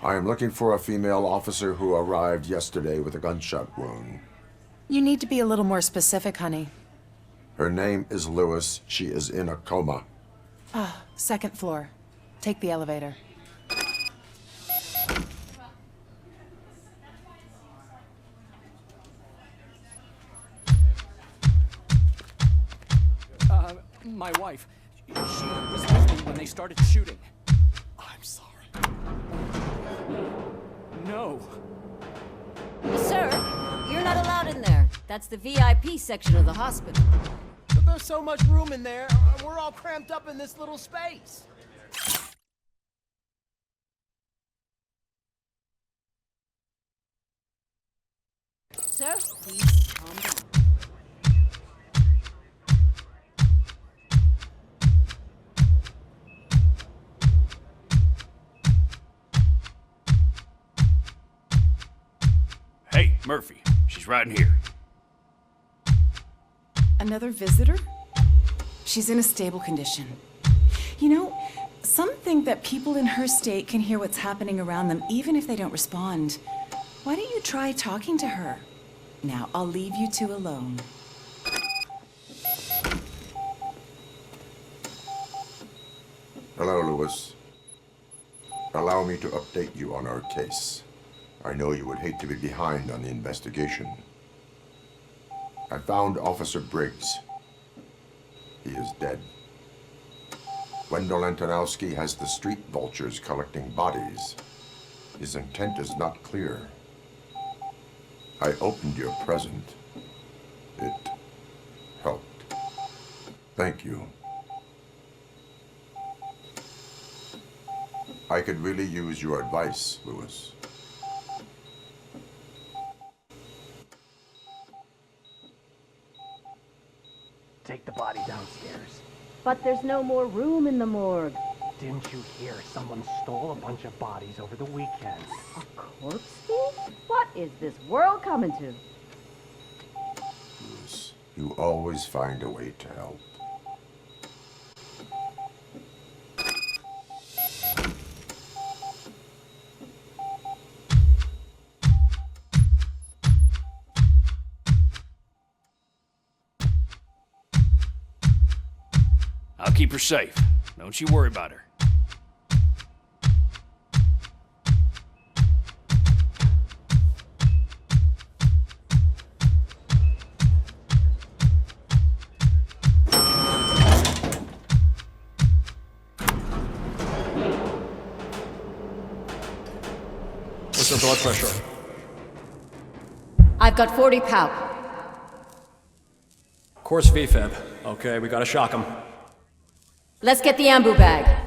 I am looking for a female officer who arrived yesterday with a gunshot wound. You need to be a little more specific, honey. Her name is Lewis. She is in a coma. Ah, second floor. Take the elevator. My wife. She was with me when they started shooting. I'm sorry. No. Sir, you're not allowed in there. That's the VIP section of the hospital. But there's so much room in there, we're all cramped up in this little space. Sir, please calm down. Hey, Murphy. She's right in here. Another visitor? She's in a stable condition. You know, some think that people in her state can hear what's happening around them even if they don't respond. Why don't you try talking to her? Now, I'll leave you two alone. Hello, Lewis. Allow me to update you on our case. I know you would hate to be behind on the investigation. I found Officer Briggs. He is dead. Wendell Antonowski has the street vultures collecting bodies. His intent is not clear. I opened your present. It helped. Thank you. I could really use your advice, Lewis. Take the body downstairs. But there's no more room in the morgue. Didn't you hear someone stole a bunch of bodies over the weekend? A corpse thief? What is this world coming to? Lewis, you always find a way to help. I'll keep her safe. Don't you worry about her. What's her blood pressure? I've got 40 pow. Course VFib. Okay, we gotta shock him. Let's get the ambu bag.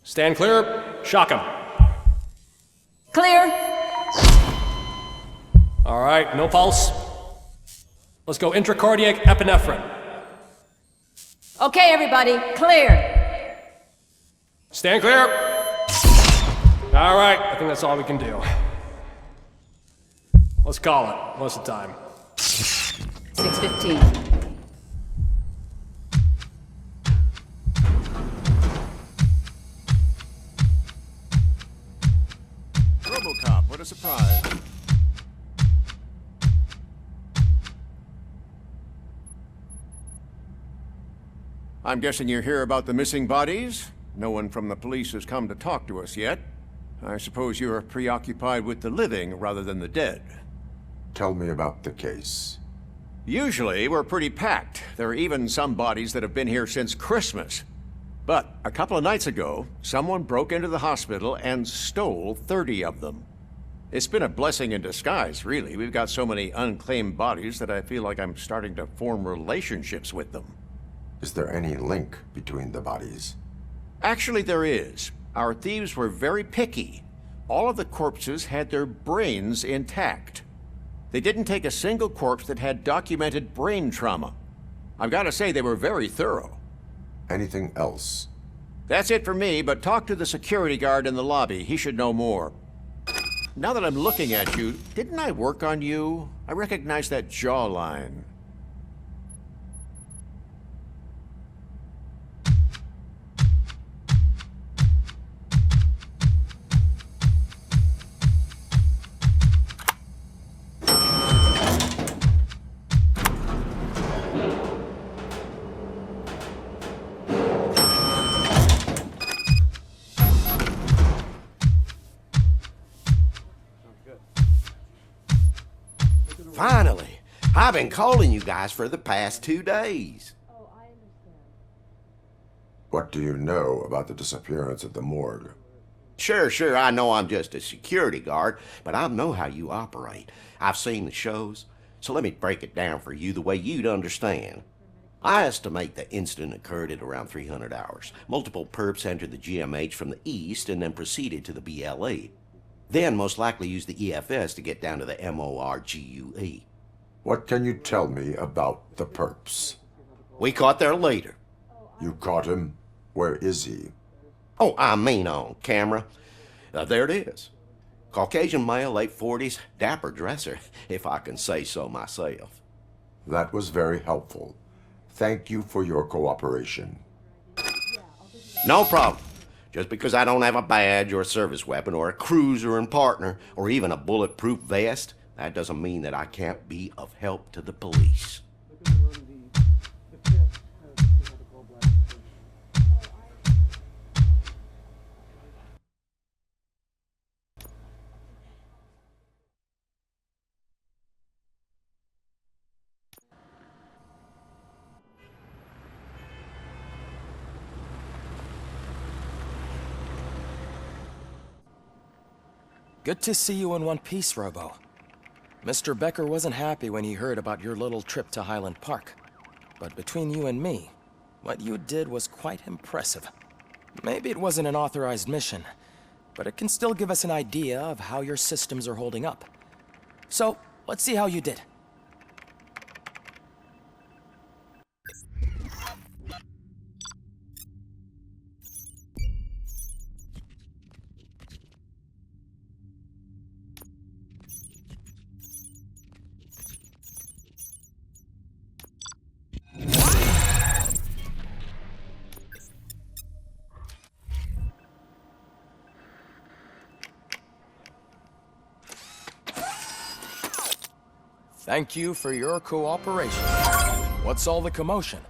Stand clear. Shock him. Clear. All right, no pulse. Let's go intracardiac epinephrine. Okay, everybody, clear. Stand clear. All right, I think that's all we can do. Let's call it. What's the time? 6:15. RoboCop, what a surprise. I'm guessing you're here about the missing bodies? No one from the police has come to talk to us yet. I suppose you're preoccupied with the living rather than the dead. Tell me about the case. Usually, we're pretty packed. There are even some bodies that have been here since Christmas. But a couple of nights ago, someone broke into the hospital and stole 30 of them. It's been a blessing in disguise, really. We've got so many unclaimed bodies that I feel like I'm starting to form relationships with them. Is there any link between the bodies? Actually, there is. Our thieves were very picky. All of the corpses had their brains intact. They didn't take a single corpse that had documented brain trauma. I've got to say, they were very thorough. Anything else? That's it for me, but talk to the security guard in the lobby. He should know more. Now that I'm looking at you, didn't I work on you? I recognize that jawline. I've been calling you guys for the past 2 days. What do you know about the disappearance at the morgue? Sure, I know I'm just a security guard, but I know how you operate. I've seen the shows, so let me break it down for you the way you'd understand. I estimate the incident occurred at around 300 hours. Multiple perps entered the GMH from the east and then proceeded to the BLE. Then most likely used the EFS to get down to the MORGUE. What can you tell me about the perps? We caught their leader. You caught him? Where is he? Oh, I mean on camera. There it is. Caucasian male, late 40s, dapper dresser, if I can say so myself. That was very helpful. Thank you for your cooperation. No problem. Just because I don't have a badge or a service weapon or a cruiser and partner or even a bulletproof vest, that doesn't mean that I can't be of help to the police. Good to see you in one piece, Robo. Mr. Becker wasn't happy when he heard about your little trip to Highland Park. But between you and me, what you did was quite impressive. Maybe it wasn't an authorized mission, but it can still give us an idea of how your systems are holding up. So, let's see how you did. Thank you for your cooperation. What's all the commotion?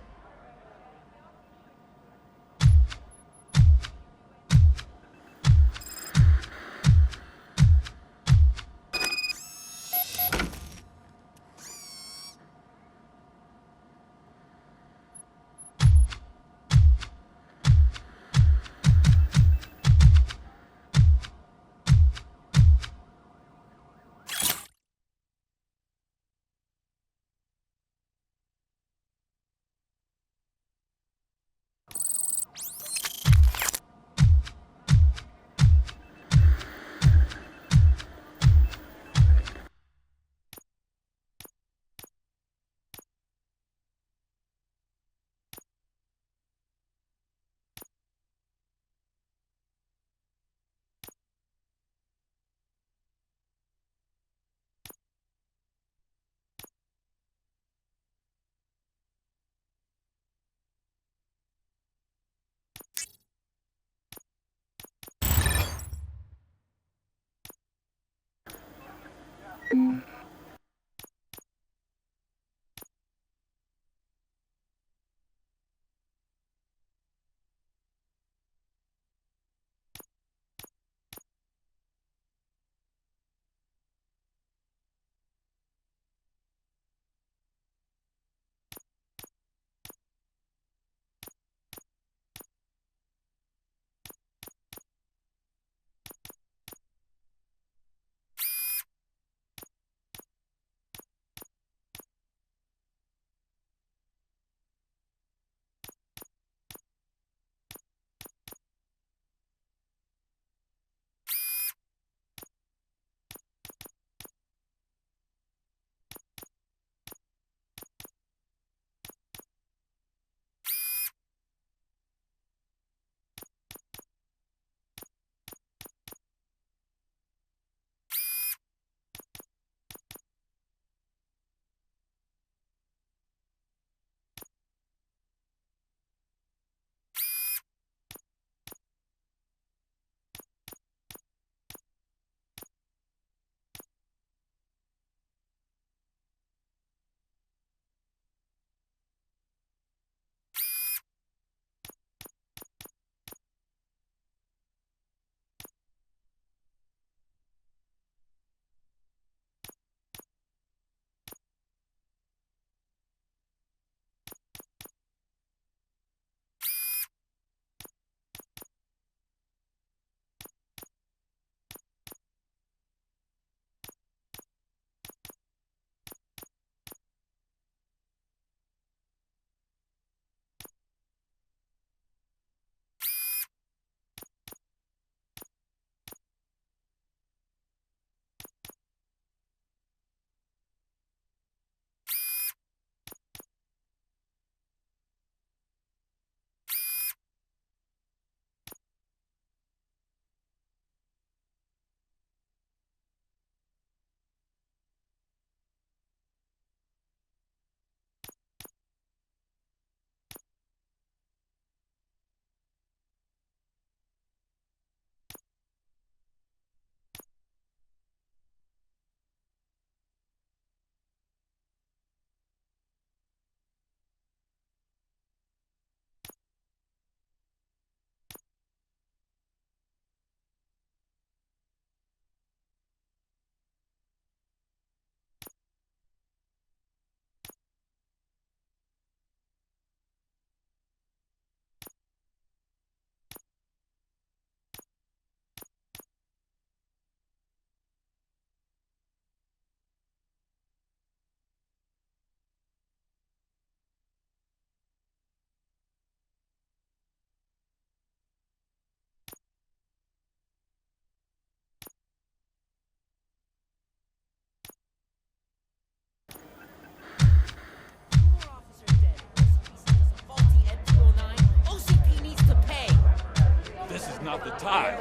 tile.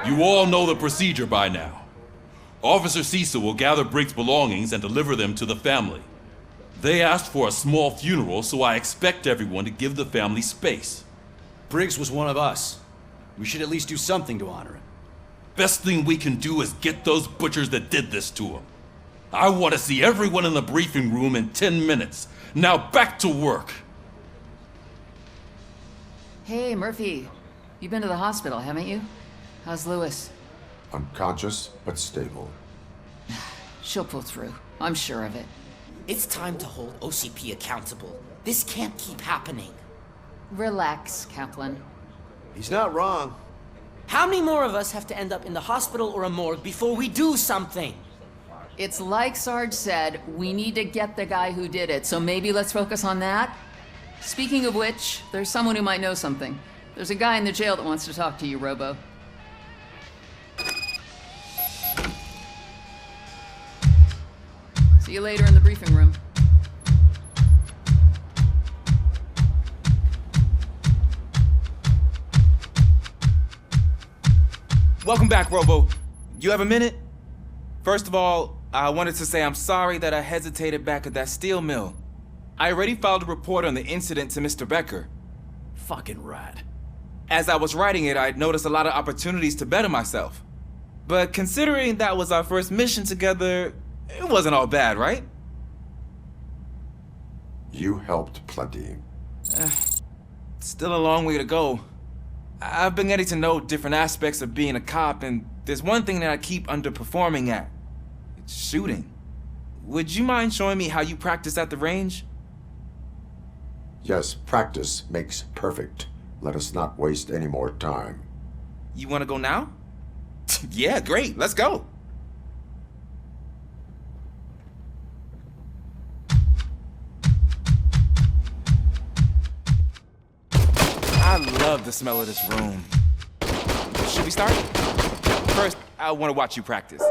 You all know the procedure by now. Officer Cecil will gather Briggs' belongings and deliver them to the family. They asked for a small funeral, so I expect everyone to give the family space. Briggs was one of us. We should at least do something to honor him. Best thing we can do is get those butchers that did this to him. I want to see everyone in the briefing room in 10 minutes. Now back to work. Hey, Murphy. You've been to the hospital, haven't you? How's Lewis? Unconscious, but stable. She'll pull through. I'm sure of it. It's time to hold OCP accountable. This can't keep happening. Relax, Kaplan. He's not wrong. How many more of us have to end up in the hospital or a morgue before we do something? It's like Sarge said, we need to get the guy who did it, so maybe let's focus on that? Speaking of which, there's someone who might know something. There's a guy in the jail that wants to talk to you, Robo. See you later in the briefing room. Welcome back, Robo. You have a minute? First of all, I wanted to say I'm sorry that I hesitated back at that steel mill. I already filed a report on the incident to Mr. Becker. Fucking rad. As I was writing it, I'd noticed a lot of opportunities to better myself. But considering that was our first mission together, it wasn't all bad, right? You helped plenty. Still a long way to go. I've been getting to know different aspects of being a cop, and there's one thing that I keep underperforming at. It's shooting. Would you mind showing me how you practice at the range? Yes, practice makes perfect. Let us not waste any more time. You want to go now? Yeah, great. Let's go. I love the smell of this room. Should we start? First, I want to watch you practice.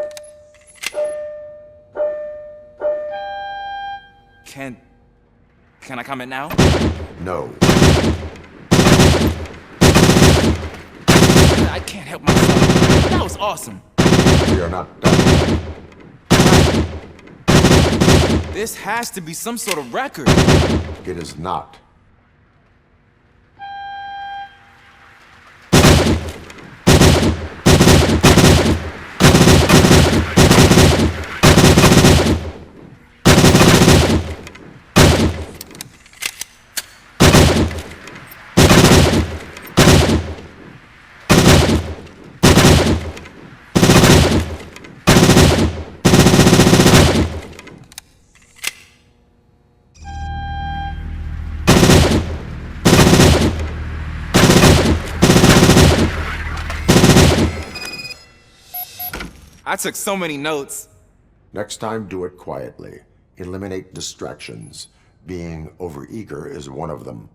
Can I comment now? No. I can't help myself. That was awesome. We are not done. This has to be some sort of record. It is not. I took so many notes. Next time, do it quietly. Eliminate distractions. Being overeager is one of them.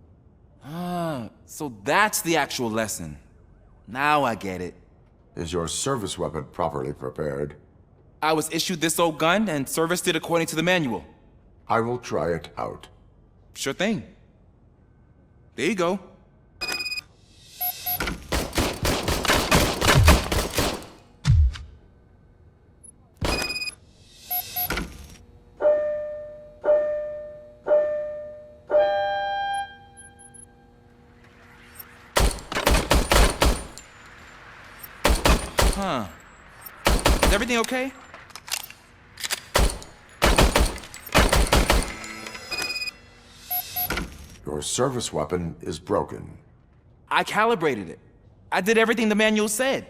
So that's the actual lesson. Now I get it. Is your service weapon properly prepared? I was issued this old gun and serviced it according to the manual. I will try it out. Sure thing. There you go. Huh. Is everything okay? Your service weapon is broken. I calibrated it. I did everything the manual said.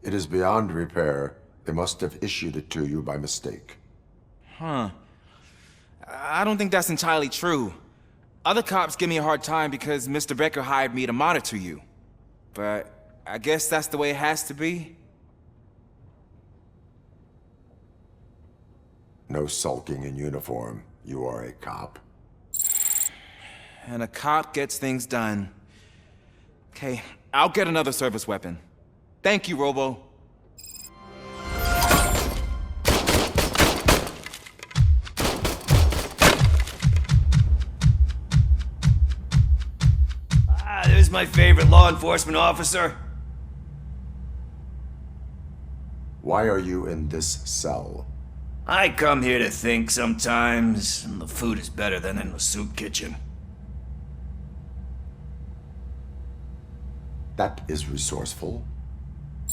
It is beyond repair. They must have issued it to you by mistake. Huh. I don't think that's entirely true. Other cops give me a hard time because Mr. Becker hired me to monitor you. But I guess that's the way it has to be. No sulking in uniform. You are a cop. And a cop gets things done. Okay, I'll get another service weapon. Thank you, Robo. There's my favorite law enforcement officer. Why are you in this cell? I come here to think sometimes, and the food is better than in the soup kitchen. That is resourceful.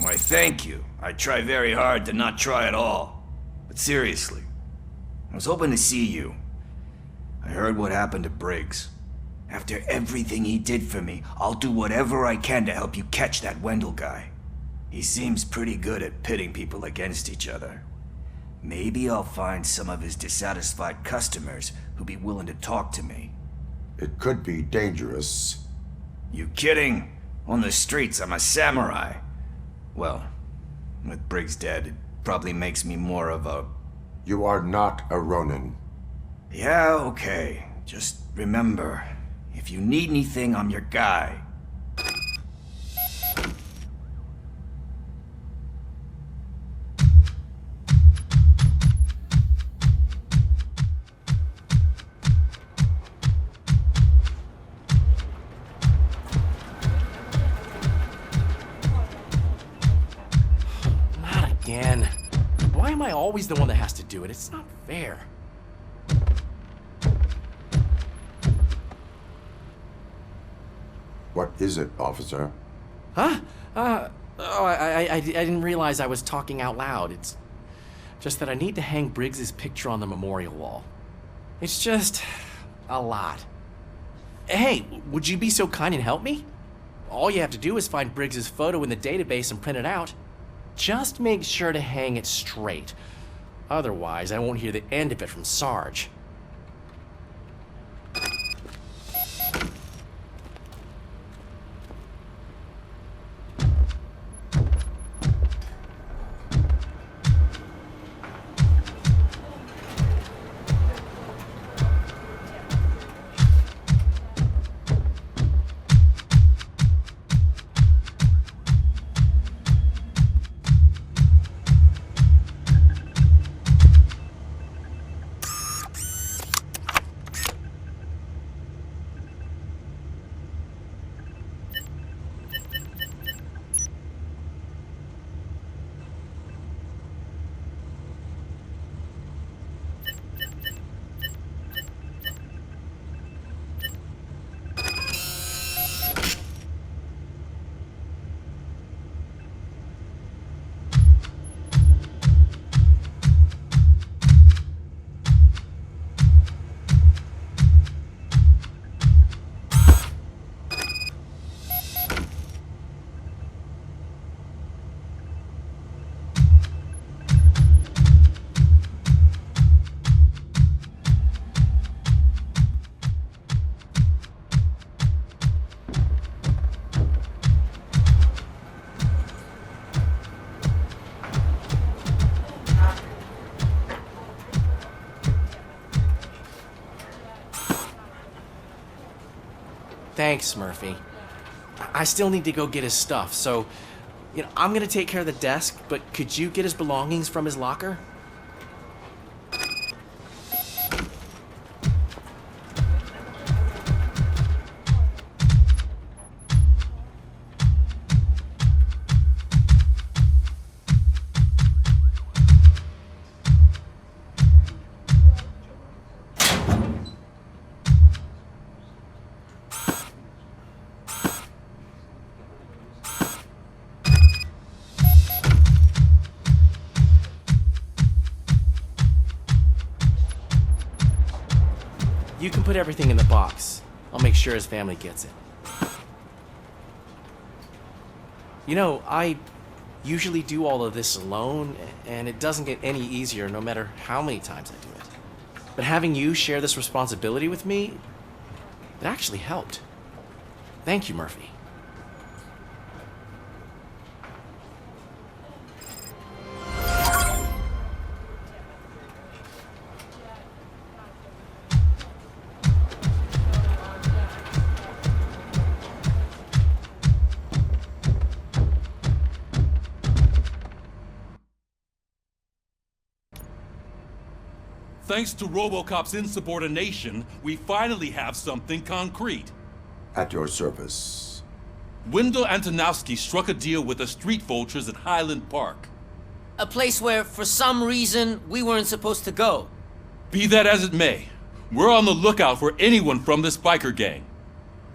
Why, thank you. I try very hard to not try at all. But seriously, I was hoping to see you. I heard what happened to Briggs. After everything he did for me, I'll do whatever I can to help you catch that Wendell guy. He seems pretty good at pitting people against each other. Maybe I'll find some of his dissatisfied customers who'll be willing to talk to me. It could be dangerous. You kidding? On the streets, I'm a samurai. Well, with Briggs dead, it probably makes me more of a... You are not a Ronin. Yeah, okay. Just remember, if you need anything, I'm your guy. Not again. Why am I always the one that has to do it? It's not fair. What is it, officer? Huh? I didn't realize I was talking out loud. It's just that I need to hang Briggs's picture on the memorial wall. It's just a lot. Hey, would you be so kind and help me? All you have to do is find Briggs's photo in the database and print it out. Just make sure to hang it straight. Otherwise, I won't hear the end of it from Sarge. Thanks, Murphy. I still need to go get his stuff, so, I'm gonna take care of the desk, but could you get his belongings from his locker? You can put everything in the box. I'll make sure his family gets it. I usually do all of this alone, and it doesn't get any easier no matter how many times I do it. But having you share this responsibility with me, it actually helped. Thank you, Murphy. Thanks to RoboCop's insubordination, we finally have something concrete. At your service. Wendell Antonowski struck a deal with the street vultures at Highland Park. A place where, for some reason, we weren't supposed to go. Be that as it may, we're on the lookout for anyone from this biker gang.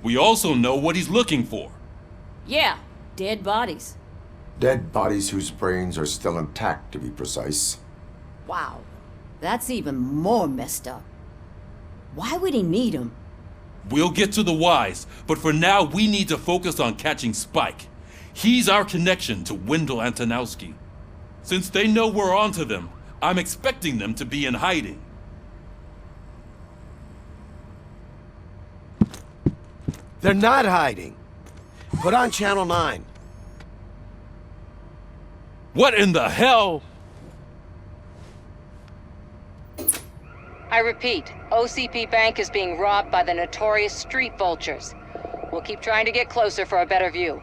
We also know what he's looking for. Yeah, dead bodies. Dead bodies whose brains are still intact, to be precise. Wow, that's even more messed up. Why would he need them? We'll get to the whys, but for now we need to focus on catching Spike. He's our connection to Wendell Antonowski. Since they know we're onto them, I'm expecting them to be in hiding. They're not hiding. Put on Channel 9. What in the hell? I repeat, OCP Bank is being robbed by the notorious street vultures. We'll keep trying to get closer for a better view.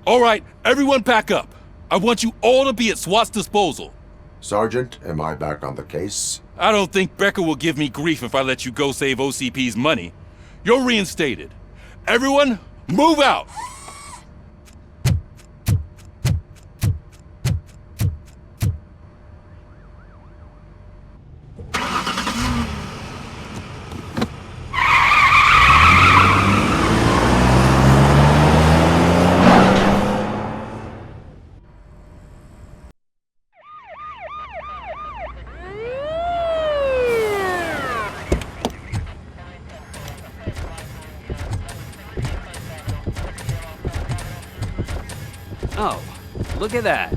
All right, everyone pack up. I want you all to be at SWAT's disposal. Sergeant, am I back on the case? I don't think Becker will give me grief if I let you go save OCP's money. You're reinstated. Everyone, move out! Oh, look at that.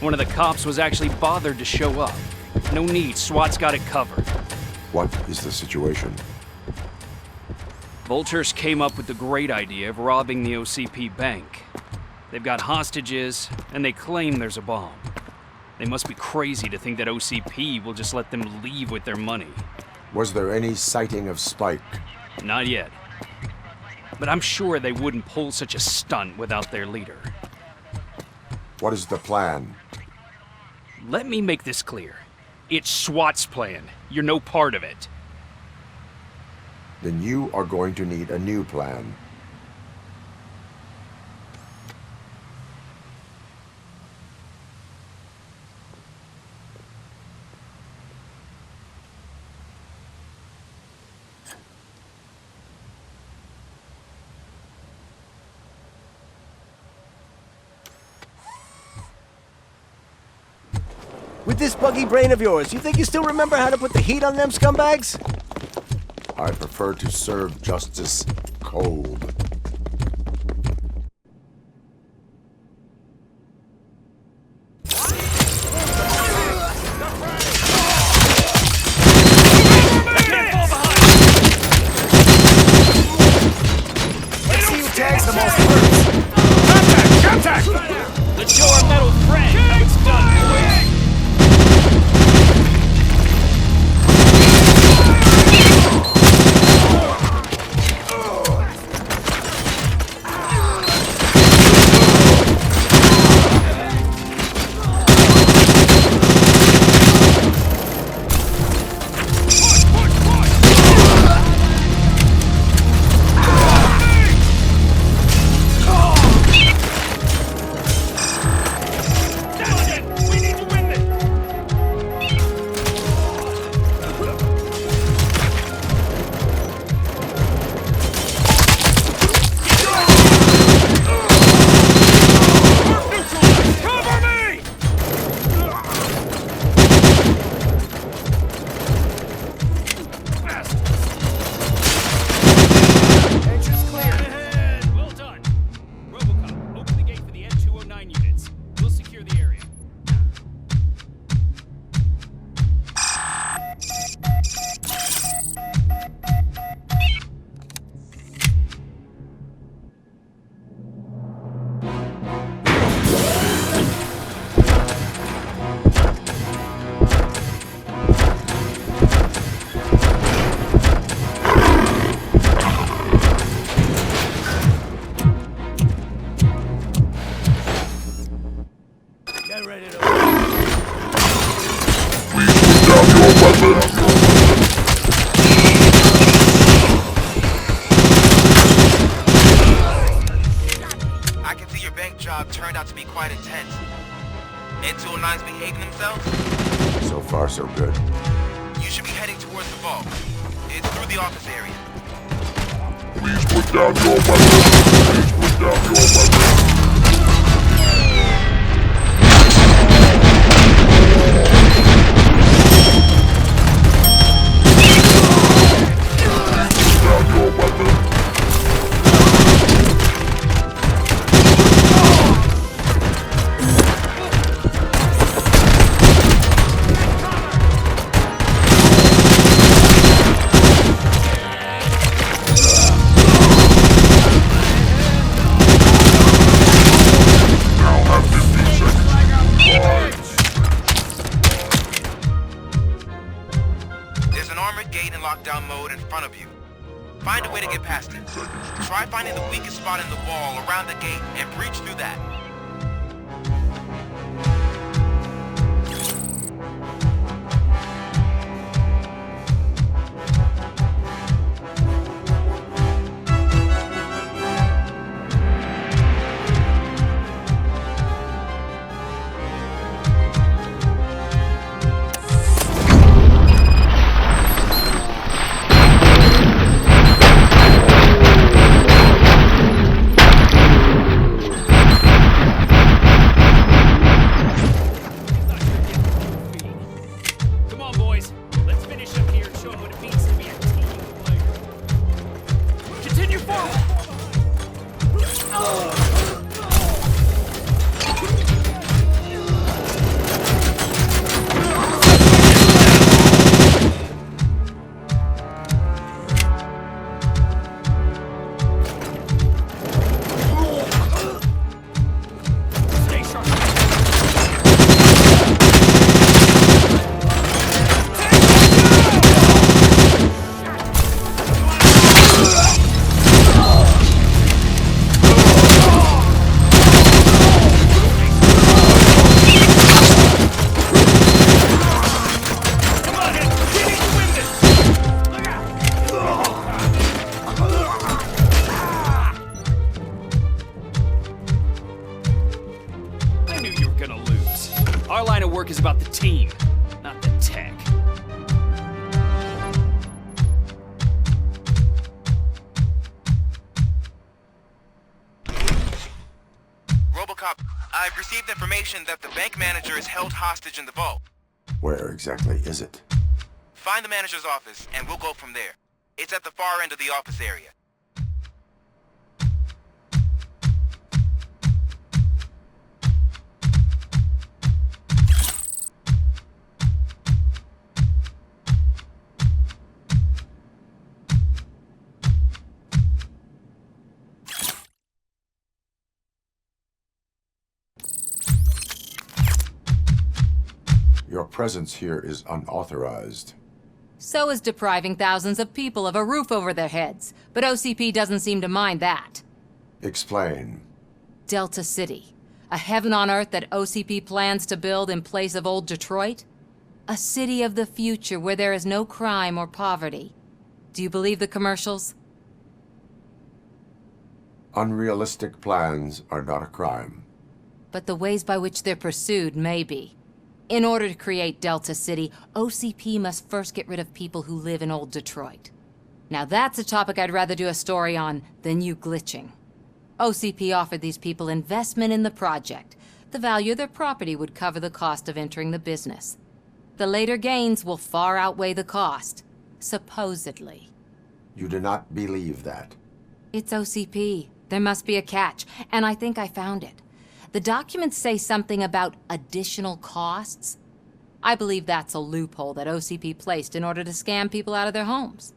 One of the cops was actually bothered to show up. No need, SWAT's got it covered. What is the situation? Vultures came up with the great idea of robbing the OCP bank. They've got hostages, and they claim there's a bomb. They must be crazy to think that OCP will just let them leave with their money. Was there any sighting of Spike? Not yet. But I'm sure they wouldn't pull such a stunt without their leader. What is the plan? Let me make this clear. It's SWAT's plan. You're no part of it. Then you are going to need a new plan. With this buggy brain of yours, you think you still remember how to put the heat on them scumbags? I prefer to serve justice cold. Let's see who tags the most first. Contact! Let's show our metal friend how it's done. yourselves? So far, so good. You should be heading towards the vault. It's through the office area. Please put down your weapon. Please put down your weapon. Lockdown mode in front of you. Find a way to get past it. Try finding the weakest spot in the wall around the gate and breach through that. Our line of work is about the team, not the tech. RoboCop, I've received information that the bank manager is held hostage in the vault. Where exactly is it? Find the manager's office, and we'll go from there. It's at the far end of the office area. Your presence here is unauthorized. So is depriving thousands of people of a roof over their heads. But OCP doesn't seem to mind that. Explain. Delta City. A heaven on earth that OCP plans to build in place of old Detroit? A city of the future where there is no crime or poverty. Do you believe the commercials? Unrealistic plans are not a crime. But the ways by which they're pursued may be. In order to create Delta City, OCP must first get rid of people who live in old Detroit. Now that's a topic I'd rather do a story on than you glitching. OCP offered these people investment in the project. The value of their property would cover the cost of entering the business. The later gains will far outweigh the cost, supposedly. You do not believe that. It's OCP. There must be a catch, and I think I found it. The documents say something about additional costs. I believe that's a loophole that OCP placed in order to scam people out of their homes.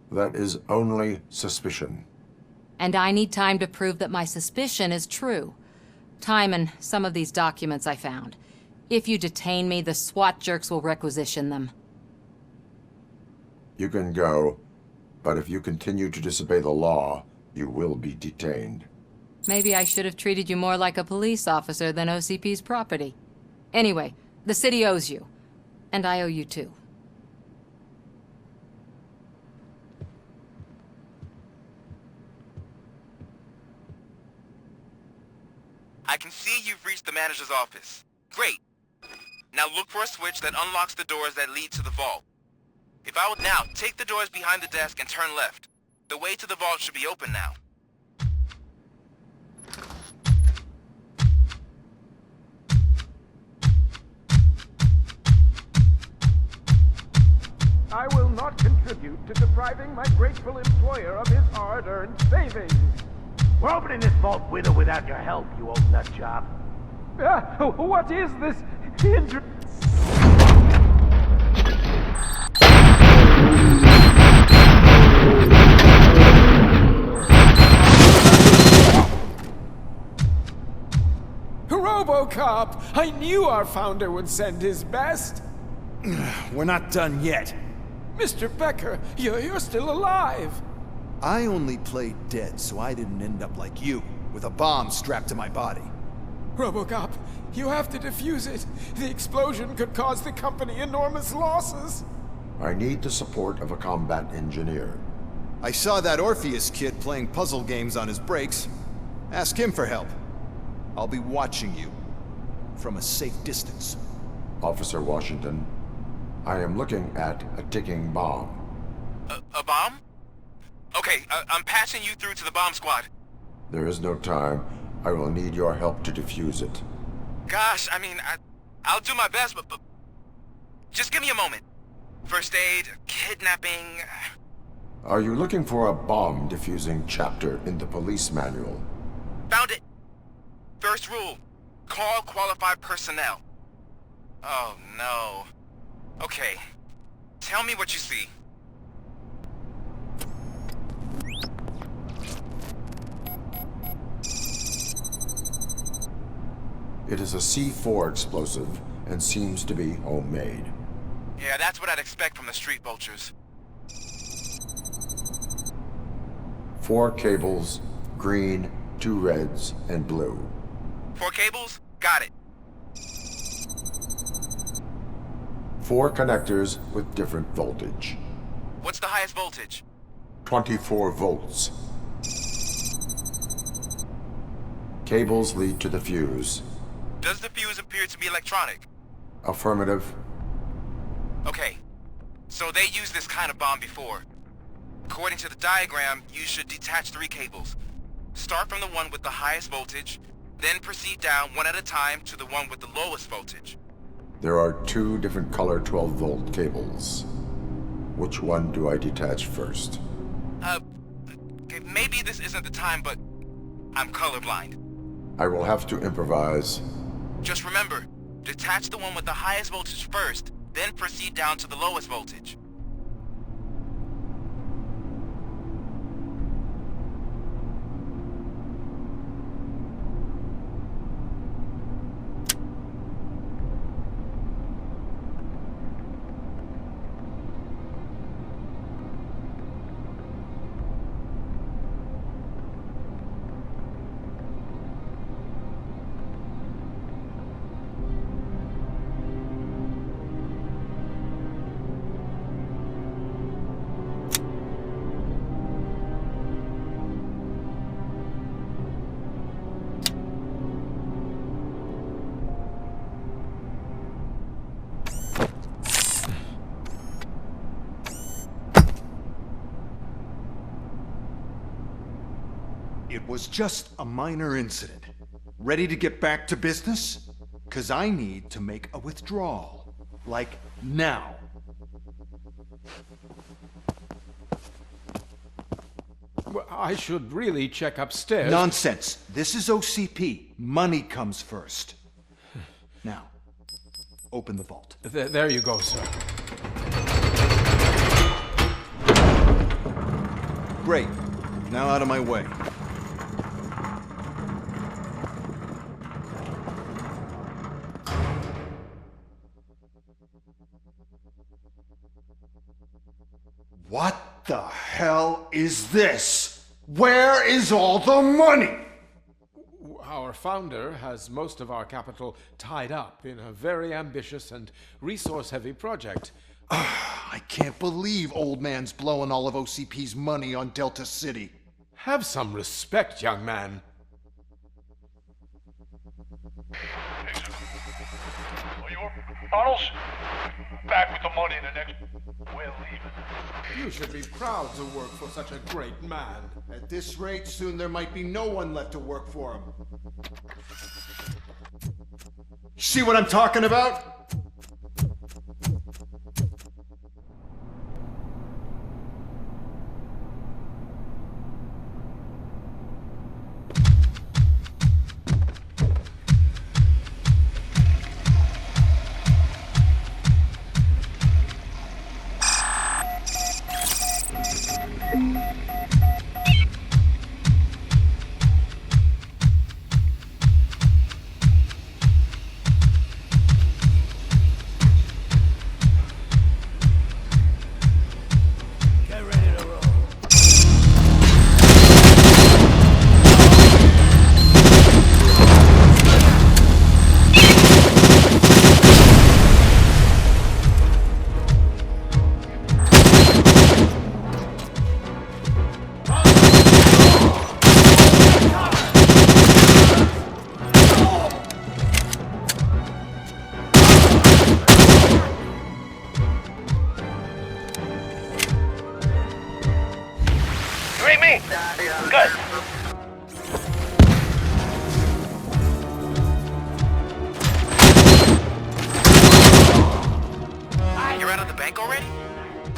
That is only suspicion. And I need time to prove that my suspicion is true. Time and some of these documents I found. If you detain me, the SWAT jerks will requisition them. You can go, but if you continue to disobey the law, you will be detained. Maybe I should have treated you more like a police officer than OCP's property. Anyway, the city owes you. And I owe you too. I can see you've reached the manager's office. Great. Now Now look for a switch that unlocks the doors that lead to the vault. If I would now, take the doors behind the desk and turn left. The way to the vault should be open now. I will not contribute to depriving my grateful employer of his hard-earned savings. We're opening this vault with or without your help, you old nutjob. What is this injury? RoboCop! I knew our founder would send his best. We're not done yet. Mr. Becker, you're still alive. I only played dead, so I didn't end up like you, with a bomb strapped to my body. RoboCop, you have to defuse it. The explosion could cause the company enormous losses. I need the support of a combat engineer. I saw that Orpheus kid playing puzzle games on his breaks. Ask him for help. I'll be watching you, from a safe distance. Officer Washington, I am looking at a ticking bomb. A bomb? Okay, I'm passing you through to the bomb squad. There is no time. I will need your help to defuse it. Gosh, I mean, I'll do my best, but just give me a moment. First aid, kidnapping... Are you looking for a bomb defusing chapter in the police manual? Found it. First rule, call qualified personnel. Oh, no. Okay, tell me what you see. It is a C4 explosive and seems to be homemade. Yeah, that's what I'd expect from the street vultures. 4 cables, green, 2 reds, and blue. 4 cables? Got it. 4 connectors with different voltage. What's the highest voltage? 24 volts. Cables lead to the fuse. Does the fuse appear to be electronic? Affirmative. Okay, so they used this kind of bomb before. According to the diagram, you should detach 3 cables. Start from the one with the highest voltage, then proceed down one at a time to the one with the lowest voltage. There are 2 different color 12-volt cables. Which one do I detach first? Okay, maybe this isn't the time, but I'm colorblind. I will have to improvise. Just remember, detach the one with the highest voltage first, then proceed down to the lowest voltage. It was just a minor incident. Ready to get back to business? 'Cause I need to make a withdrawal. Like, now. Well, I should really check upstairs. Nonsense. This is OCP. Money comes first. Now, open the vault. There you go, sir. Great. Now out of my way. What the hell is this? Where is all the money? Our founder has most of our capital tied up in a very ambitious and resource-heavy project. I can't believe old man's blowing all of OCP's money on Delta City. Have some respect, young man. Tunnels? Back with the money in the next... We're leaving. You should be proud to work for such a great man. At this rate, soon there might be no one left to work for him. See what I'm talking about?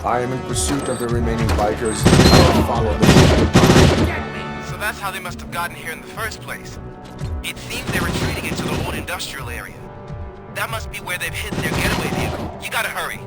I am in pursuit of the remaining bikers. I'll follow them. So that's how they must have gotten here in the first place. It seems they're retreating into the old industrial area. That must be where they've hidden their getaway vehicle. You gotta hurry.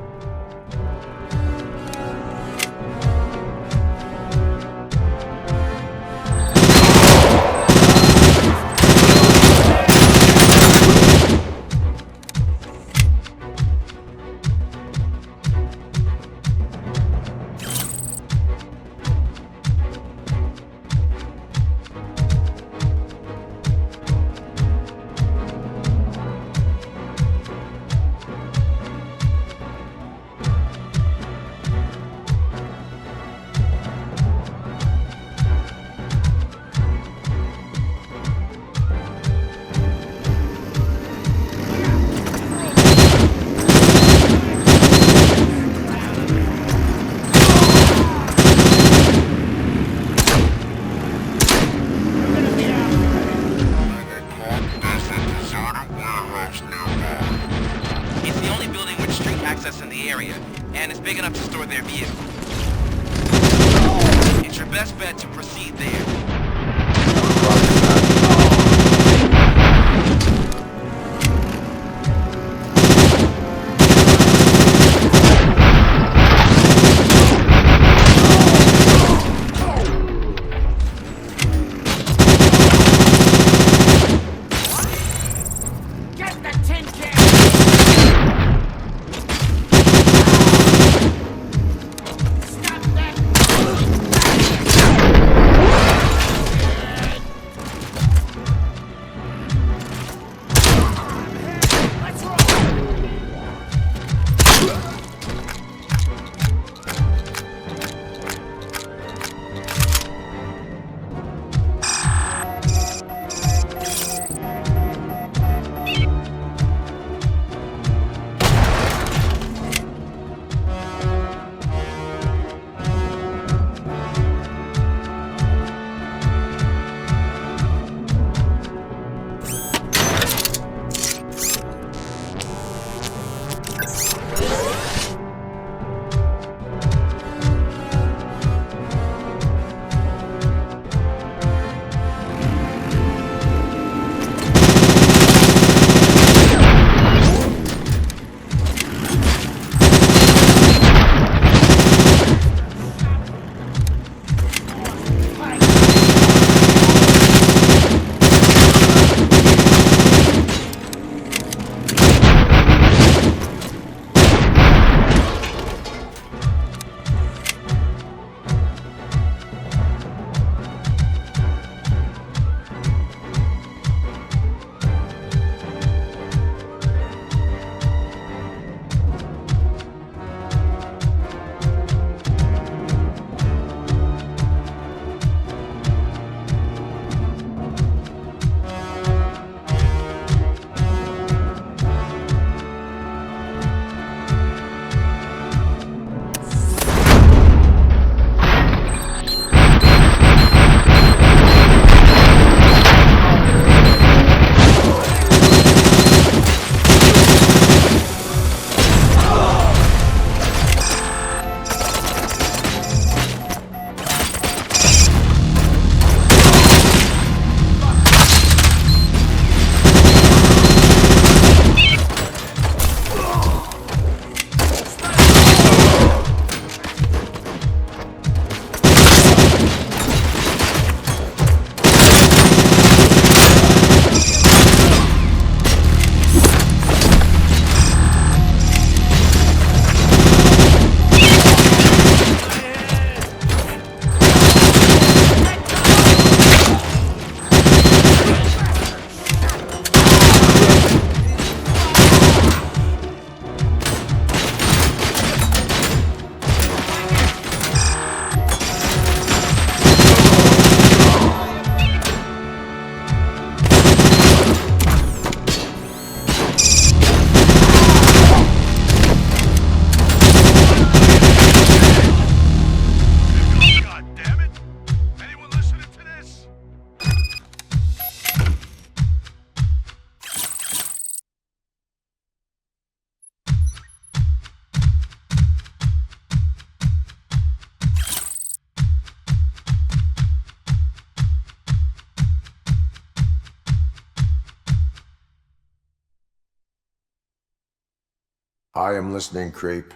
I am listening, creep.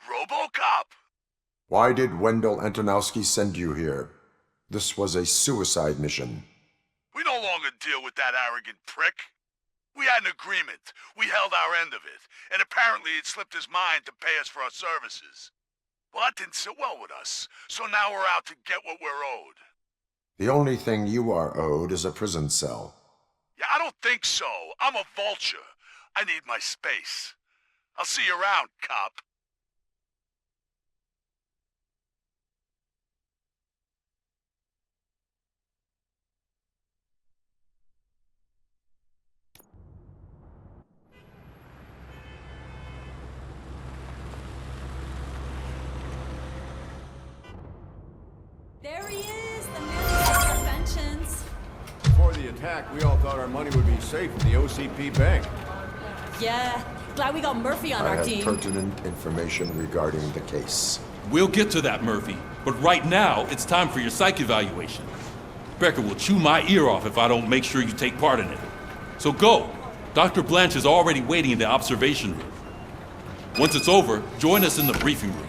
RoboCop! Why did Wendell Antonowski send you here? This was a suicide mission. We no longer deal with that arrogant prick. We had an agreement. We held our end of it. And apparently it slipped his mind to pay us for our services. Well, that didn't sit well with us. So now we're out to get what we're owed. The only thing you are owed is a prison cell. Yeah, I don't think so. I'm a vulture. I need my space. I'll see you around, cop. There he is, the man of inventions. Before the attack, we all thought our money would be safe in the OCP bank. Yeah, glad we got Murphy on I our have team. pertinent information regarding the case. We'll get to that, Murphy. But right now, it's time for your psych evaluation. Becker will chew my ear off if I don't make sure you take part in it. So go. Dr. Blanche is already waiting in the observation room. Once it's over, join us in the briefing room.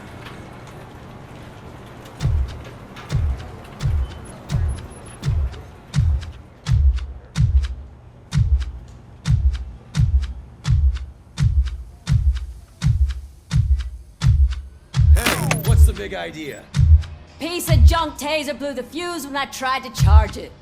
What's the big idea? Piece of junk taser blew the fuse when I tried to charge it.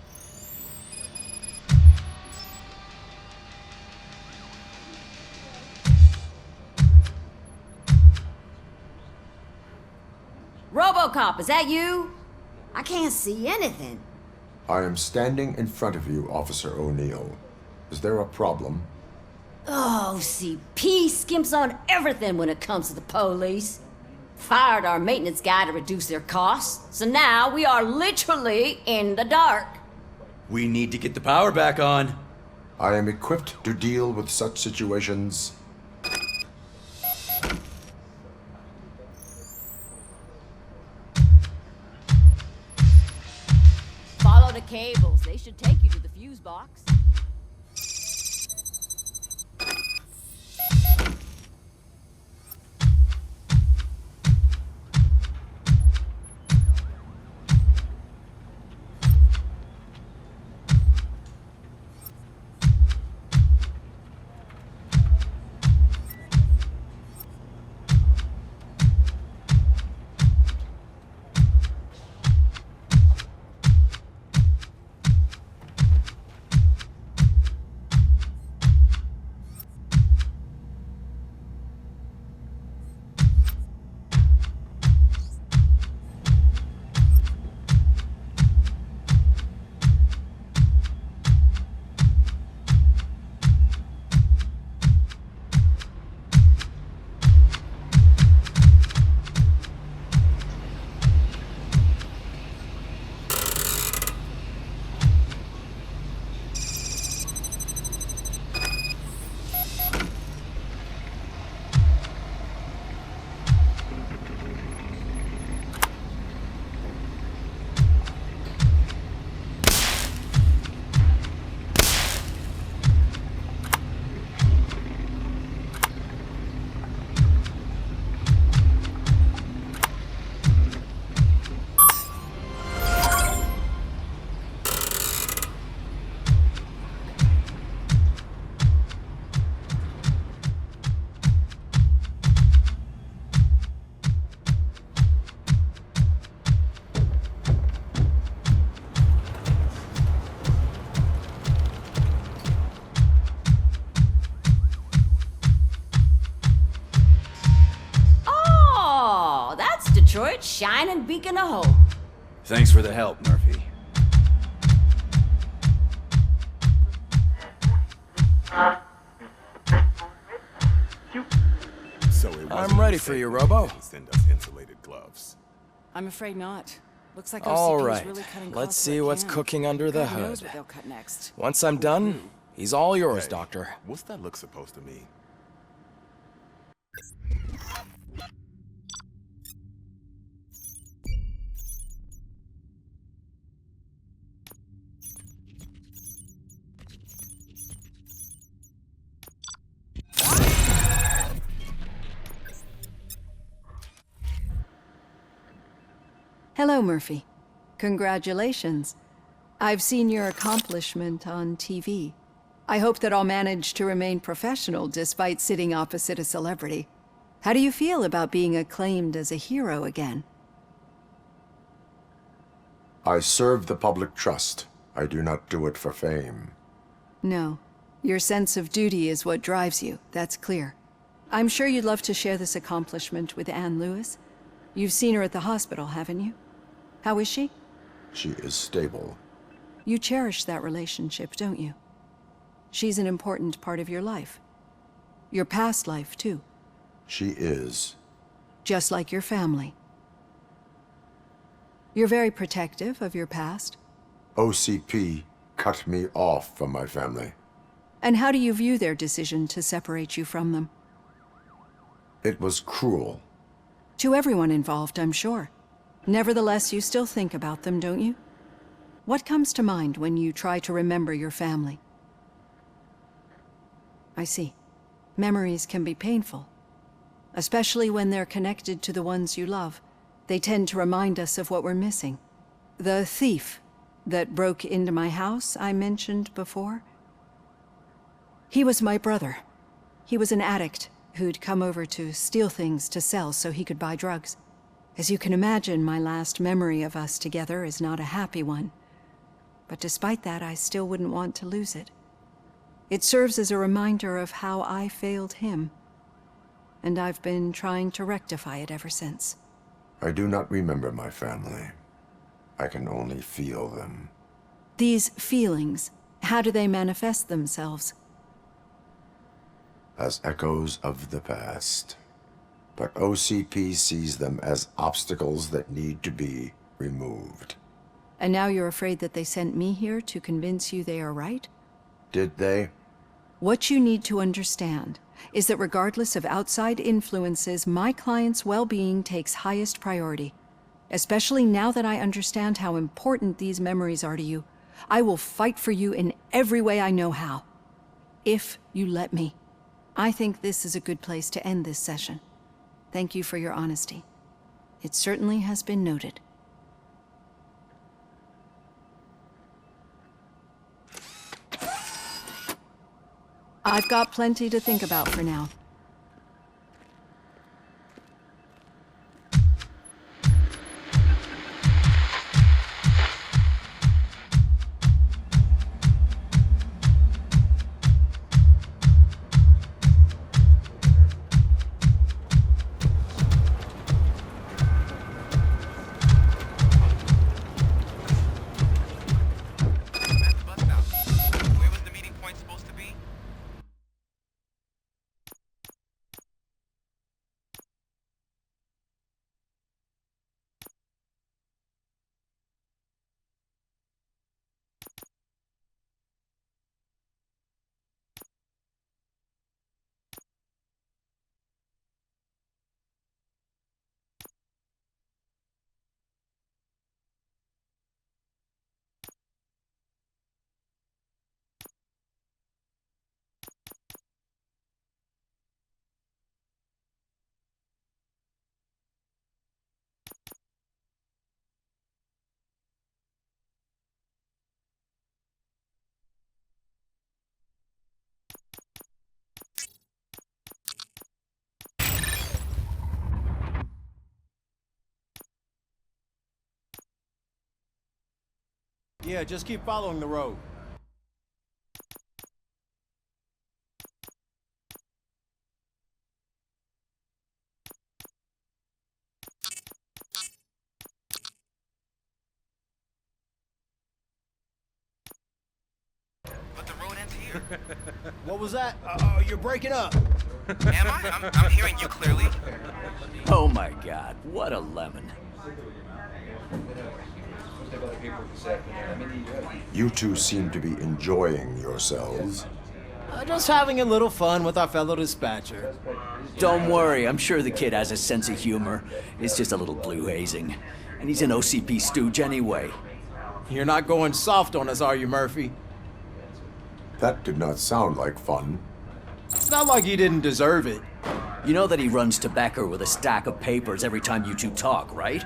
RoboCop, is that you? I can't see anything. I am standing in front of you, Officer O'Neill. Is there a problem? Oh, CP skimps on everything when it comes to the police. Fired our maintenance guy to reduce their costs, so now we are literally in the dark. We need to get the power back on. I am equipped to deal with such situations. Follow the cables. They should take you to the fuse box. Detroit's shining beacon of hope. Thanks for the help, Murphy. So it I'm ready for you, Robo. Send us insulated gloves. I'm afraid not. Looks like All OCP is right, really cutting let's costs see where it what's can. cooking under the God knows hood. what they'll cut next. Once I'm done, he's all yours, Hey, Doctor. What's that look supposed to mean? Hello, Murphy. Congratulations. I've seen your accomplishment on TV. I hope that I'll manage to remain professional despite sitting opposite a celebrity. How do you feel about being acclaimed as a hero again? I serve the public trust. I do not do it for fame. No. Your sense of duty is what drives you, that's clear. I'm sure you'd love to share this accomplishment with Anne Lewis. You've seen her at the hospital, haven't you? How is she? She is stable. You cherish that relationship, don't you? She's an important part of your life. Your past life, too. She is. Just like your family. You're very protective of your past. OCP cut me off from my family. And how do you view their decision to separate you from them? It was cruel. To everyone involved, I'm sure. Nevertheless, you still think about them, don't you? What comes to mind when you try to remember your family? I see. Memories can be painful. Especially when they're connected to the ones you love. They tend to remind us of what we're missing. The thief that broke into my house I mentioned before? He was my brother. He was an addict who'd come over to steal things to sell so he could buy drugs. As you can imagine, my last memory of us together is not a happy one. But despite that, I still wouldn't want to lose it. It serves as a reminder of how I failed him. And I've been trying to rectify it ever since. I do not remember my family. I can only feel them. These feelings, how do they manifest themselves? As echoes of the past. But OCP sees them as obstacles that need to be removed. And now you're afraid that they sent me here to convince you they are right? Did they? What you need to understand is that regardless of outside influences, my client's well-being takes highest priority. Especially now that I understand how important these memories are to you. I will fight for you in every way I know how. If you let me. I think this is a good place to end this session. Thank you for your honesty. It certainly has been noted. I've got plenty to think about for now. Yeah, just keep following the road. But the road ends here. What was that? You're breaking up. Am I? I'm hearing you clearly. Oh my god, what a lemon. You two seem to be enjoying yourselves. Just having a little fun with our fellow dispatcher. Don't worry, I'm sure the kid has a sense of humor. It's just a little blue hazing. And he's an OCP stooge anyway. You're not going soft on us, are you, Murphy? That did not sound like fun. It's not like he didn't deserve it. You know that he runs to Becker with a stack of papers every time you two talk, right?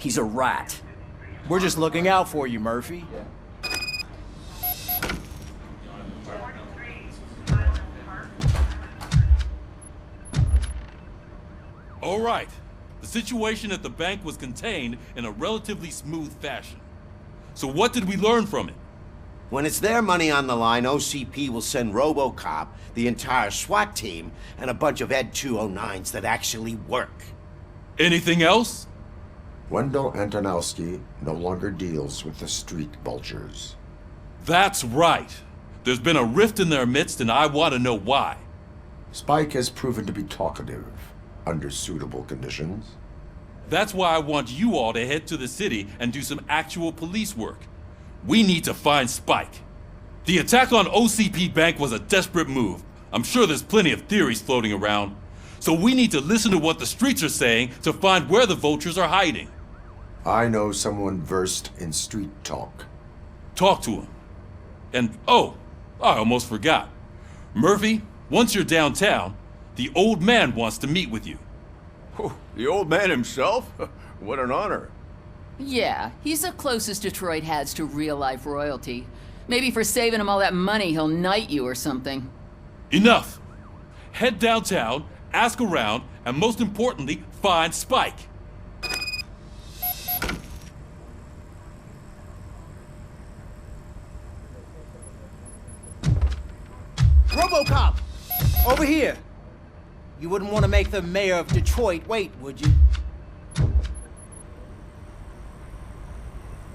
He's a rat. We're just looking out for you, Murphy. All right. The situation at the bank was contained in a relatively smooth fashion. So what did we learn from it? When it's their money on the line, OCP will send RoboCop, the entire SWAT team, and a bunch of Ed 209s that actually work. Anything else? Wendell Antonowski no longer deals with the street vultures. That's right. There's been a rift in their midst, and I want to know why. Spike has proven to be talkative under suitable conditions. That's why I want you all to head to the city and do some actual police work. We need to find Spike. The attack on OCP Bank was a desperate move. I'm sure there's plenty of theories floating around. So we need to listen to what the streets are saying to find where the vultures are hiding. I know someone versed in street talk. Talk to him. And, oh, I almost forgot. Murphy, once you're downtown, the old man wants to meet with you. Oh, the old man himself? What an honor. Yeah, he's the closest Detroit has to real-life royalty. Maybe for saving him all that money, he'll knight you or something. Enough! Head downtown, ask around, and most importantly, find Spike. RoboCop! Over here! You wouldn't want to make the mayor of Detroit wait, would you?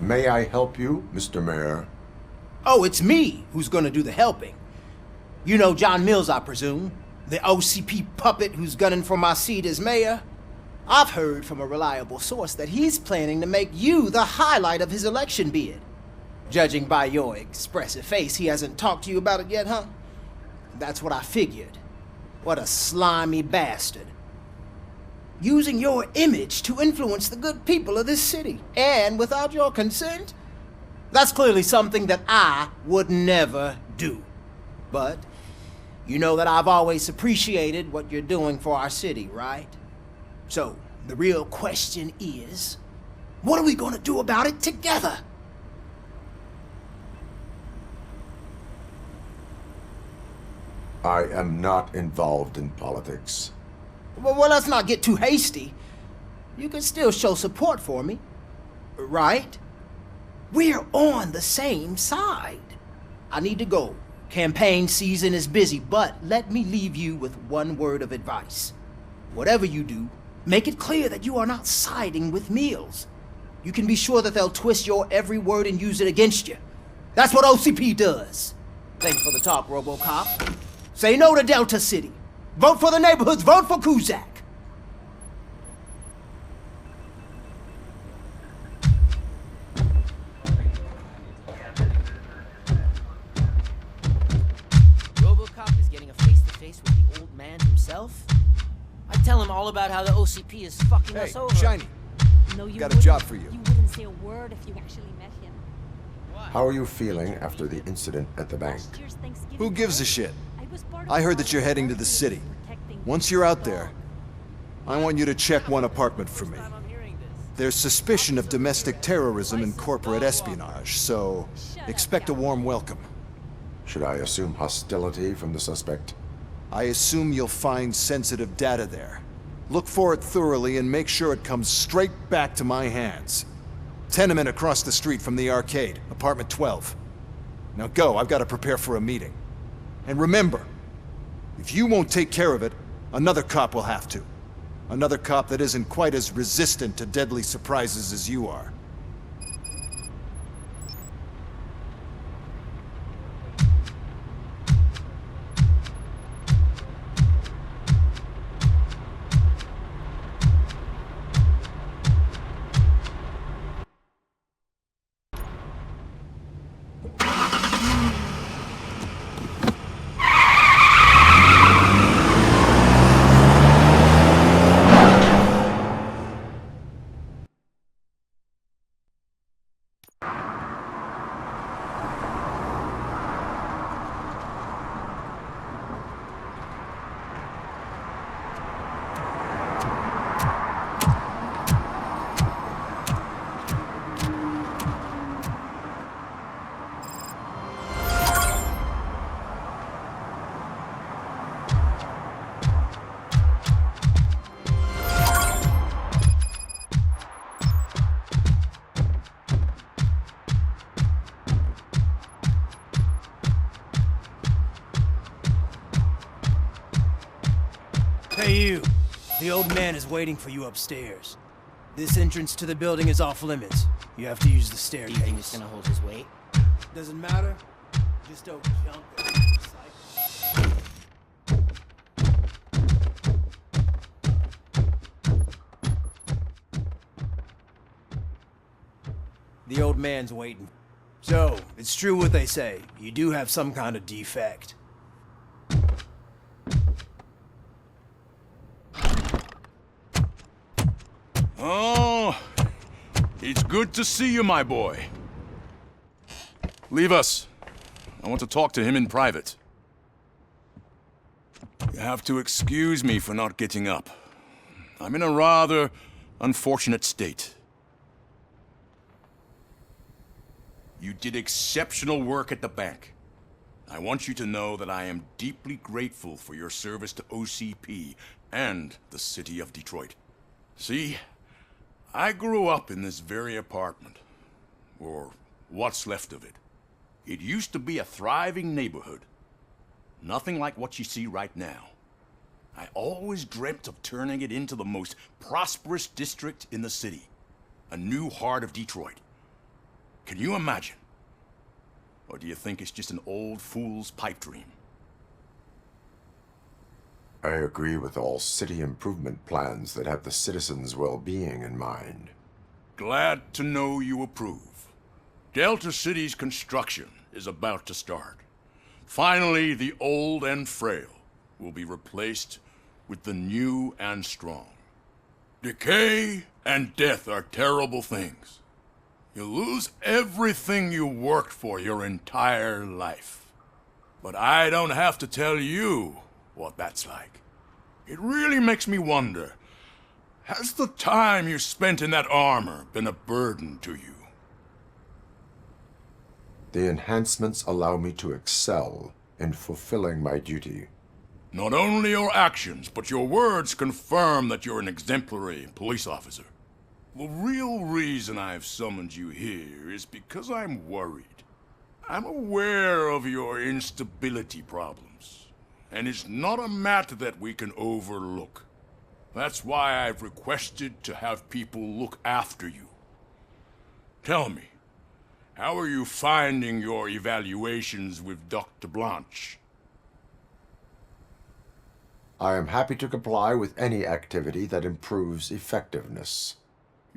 May I help you, Mr. Mayor? Oh, it's me who's gonna do the helping. You know John Mills, I presume? The OCP puppet who's gunning for my seat as mayor? I've heard from a reliable source that he's planning to make you the highlight of his election bid. Judging by your expressive face, he hasn't talked to you about it yet, huh? That's what I figured. What a slimy bastard. Using your image to influence the good people of this city, and without your consent? That's clearly something that I would never do. But you know that I've always appreciated what you're doing for our city, right? So, the real question is, what are we gonna do about it together? I am not involved in politics. Well, let's not get too hasty. You can still show support for me, right? We're on the same side. I need to go. Campaign season is busy, but let me leave you with one word of advice. Whatever you do, make it clear that you are not siding with Mills. You can be sure that they'll twist your every word and use it against you. That's what OCP does. Thanks for the talk, RoboCop. Say no to Delta City. Vote for the neighborhoods. Vote for Kuzak. RoboCop is getting a face-to-face with the old man himself? I tell him all about how the OCP is fucking us over. Shiny. No, you Got a job for you. You wouldn't say a word if you actually met him. How are you feeling after the incident at the bank? Who gives a shit? I heard that you're heading to the city. Once you're out there, I want you to check one apartment for me. There's suspicion of domestic terrorism and corporate espionage, so expect a warm welcome. Should I assume hostility from the suspect? I assume you'll find sensitive data there. Look for it thoroughly and make sure it comes straight back to my hands. Tenement across the street from the arcade, apartment 12. Now go, I've got to prepare for a meeting. And remember, if you won't take care of it, another cop will have to. Another cop that isn't quite as resistant to deadly surprises as you are. The old man is waiting for you upstairs. This entrance to the building is off limits. You have to use the staircase. Do you think it's gonna hold his weight? Doesn't matter. Just don't jump there. The old man's waiting. So, it's true what they say. You do have some kind of defect. Oh, it's good to see you, my boy. Leave us. I want to talk to him in private. You have to excuse me for not getting up. I'm in a rather unfortunate state. You did exceptional work at the bank. I want you to know that I am deeply grateful for your service to OCP and the city of Detroit. See, I grew up in this very apartment, or what's left of it. It used to be a thriving neighborhood. Nothing like what you see right now. I always dreamt of turning it into the most prosperous district in the city. A new heart of Detroit. Can you imagine? Or do you think it's just an old fool's pipe dream? I agree with all city improvement plans that have the citizens' well-being in mind. Glad to know you approve. Delta City's construction is about to start. Finally, the old and frail will be replaced with the new and strong. Decay and death are terrible things. You lose everything you worked for your entire life. But I don't have to tell you what that's like. It really makes me wonder, has the time you spent in that armor been a burden to you? The enhancements allow me to excel in fulfilling my duty. Not only your actions, but your words confirm that you're an exemplary police officer. The real reason I've summoned you here is because I'm worried. I'm aware of your instability problems, and it's not a matter that we can overlook. That's why I've requested to have people look after you. Tell me, how are you finding your evaluations with Dr. Blanche? I am happy to comply with any activity that improves effectiveness.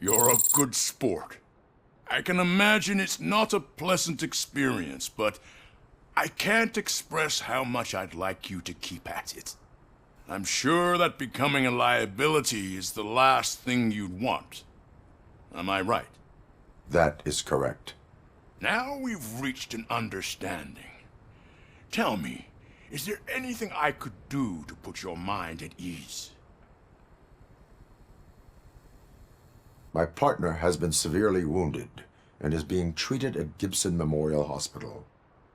You're a good sport. I can imagine it's not a pleasant experience, but I can't express how much I'd like you to keep at it. I'm sure that becoming a liability is the last thing you'd want. Am I right? That is correct. Now we've reached an understanding. Tell me, is there anything I could do to put your mind at ease? My partner has been severely wounded and is being treated at Gibson Memorial Hospital.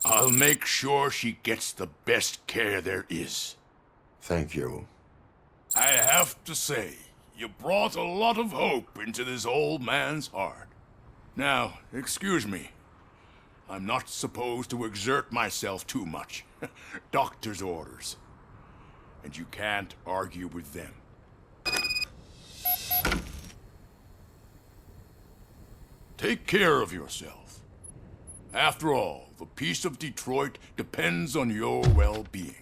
I'll make sure she gets the best care there is. Thank you. I have to say, you brought a lot of hope into this old man's heart. Now, excuse me. I'm not supposed to exert myself too much. Doctor's orders. And you can't argue with them. Take care of yourself. After all, the peace of Detroit depends on your well-being.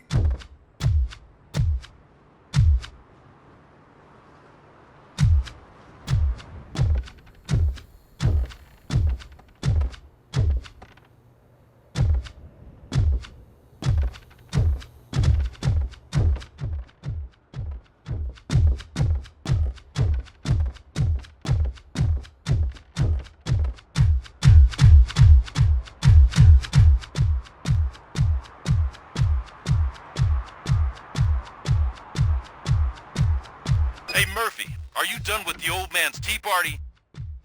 Are you done with the old man's tea party?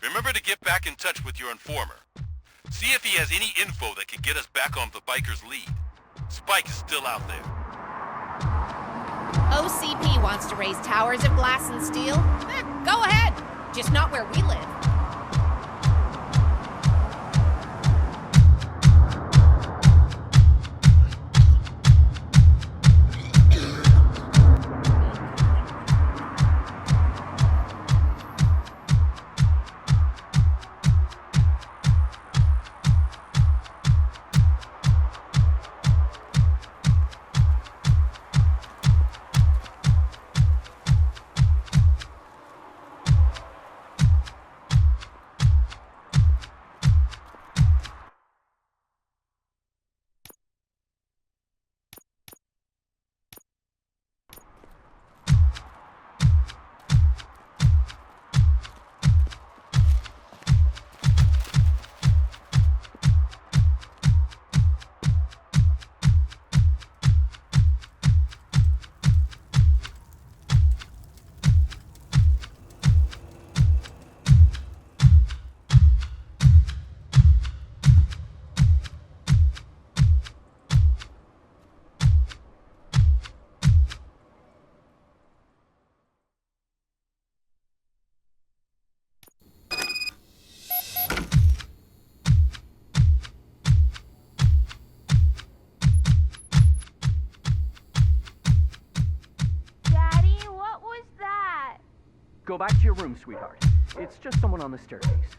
Remember to get back in touch with your informer. See if he has any info that could get us back on the biker's lead. Spike is still out there. OCP wants to raise towers of glass and steel? Go ahead. Just not where we live. Go back to your room, sweetheart. It's just someone on the staircase.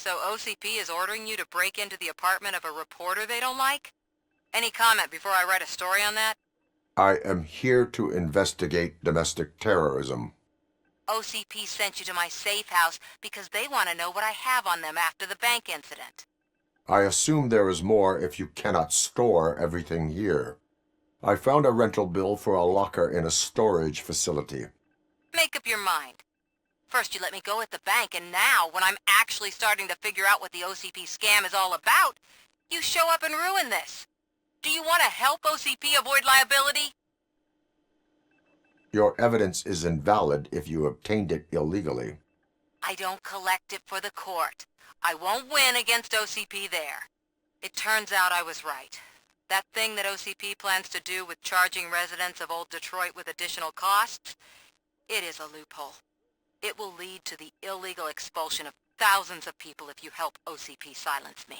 So OCP is ordering you to break into the apartment of a reporter they don't like? Any comment before I write a story on that? I am here to investigate domestic terrorism. OCP sent you to my safe house because they want to know what I have on them after the bank incident. I assume there is more if you cannot store everything here. I found a rental bill for a locker in a storage facility. Make up your mind. First you let me go at the bank, and now, when I'm actually starting to figure out what the OCP scam is all about, you show up and ruin this. Do you want to help OCP avoid liability? Your evidence is invalid if you obtained it illegally. I don't collect it for the court. I won't win against OCP there. It turns out I was right. That thing that OCP plans to do with charging residents of Old Detroit with additional costs, it is a loophole. It will lead to the illegal expulsion of thousands of people if you help OCP silence me.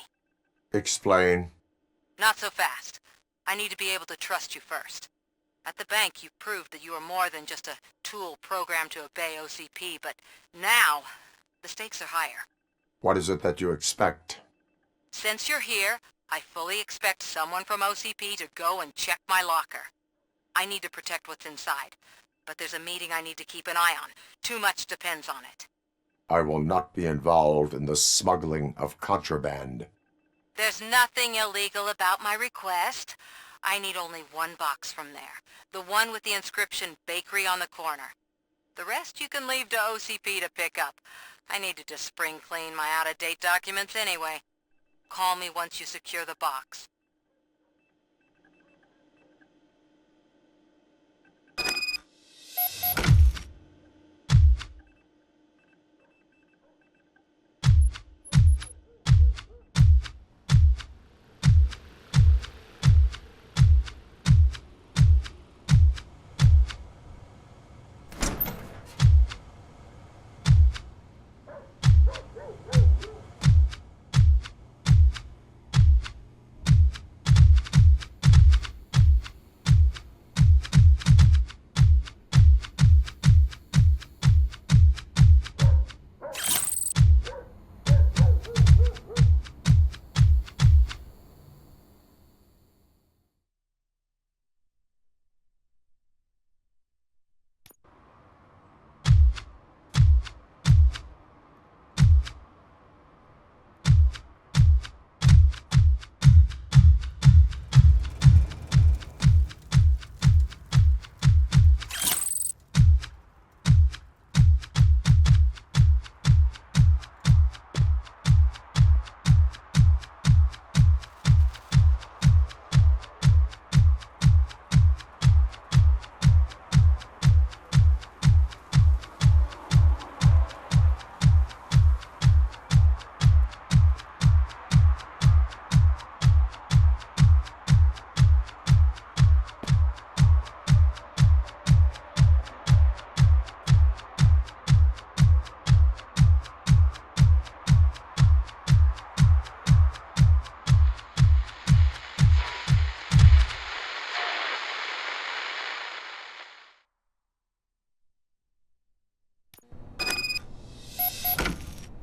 Explain. Not so fast. I need to be able to trust you first. At the bank, you proved that you are more than just a tool programmed to obey OCP, but now, the stakes are higher. What is it that you expect? Since you're here, I fully expect someone from OCP to go and check my locker. I need to protect what's inside, but there's a meeting I need to keep an eye on. Too much depends on it. I will not be involved in the smuggling of contraband. There's nothing illegal about my request. I need only one box from there. The one with the inscription Bakery on the corner. The rest you can leave to OCP to pick up. I needed to spring clean my out-of-date documents anyway. Call me once you secure the box.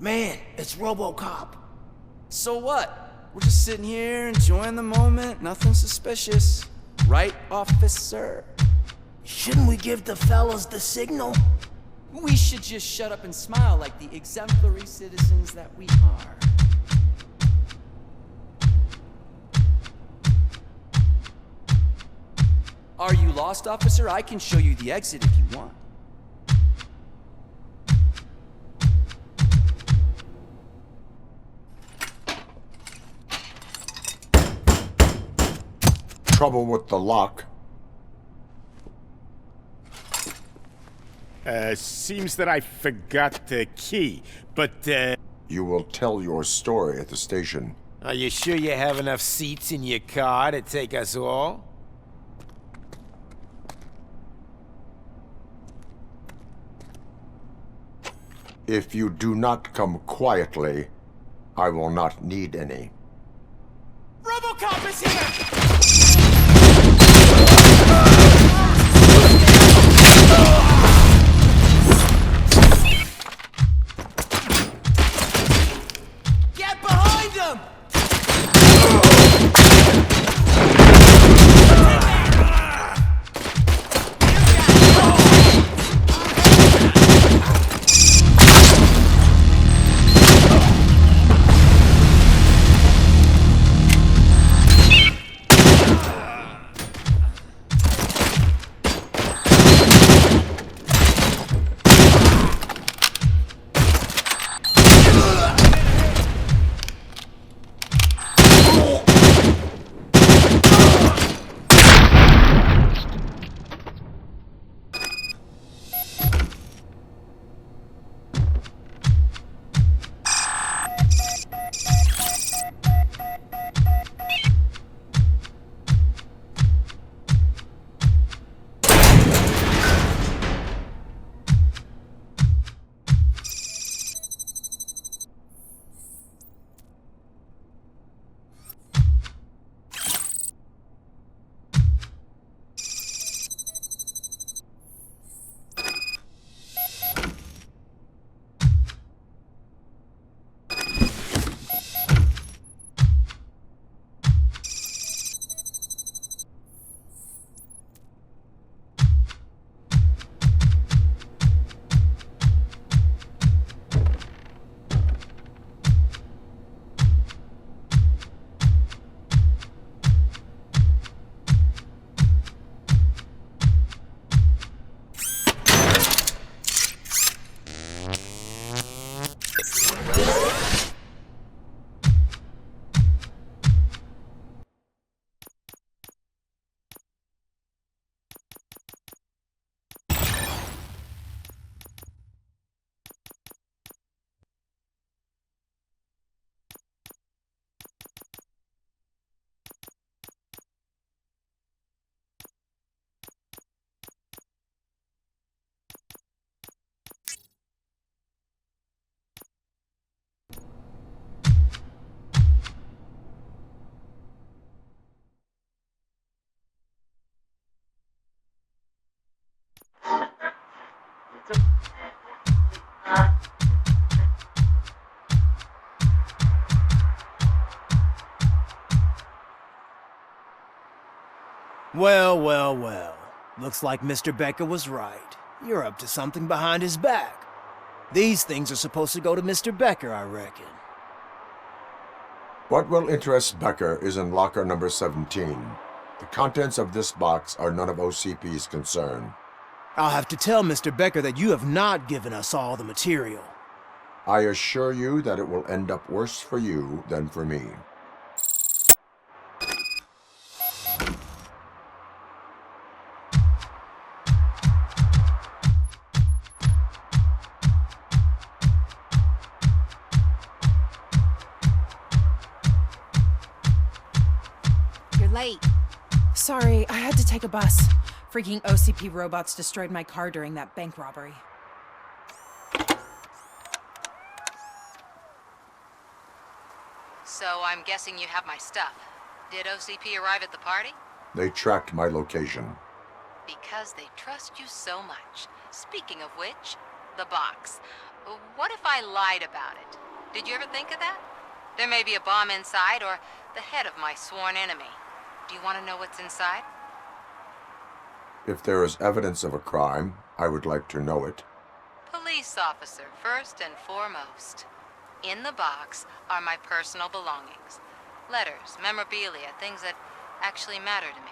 Man, it's RoboCop. So what? We're just sitting here enjoying the moment, nothing suspicious. Right, officer? Shouldn't we give the fellas the signal? We should just shut up and smile like the exemplary citizens that we are. Are you lost, officer? I can show you the exit if you want. Trouble with the lock. Seems that I forgot the key, but, You will tell your story at the station. Are you sure you have enough seats in your car to take us all? If you do not come quietly, I will not need any. RoboCop is here! Get behind him! Well, well, well. Looks like Mr. Becker was right. You're up to something behind his back. These things are supposed to go to Mr. Becker, I reckon. What will interest Becker is in locker number 17. The contents of this box are none of OCP's concern. I'll have to tell Mr. Becker that you have not given us all the material. I assure you that it will end up worse for you than for me. You're late. Sorry, I had to take a bus. Freaking OCP robots destroyed my car during that bank robbery. So I'm guessing you have my stuff. Did OCP arrive at the party? They tracked my location. Because they trust you so much. Speaking of which, the box. What if I lied about it? Did you ever think of that? There may be a bomb inside or the head of my sworn enemy. Do you want to know what's inside? If there is evidence of a crime, I would like to know it. Police officer, first and foremost. In the box are my personal belongings. Letters, memorabilia, things that actually matter to me.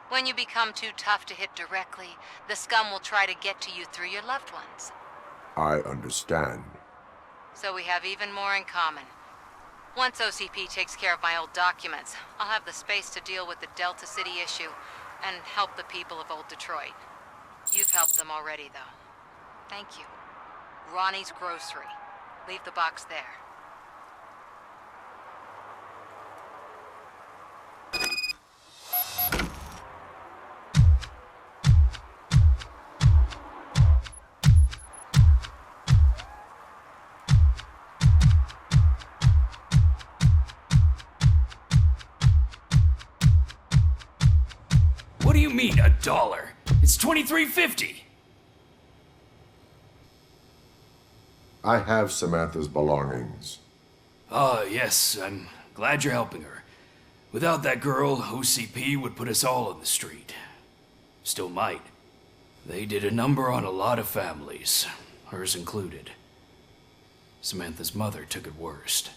When you become too tough to hit directly, the scum will try to get to you through your loved ones. I understand. So we have even more in common. Once OCP takes care of my old documents, I'll have the space to deal with the Delta City issue and help the people of Old Detroit. You've helped them already, though. Thank you. Ronnie's Grocery. Leave the box there. What do you mean, $1? It's $23.50. I have Samantha's belongings. Yes, I'm glad you're helping her. Without that girl, OCP would put us all on the street. Still might. They did a number on a lot of families, hers included. Samantha's mother took it worst.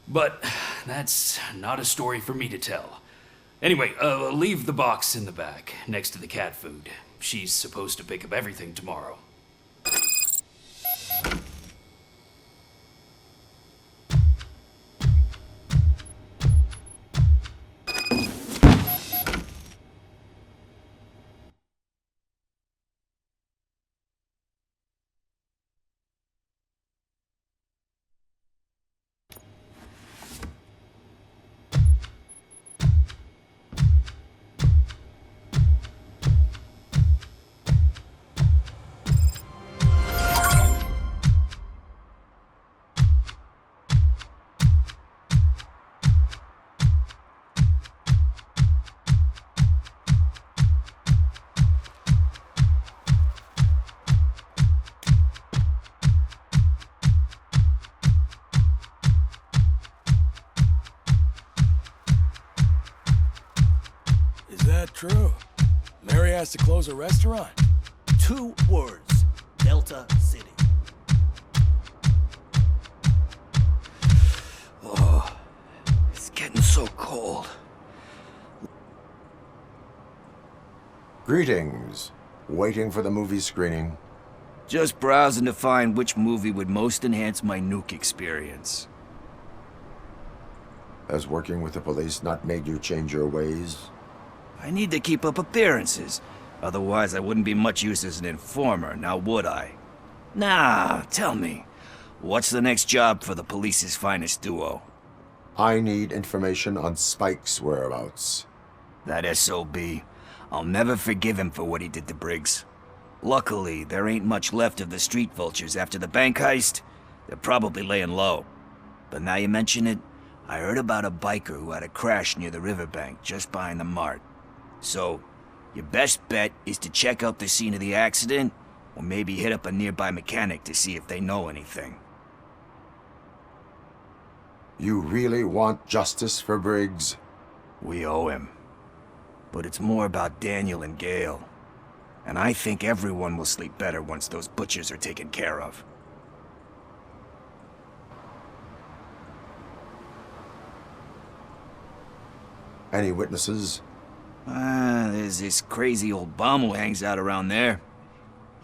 But that's not a story for me to tell. Anyway, leave the box in the back, next to the cat food. She's supposed to pick up everything tomorrow. True. Mary has to close a restaurant. 2 words. Delta City. Oh, it's getting so cold. Greetings. Waiting for the movie screening. Just browsing to find which movie would most enhance my nuke experience. Has working with the police not made you change your ways? I need to keep up appearances. Otherwise, I wouldn't be much use as an informer, now would I? Nah, tell me. What's the next job for the police's finest duo? I need information on Spike's whereabouts. That SOB. I'll never forgive him for what he did to Briggs. Luckily, there ain't much left of the street vultures after the bank heist. They're probably laying low. But now you mention it, I heard about a biker who had a crash near the riverbank just behind the mart. So, your best bet is to check out the scene of the accident, or maybe hit up a nearby mechanic to see if they know anything. You really want justice for Briggs? We owe him. But it's more about Daniel and Gale. And I think everyone will sleep better once those butchers are taken care of. Any witnesses? There's this crazy old bum who hangs out around there.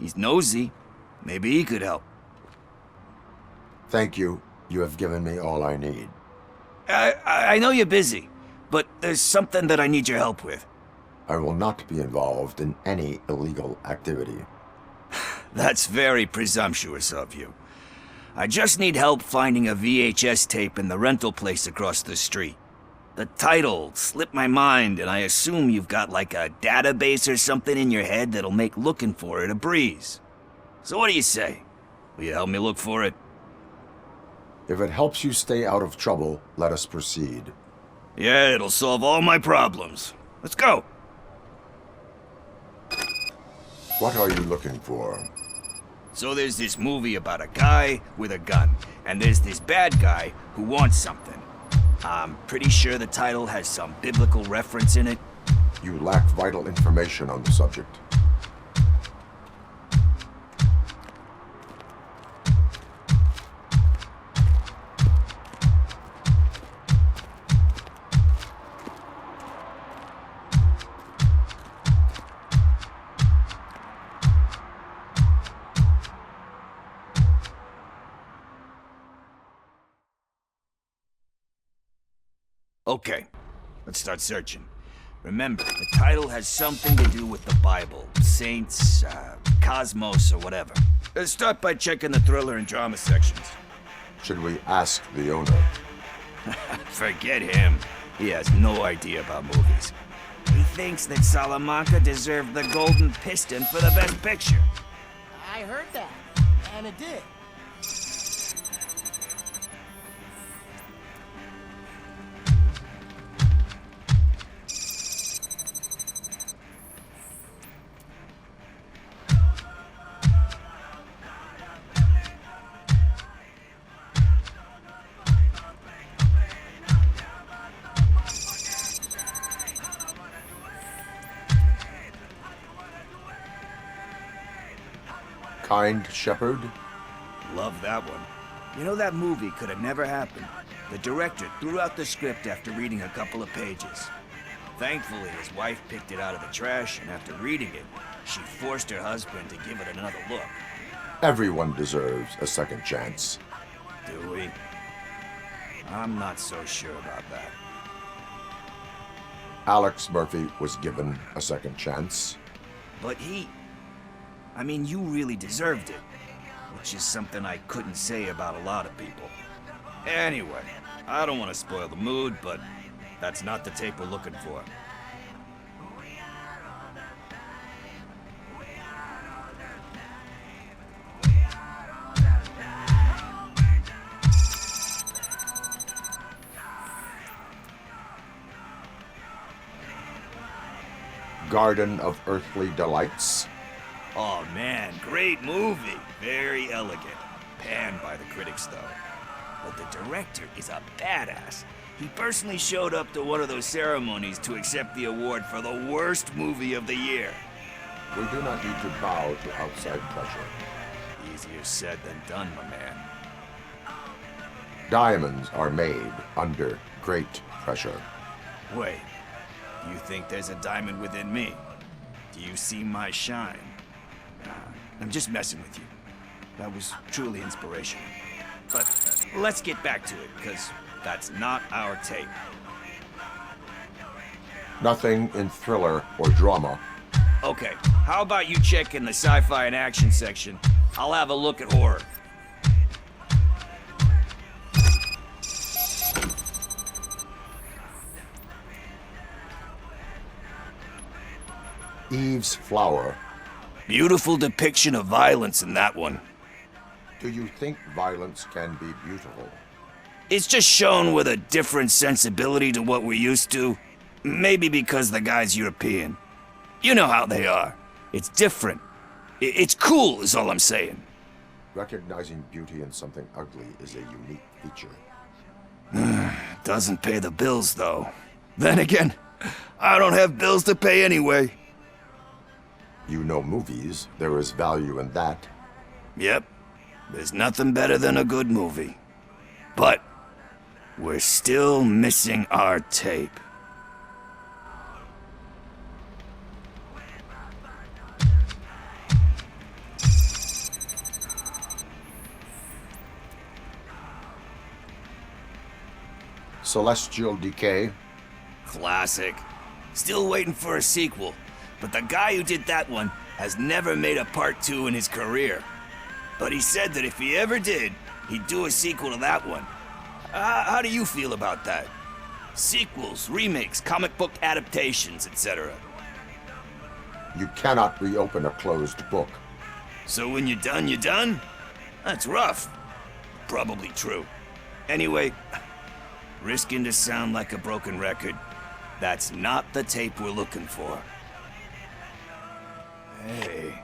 He's nosy. Maybe he could help. Thank you. You have given me all I need. I know you're busy, but there's something that I need your help with. I will not be involved in any illegal activity. That's very presumptuous of you. I just need help finding a VHS tape in the rental place across the street. The title slipped my mind, and I assume you've got like a database or something in your head that'll make looking for it a breeze. So what do you say? Will you help me look for it? If it helps you stay out of trouble, let us proceed. Yeah, it'll solve all my problems. Let's go. What are you looking for? So there's this movie about a guy with a gun, and there's this bad guy who wants something. I'm pretty sure the title has some biblical reference in it. You lack vital information on the subject. Okay, let's start searching. Remember, the title has something to do with the Bible, saints, cosmos, or whatever. Let's start by checking the thriller and drama sections. Should we ask the owner? Forget him. He has no idea about movies. He thinks that Salamanca deserved the Golden Piston for the Best Picture. I heard that, and it did. Kind Shepherd? Love that one. You know, that movie could have never happened. The director threw out the script after reading a couple of pages. Thankfully, his wife picked it out of the trash, and after reading it, she forced her husband to give it another look. Everyone deserves a second chance. Do we? I'm not so sure about that. Alex Murphy was given a second chance. But I mean, you really deserved it. Which is something I couldn't say about a lot of people. Anyway, I don't want to spoil the mood, but that's not the tape we're looking for. Garden of Earthly Delights? Oh man, great movie. Very elegant. Panned by the critics, though. But the director is a badass. He personally showed up to one of those ceremonies to accept the award for the worst movie of the year. We do not need to bow to outside pressure. Easier said than done, my man. Diamonds are made under great pressure. Wait, do you think there's a diamond within me? Do you see my shine? I'm just messing with you. That was truly inspirational. But let's get back to it, because that's not our tape. Nothing in thriller or drama. Okay, how about you check in the sci-fi and action section? I'll have a look at horror. Eve's Flower. Beautiful depiction of violence in that one. Do you think violence can be beautiful? It's just shown with a different sensibility to what we're used to. Maybe because the guy's European. You know how they are. It's different. It's cool, is all I'm saying. Recognizing beauty in something ugly is a unique feature. Doesn't pay the bills, though. Then again, I don't have bills to pay anyway. You know movies. There is value in that. Yep. There's nothing better than a good movie. But we're still missing our tape. Celestial Decay. Classic. Still waiting for a sequel. But the guy who did that one has never made a part 2 in his career. But he said that if he ever did, he'd do a sequel to that one. How do you feel about that? Sequels, remakes, comic book adaptations, etc. You cannot reopen a closed book. So when you're done, you're done? That's rough. Probably true. Anyway, risking to sound like a broken record, that's not the tape we're looking for. Hey,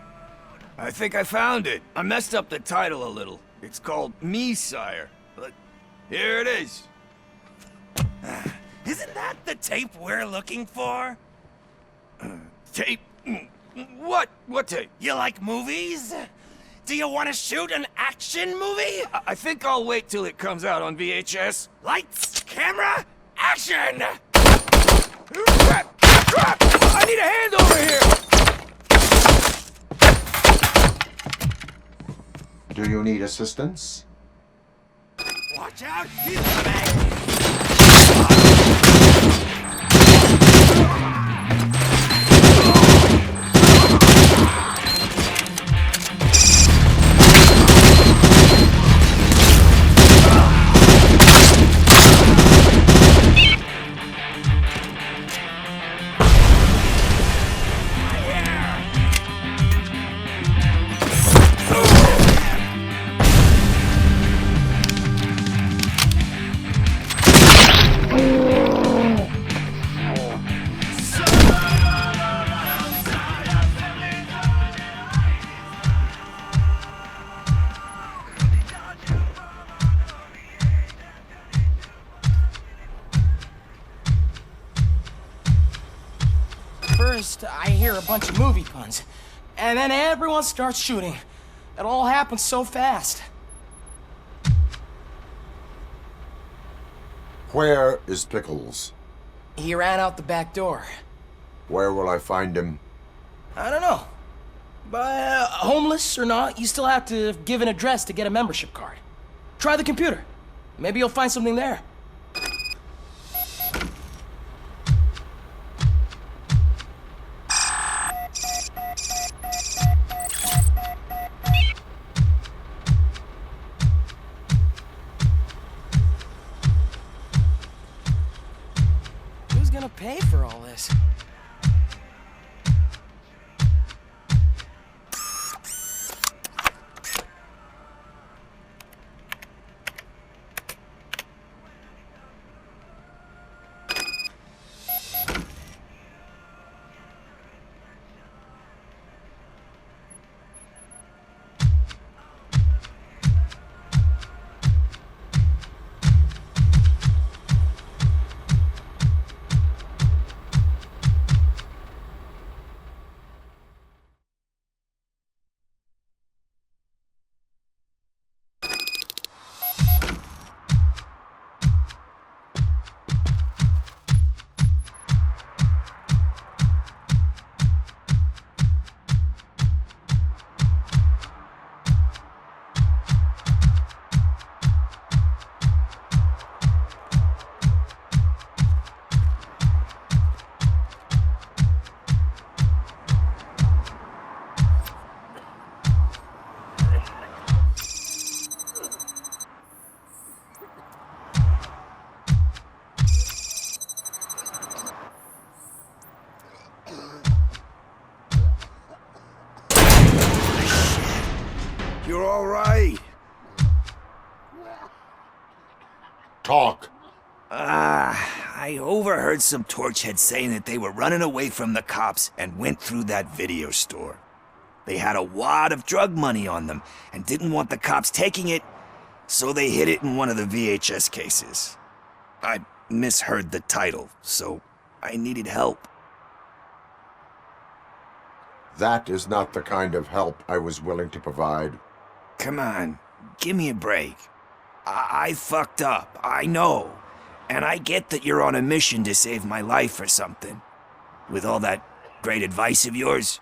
I think I found it. I messed up the title a little. It's called Me, Sire. But here it is. Isn't that the tape we're looking for? Tape? What? What tape? You like movies? Do you want to shoot an action movie? I think I'll wait till it comes out on VHS. Lights, camera, action! Crap! Crap! I need a hand over here! Do you need assistance? Watch out! He's coming! First, I hear a bunch of movie puns, and then everyone starts shooting. It all happens so fast. Where is Pickles? He ran out the back door. Where will I find him? I don't know. But homeless or not, you still have to give an address to get a membership card. Try the computer. Maybe you'll find something there. Who's gonna pay for all this? You're all right. Talk. I overheard some torchheads saying that they were running away from the cops and went through that video store. They had a wad of drug money on them and didn't want the cops taking it, so they hid it in one of the VHS cases. I misheard the title, so I needed help. That is not the kind of help I was willing to provide. Come on, give me a break. I fucked up, I know. And I get that you're on a mission to save my life or something. With all that great advice of yours,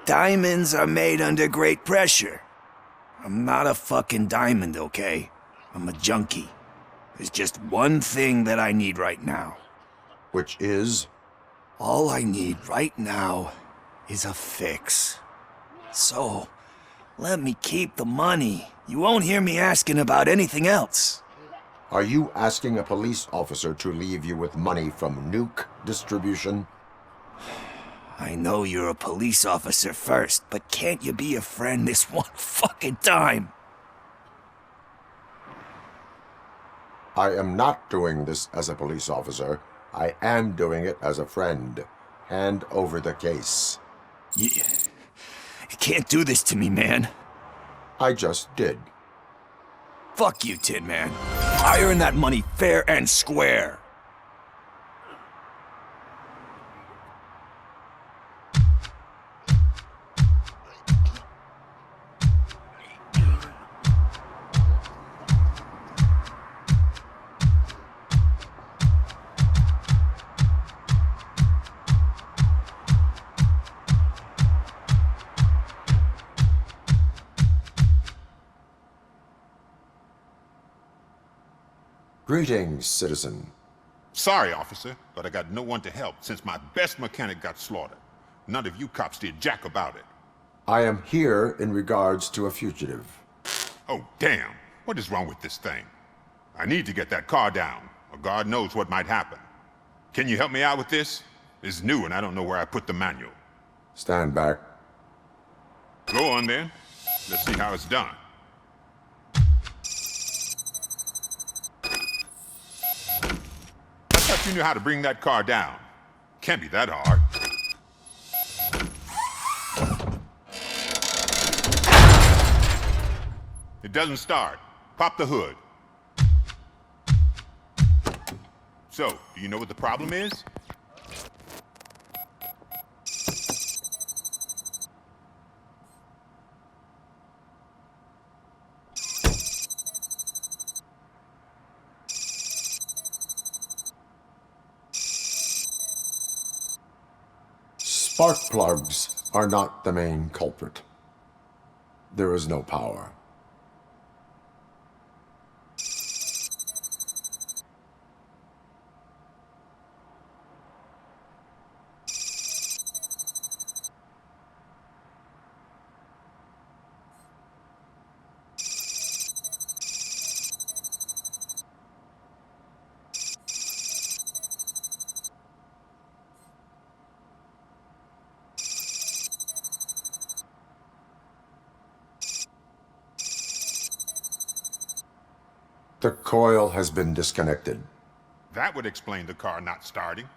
diamonds are made under great pressure. I'm not a fucking diamond, okay? I'm a junkie. There's just one thing that I need right now. Which is? All I need right now is a fix. So, let me keep the money. You won't hear me asking about anything else. Are you asking a police officer to leave you with money from nuke distribution? I know you're a police officer first, but can't you be a friend this one fucking time? I am not doing this as a police officer. I am doing it as a friend. Hand over the case. You can't do this to me, man. I just did. Fuck you, Tin Man. I earned that money fair and square. Greetings, citizen. Sorry, officer, but I got no one to help since my best mechanic got slaughtered. None of you cops did jack about it. I am here in regards to a fugitive. Oh, damn. What is wrong with this thing? I need to get that car down, or God knows what might happen. Can you help me out with this? It's new and I don't know where I put the manual. Stand back. Go on then. Let's see how it's done. I thought you knew how to bring that car down. Can't be that hard. It doesn't start. Pop the hood. So, do you know what the problem is? Spark plugs are not the main culprit. There is no power. The coil has been disconnected. That would explain the car not starting.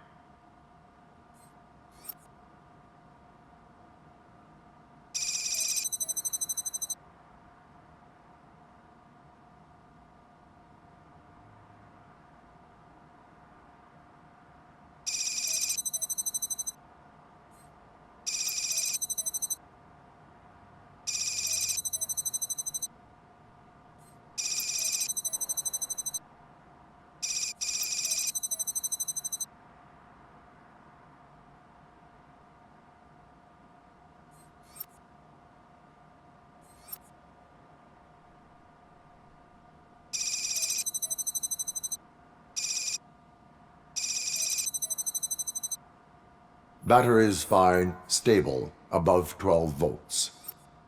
Battery is fine, stable, above 12 volts.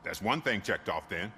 That's one thing checked off then.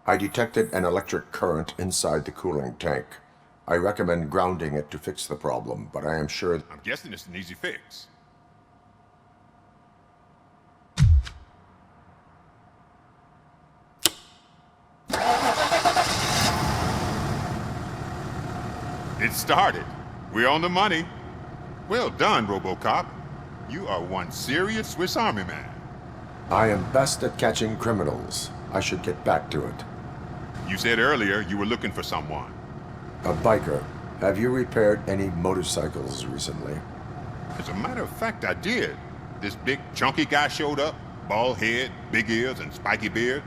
I detected an electric current inside the cooling tank. I recommend grounding it to fix the problem, but I am sure... I'm guessing it's an easy fix. It started. We're on the money. Well done, RoboCop. You are one serious Swiss Army man. I am best at catching criminals. I should get back to it. You said earlier you were looking for someone. A biker. Have you repaired any motorcycles recently? As a matter of fact, I did. This big, chunky guy showed up. Bald head, big ears, and spiky beard.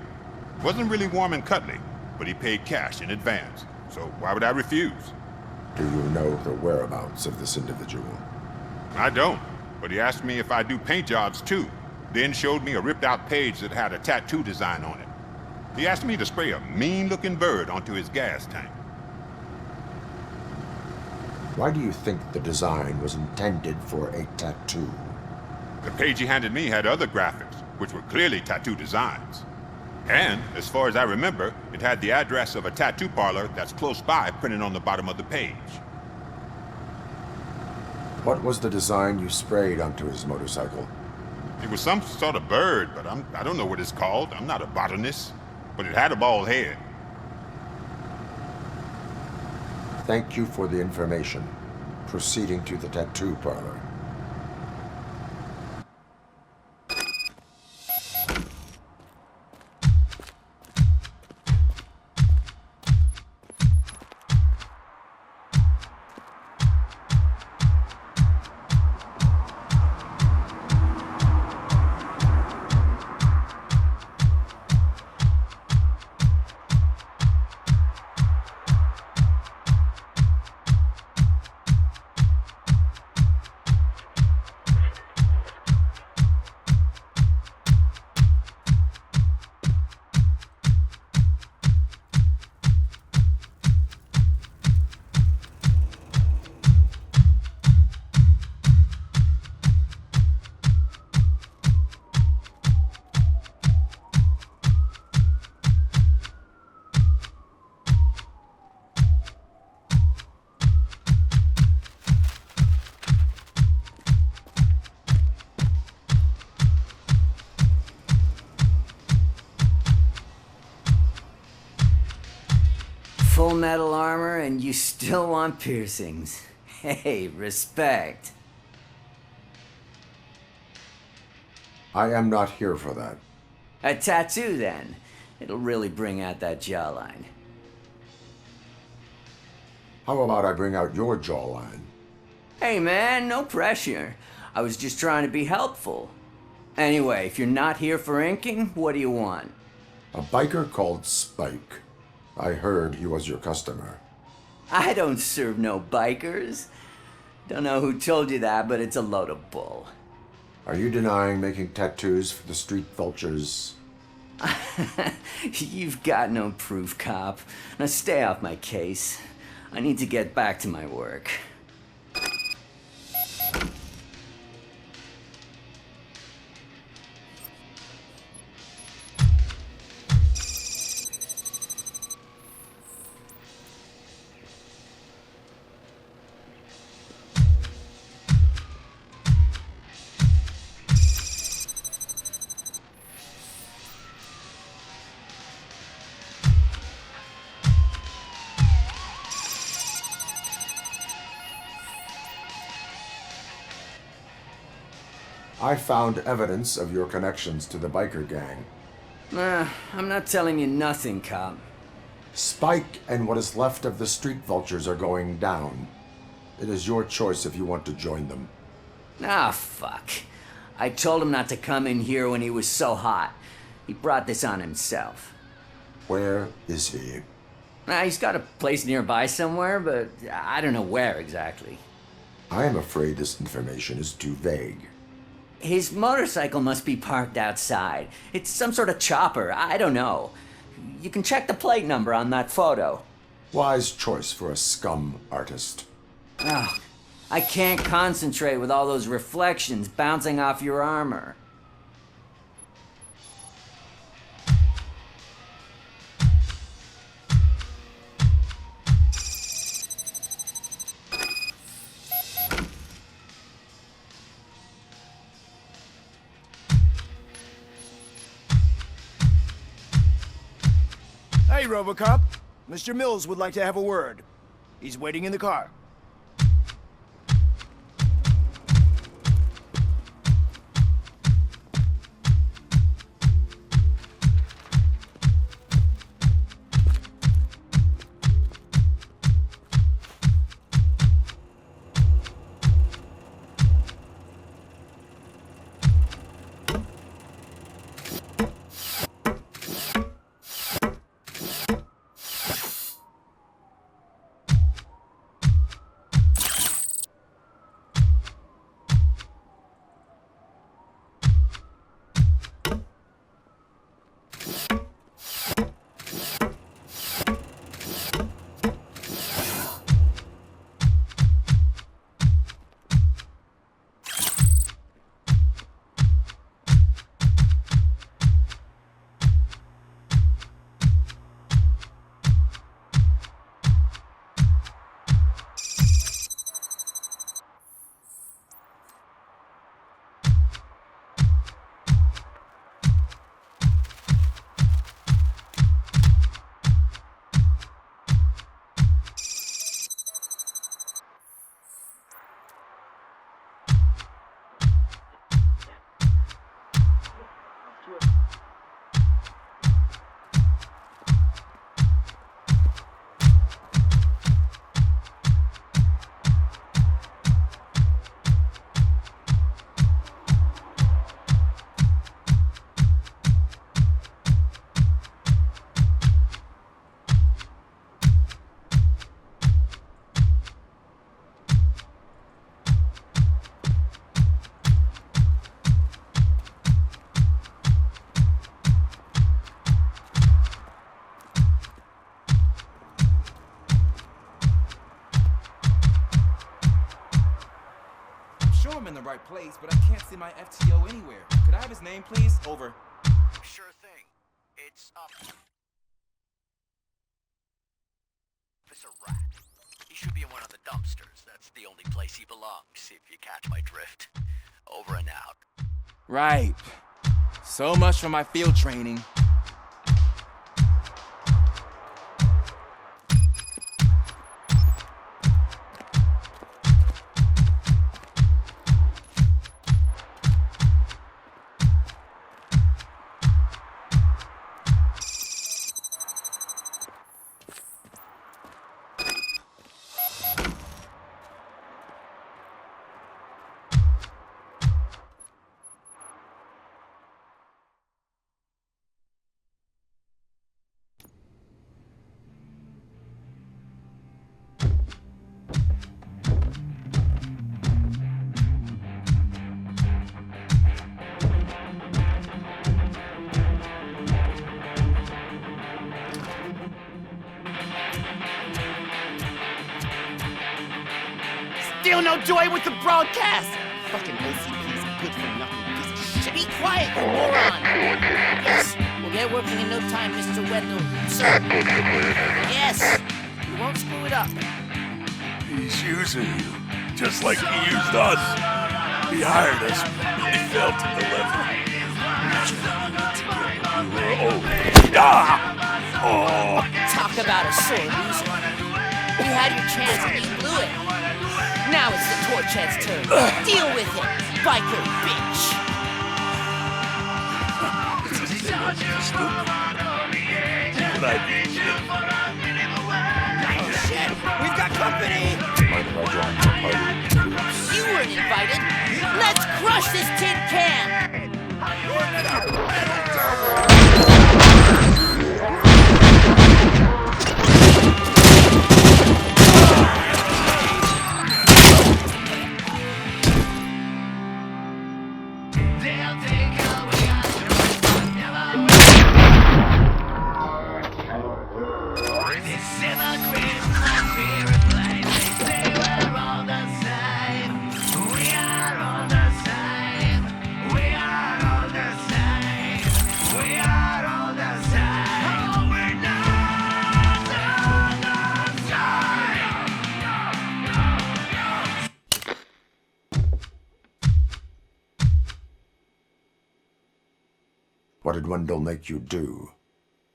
Wasn't really warm and cuddly, but he paid cash in advance. So why would I refuse? Do you know the whereabouts of this individual? I don't, but he asked me if I do paint jobs too. Then showed me a ripped-out page that had a tattoo design on it. He asked me to spray a mean-looking bird onto his gas tank. Why do you think the design was intended for a tattoo? The page he handed me had other graphics, which were clearly tattoo designs. And, as far as I remember, it had the address of a tattoo parlor that's close by printed on the bottom of the page. What was the design you sprayed onto his motorcycle? It was some sort of bird, but I don't know what it's called. I'm not a botanist. But it had a bald head. Thank you for the information. Proceeding to the tattoo parlor. Full metal armor and you still want piercings. Hey, respect. I am not here for that. A tattoo, then. It'll really bring out that jawline. How about I bring out your jawline? Hey, man, no pressure. I was just trying to be helpful. Anyway, if you're not here for inking, what do you want? A biker called Spike. I heard he was your customer. I don't serve no bikers. Don't know who told you that, but it's a load of bull. Are you denying making tattoos for the street vultures? You've got no proof, cop. Now stay off my case. I need to get back to my work. I found evidence of your connections to the biker gang. I'm not telling you nothing, cop. Spike and what is left of the street vultures are going down. It is your choice if you want to join them. Ah, fuck. I told him not to come in here when he was so hot. He brought this on himself. Where is he? He's got a place nearby somewhere, but I don't know where exactly. I am afraid this information is too vague. His motorcycle must be parked outside. It's some sort of chopper. I don't know. You can check the plate number on that photo. Wise choice for a scum artist. Oh, I can't concentrate with all those reflections bouncing off your armor. Hey, RoboCop. Mr. Mills would like to have a word. He's waiting in the car. the right place, but I can't see my FTO anywhere. Could I have his name, please? Over. Sure thing. It's, Officer Rat. He should be in one of the dumpsters. That's the only place he belongs, if you catch my drift. Over and out. Right. So much for my field training. Still no joy with the broadcast! Fucking OCP's a good-for-nothing piece of shit. Be quiet, you moron! Yes, we'll get working in no time, Mr. Wendell. Sir. Yes, you won't screw it up. He's using you, just like he used us. He hired us, but he failed to deliver. We were old. Oh! Talk about a sore loser. You had your chance and you blew it. Now it's the torch head's turn. Deal with it, biker bitch. Oh shit, we've got company! You weren't invited. Let's crush this tin can! What did Wendell make you do?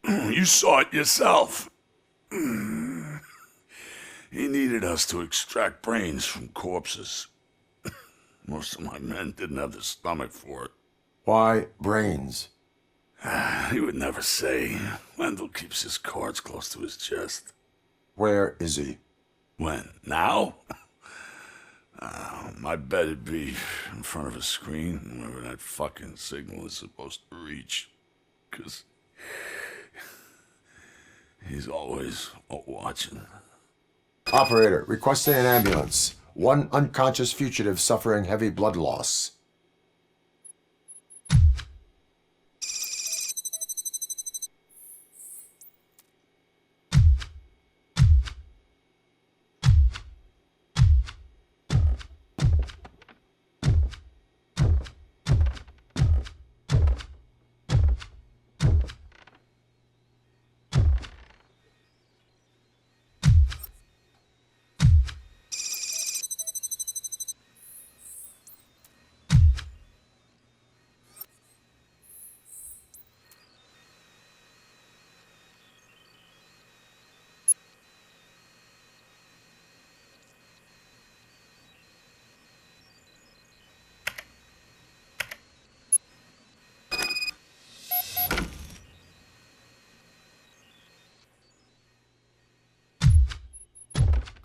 You saw it yourself. He needed us to extract brains from corpses. Most of my men didn't have the stomach for it. Why brains? He would never say. Wendell keeps his cards close to his chest. Where is he? When? Now? I bet it'd be in front of a screen, wherever that fucking signal is supposed to reach. 'Cause he's always watching. Operator, requesting an ambulance. One unconscious fugitive suffering heavy blood loss.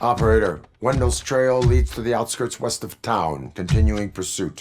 Operator, Wendell's trail leads to the outskirts west of town, continuing pursuit.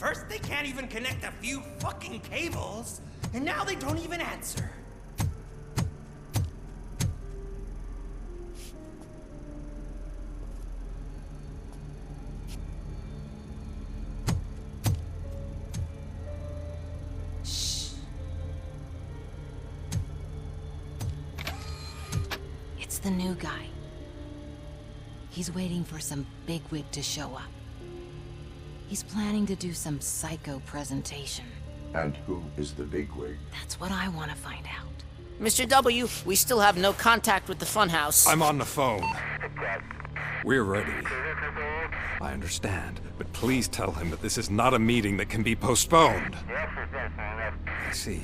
First, they can't even connect a few fucking cables, and now they don't even answer. It's the new guy. He's waiting for some bigwig to show up. He's planning to do some psycho presentation. And who is the bigwig? That's what I want to find out. Mr. W, we still have no contact with the funhouse. I'm on the phone. We're ready. I understand, but please tell him that this is not a meeting that can be postponed. I see.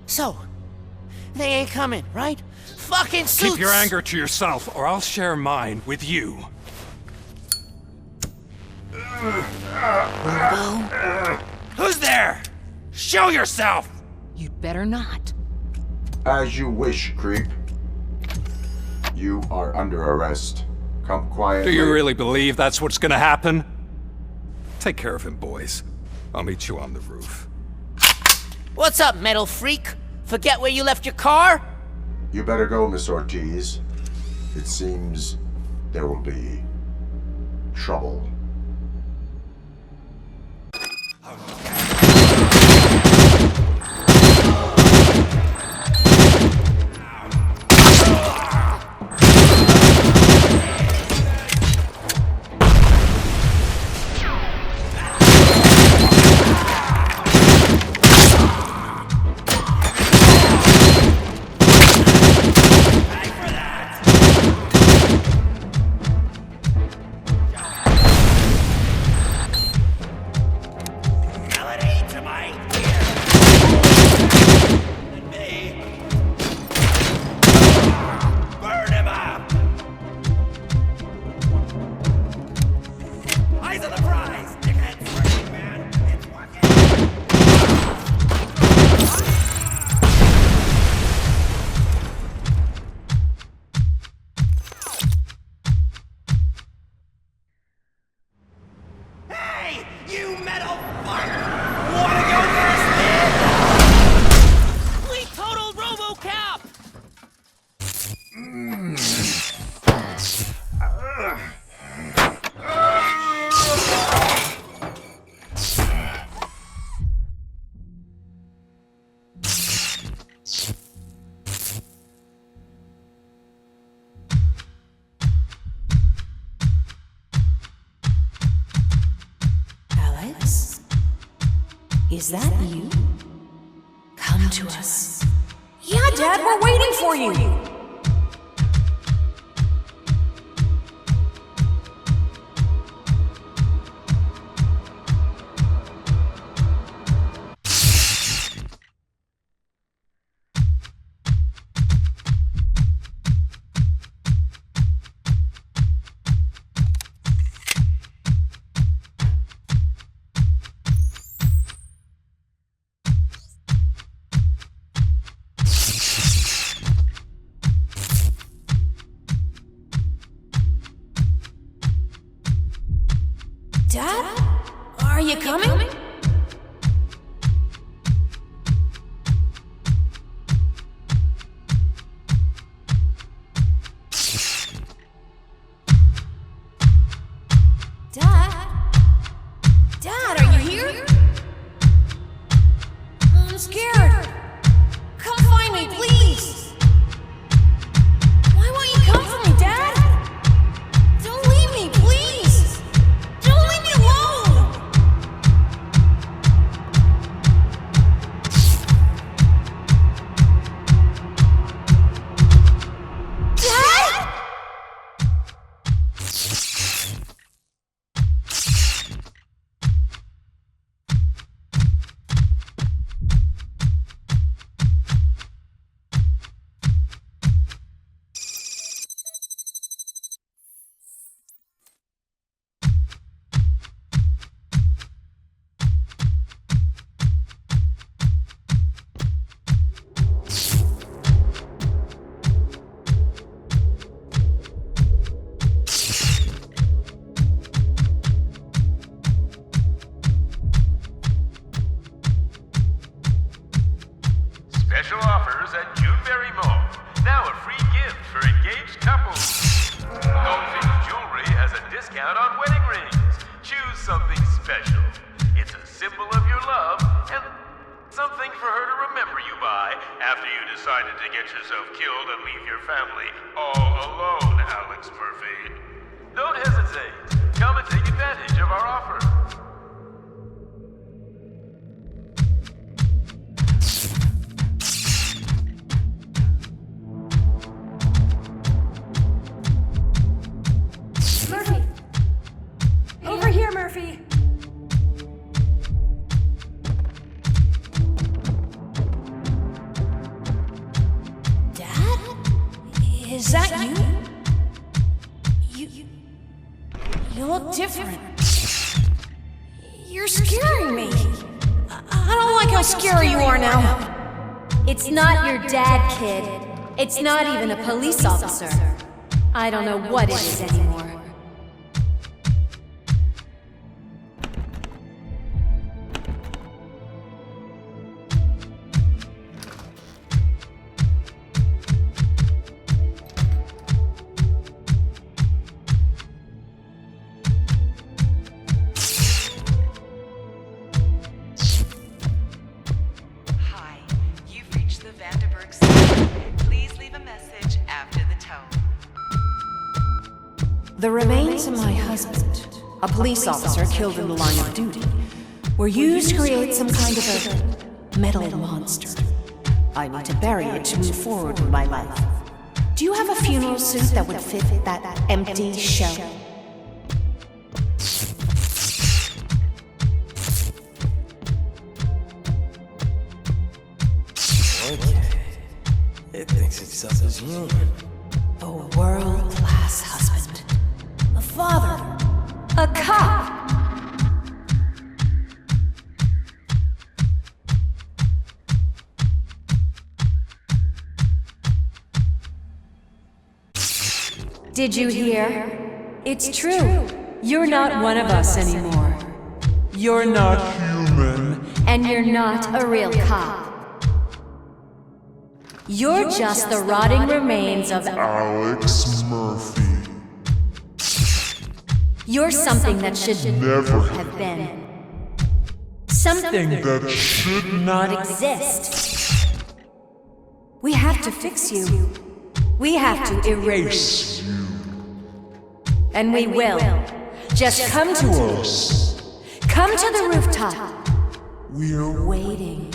So, they ain't coming, right? Fucking suits! Keep your anger to yourself, or I'll share mine with you. Who's there? Show yourself! You'd better not. As you wish, creep. You are under arrest. Come quietly. Do you really believe that's what's gonna happen? Take care of him, boys. I'll meet you on the roof. What's up, metal freak? Forget where you left your car? You better go, Miss Ortiz. It seems there will be trouble. Is that you? Come to us. Yeah, Dad, we're waiting for you. Dad? Are you coming? Dad? Dad, are you here? I'm scared. Come find me, please. Why won't you come for me, Dad? Don't leave me, please. Don't leave me alone. discount on wedding rings. Choose something special. It's a symbol of your love and something for her to remember you by after you decided to get yourself killed and leave your family all alone, Alex Murphy. Don't hesitate. Come and take advantage of our offer. Murphy! Over here, Murphy! Dad? Is that you? You look different. You're scaring me. I don't like how scary you are now. It's not your dad, kid. It's not even a police officer. I don't know what it is anymore. The remains of my husband, a police officer killed in the line of duty, were used to create some kind of a metal monster. I need to bury it to move forward with my life. Do you have a funeral suit that would fit that empty shell? Okay. It thinks itself as human. A world-class husband. A father. A cop. Did you hear? It's true. You're not one of us anymore. You're not human. And you're not a real cop. You're just the rotting remains of Alex Murphy. You're something that should Never have been. Something that should not exist. We have to fix you. We have to erase you. And we will. Just come to us. Come to the rooftop. We're waiting.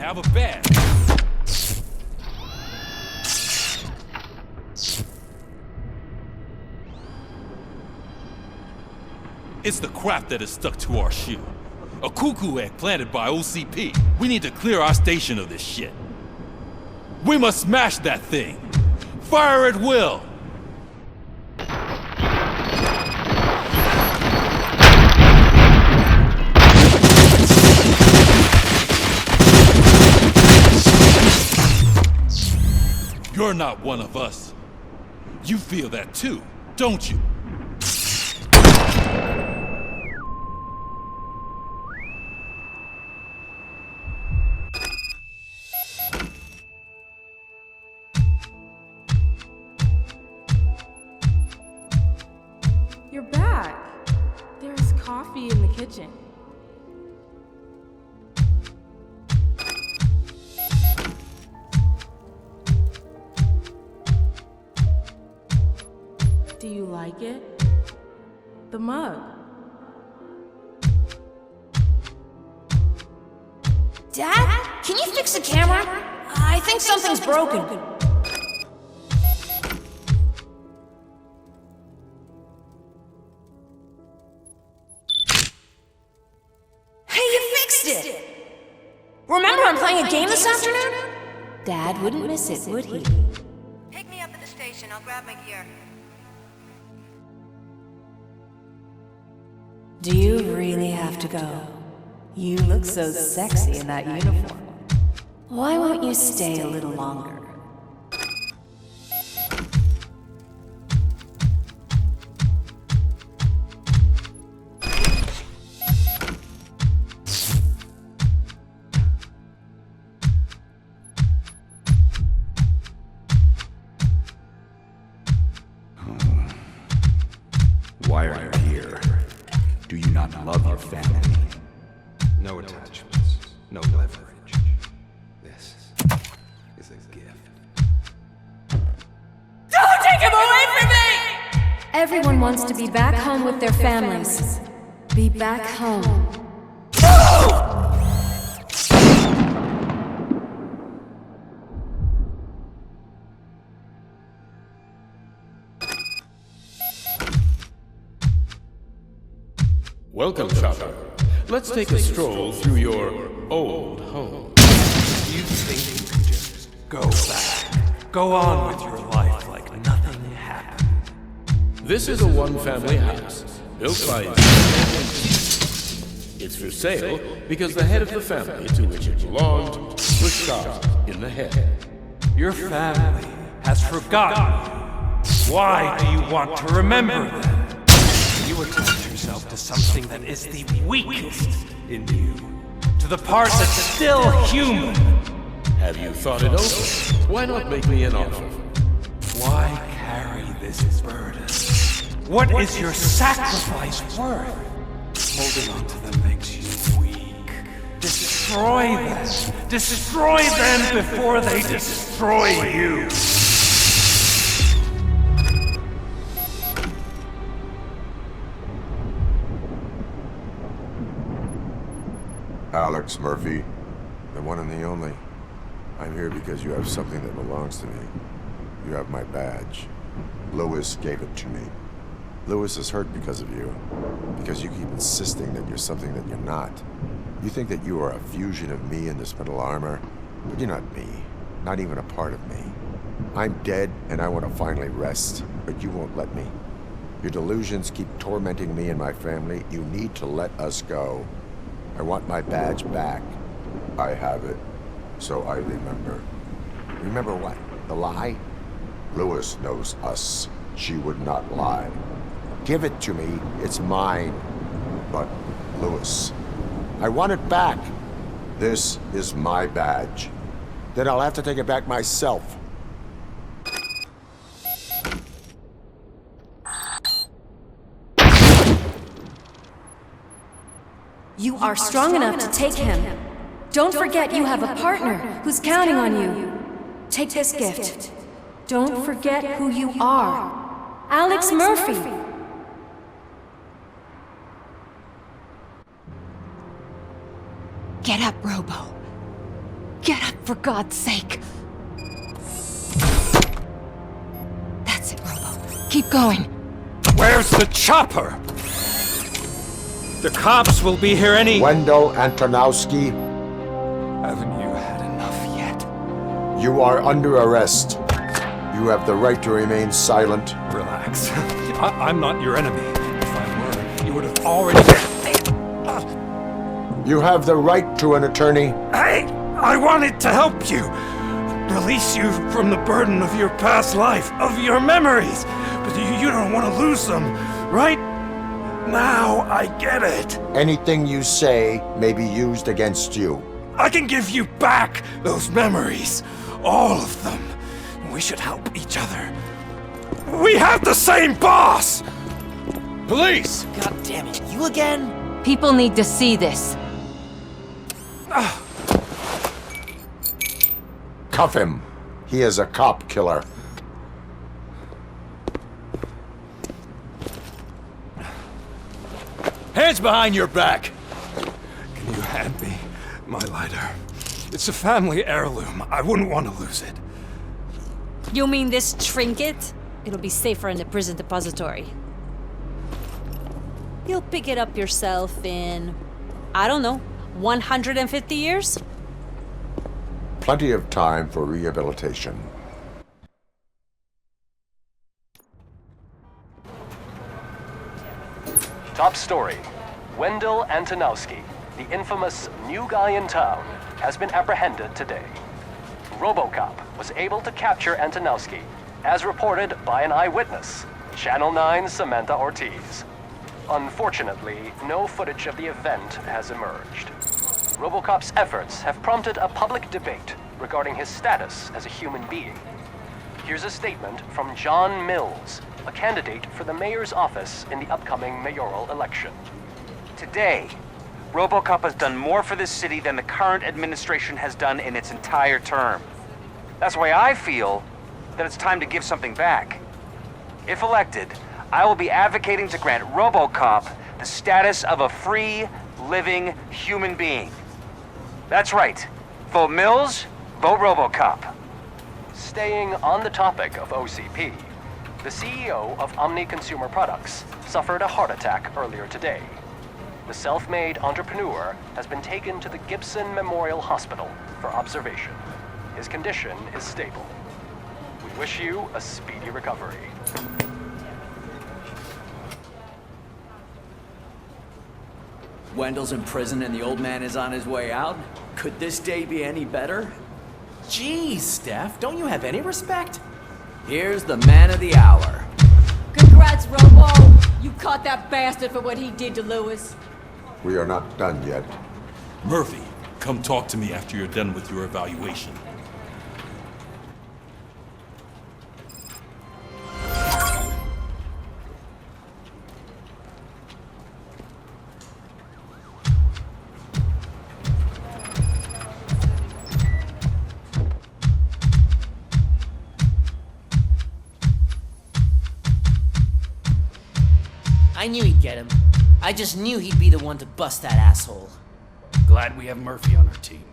have a bed. It's the crap that is stuck to our shoe. A cuckoo egg planted by OCP. We need to clear our station of this shit. We must smash that thing. Fire at will. You're not one of us. You feel that too, don't you? You're back. There's coffee in the kitchen. Do you like it? The mug. Dad? Can you fix the camera? I think something's broken. missed it! Remember I'm playing a game this afternoon? Dad wouldn't miss it, would he? Pick me up at the station. I'll grab my gear. Do you really have to go? You look so sexy in that uniform. Why won't you stay a little longer? Why are you here? Do you not love your family? No attachments, no leverage. This is a gift. Don't take him away from me! Everyone wants to be back home with their families. Be back home. Welcome, Chopper. Let's take a stroll through your old home. You think you can just go back, go on with your life like nothing happened? This is a one-family house, built by... It's for sale because the head of the family to which it belonged was shot in the head. Your family has forgotten you. Why do you want to remember them? You attach yourself to something that is the weakest in you, to the part that's still human. Have you thought it over? Why not make me an offer? Why carry this burden? What is your sacrifice worth? Holding on to them makes you weak. Destroy them! Destroy them before they destroy you! Alex Murphy, the one and the only. I'm here because you have something that belongs to me. You have my badge. Lewis gave it to me. Lewis is hurt because of you. Because you keep insisting that you're something that you're not. You think that you are a fusion of me in this metal armor, but you're not me. Not even a part of me. I'm dead and I want to finally rest, but you won't let me. Your delusions keep tormenting me and my family. You need to let us go. I want my badge back. I have it, so I remember. Remember what? The lie? Lewis knows us. She would not lie. Give it to me. It's mine. But, Lewis, I want it back. This is my badge. Then I'll have to take it back myself. You are strong enough to take him. Don't forget you have a partner who's counting on you. Take this gift. Don't forget who you are. Alex Murphy. Get up, Robo. Get up, for God's sake. That's it, Robo. Keep going. Where's the chopper? The cops will be here any... Wendell Antonowski. Haven't you had enough yet? You are under arrest. You have the right to remain silent. Relax. I'm not your enemy. If I were, you would have already... You have the right to an attorney. I wanted to help you. Release you from the burden of your past life, of your memories. But you don't want to lose them, right? Now I get it. Anything you say may be used against you. I can give you back those memories. All of them. We should help each other. We have the same boss! Police! God damn it, you again? People need to see this. Cuff him. He is a cop killer. Hands behind your back! Can you hand me my lighter? It's a family heirloom. I wouldn't want to lose it. You mean this trinket? It'll be safer in the prison depository. You'll pick it up yourself in, I don't know, 150 years? Plenty of time for rehabilitation. Top story. Wendell Antonowski, the infamous new guy in town, has been apprehended today. RoboCop was able to capture Antonowski, as reported by an eyewitness, Channel 9's Samantha Ortiz. Unfortunately, no footage of the event has emerged. RoboCop's efforts have prompted a public debate regarding his status as a human being. Here's a statement from John Mills, a candidate for the mayor's office in the upcoming mayoral election. Today, RoboCop has done more for this city than the current administration has done in its entire term. That's why I feel that it's time to give something back. If elected, I will be advocating to grant RoboCop the status of a free, living human being. That's right. Vote Mills, vote RoboCop. Staying on the topic of OCP, the CEO of Omni Consumer Products suffered a heart attack earlier today. The self-made entrepreneur has been taken to the Gibson Memorial Hospital for observation. His condition is stable. We wish you a speedy recovery. Wendell's in prison and the old man is on his way out? Could this day be any better? Jeez, Steph, don't you have any respect? Here's the man of the hour. Congrats, Robo! You caught that bastard for what he did to Lewis. We are not done yet. Murphy, come talk to me after you're done with your evaluation. I knew he'd get him. I just knew he'd be the one to bust that asshole. Glad we have Murphy on our team.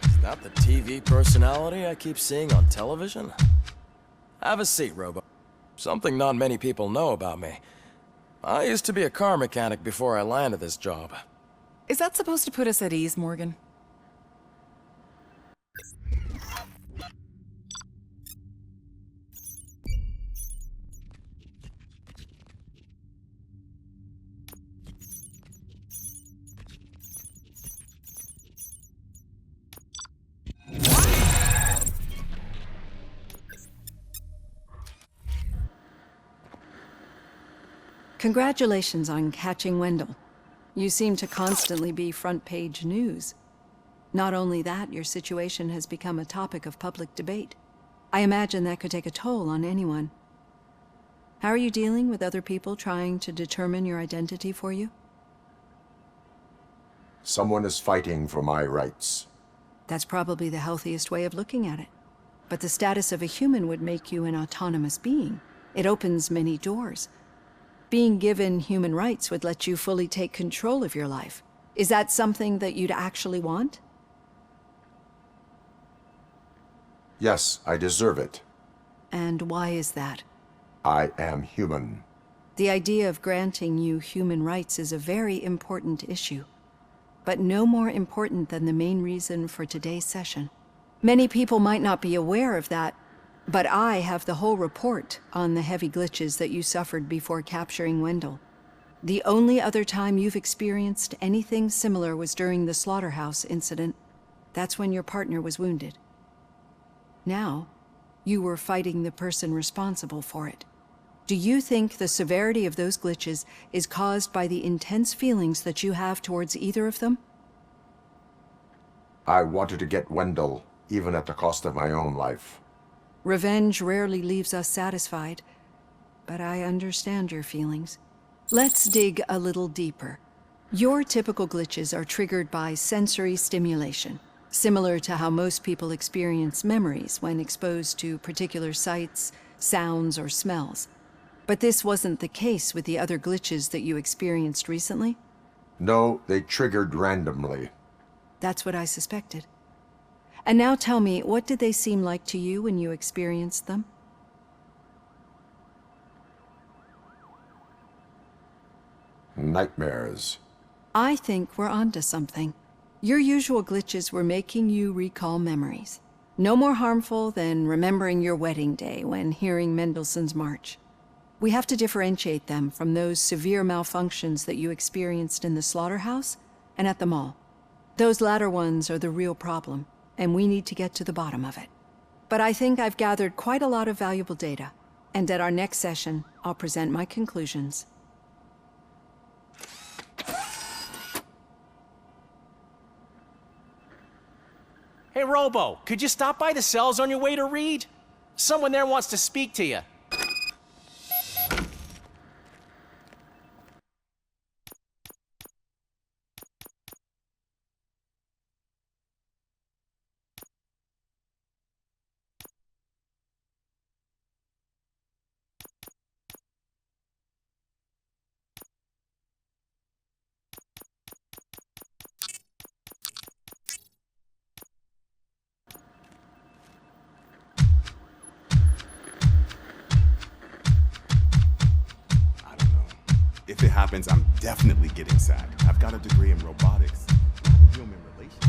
Is that the TV personality I keep seeing on television? Have a seat, Robo. Something not many people know about me. I used to be a car mechanic before I landed this job. Is that supposed to put us at ease, Morgan? Congratulations on catching Wendell. You seem to constantly be front-page news. Not only that, your situation has become a topic of public debate. I imagine that could take a toll on anyone. How are you dealing with other people trying to determine your identity for you? Someone is fighting for my rights. That's probably the healthiest way of looking at it. But the status of a human would make you an autonomous being. It opens many doors. Being given human rights would let you fully take control of your life. Is that something that you'd actually want? Yes, I deserve it. And why is that? I am human. The idea of granting you human rights is a very important issue, but no more important than the main reason for today's session. Many people might not be aware of that, but I have the whole report on the heavy glitches that you suffered before capturing Wendell. The only other time you've experienced anything similar was during the slaughterhouse incident. That's when your partner was wounded. Now, you were fighting the person responsible for it. Do you think the severity of those glitches is caused by the intense feelings that you have towards either of them? I wanted to get Wendell, even at the cost of my own life. Revenge rarely leaves us satisfied, but I understand your feelings. Let's dig a little deeper. Your typical glitches are triggered by sensory stimulation, similar to how most people experience memories when exposed to particular sights, sounds, or smells. But this wasn't the case with the other glitches that you experienced recently? No, they triggered randomly. That's what I suspected. And now tell me, what did they seem like to you when you experienced them? Nightmares. I think we're onto something. Your usual glitches were making you recall memories. No more harmful than remembering your wedding day when hearing Mendelssohn's March. We have to differentiate them from those severe malfunctions that you experienced in the slaughterhouse and at the mall. Those latter ones are the real problem, and we need to get to the bottom of it. But I think I've gathered quite a lot of valuable data, and at our next session, I'll present my conclusions. Hey, Robo, could you stop by the cells on your way to Reed? Someone there wants to speak to you. If it happens, I'm definitely getting sad. I've got a degree in robotics, not in human relations.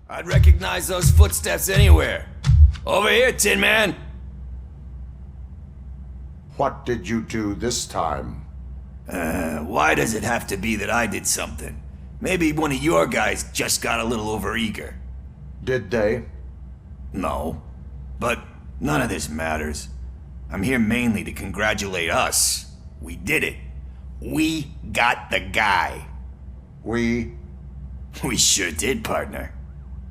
I'd recognize those footsteps anywhere. Over here, Tin Man! What did you do this time? Why does it have to be that I did something? Maybe one of your guys just got a little overeager. Did they? No. But none of this matters. I'm here mainly to congratulate us. We did it. We got the guy. We sure did, partner.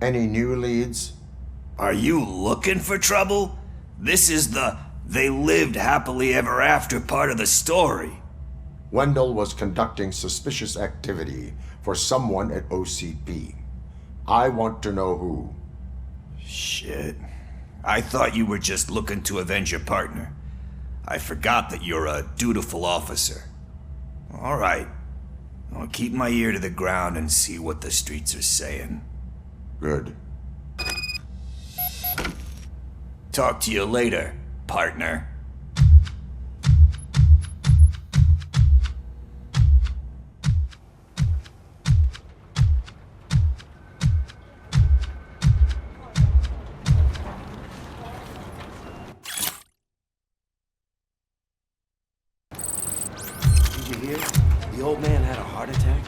Any new leads? Are you looking for trouble? This is the they lived happily ever after part of the story. Wendell was conducting suspicious activity for someone at OCP. I want to know who. Shit. I thought you were just looking to avenge your partner. I forgot that you're a dutiful officer. All right. I'll keep my ear to the ground and see what the streets are saying. Good. Talk to you later, partner. The old man had a heart attack?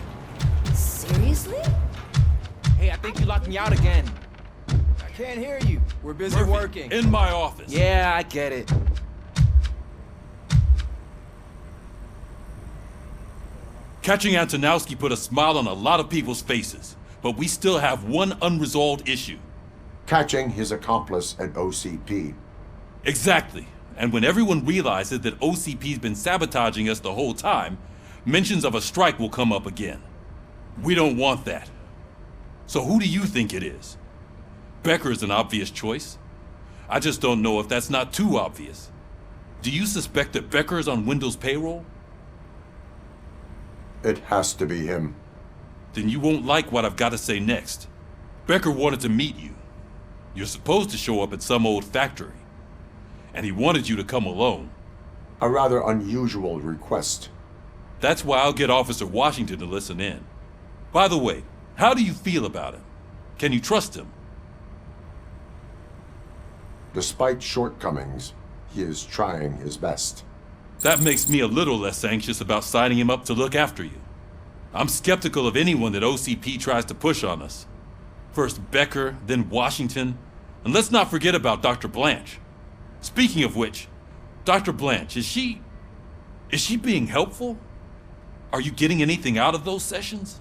Seriously? Hey, I think you locked me out again. I can't hear you. We're busy Murphy, working. in my office. Yeah, I get it. Catching Antonowski put a smile on a lot of people's faces, but we still have one unresolved issue. Catching his accomplice at OCP. Exactly. And when everyone realizes that OCP's been sabotaging us the whole time, mentions of a strike will come up again. We don't want that. So who do you think it is? Becker is an obvious choice. I just don't know if that's not too obvious. Do you suspect that Becker is on Wendell's payroll? It has to be him. Then you won't like what I've got to say next. Becker wanted to meet you. You're supposed to show up at some old factory. And he wanted you to come alone. A rather unusual request. That's why I'll get Officer Washington to listen in. By the way, how do you feel about him? Can you trust him? Despite shortcomings, he is trying his best. That makes me a little less anxious about signing him up to look after you. I'm skeptical of anyone that OCP tries to push on us. First Becker, then Washington, and let's not forget about Dr. Blanche. Speaking of which, Dr. Blanche, is she being helpful? Are you getting anything out of those sessions?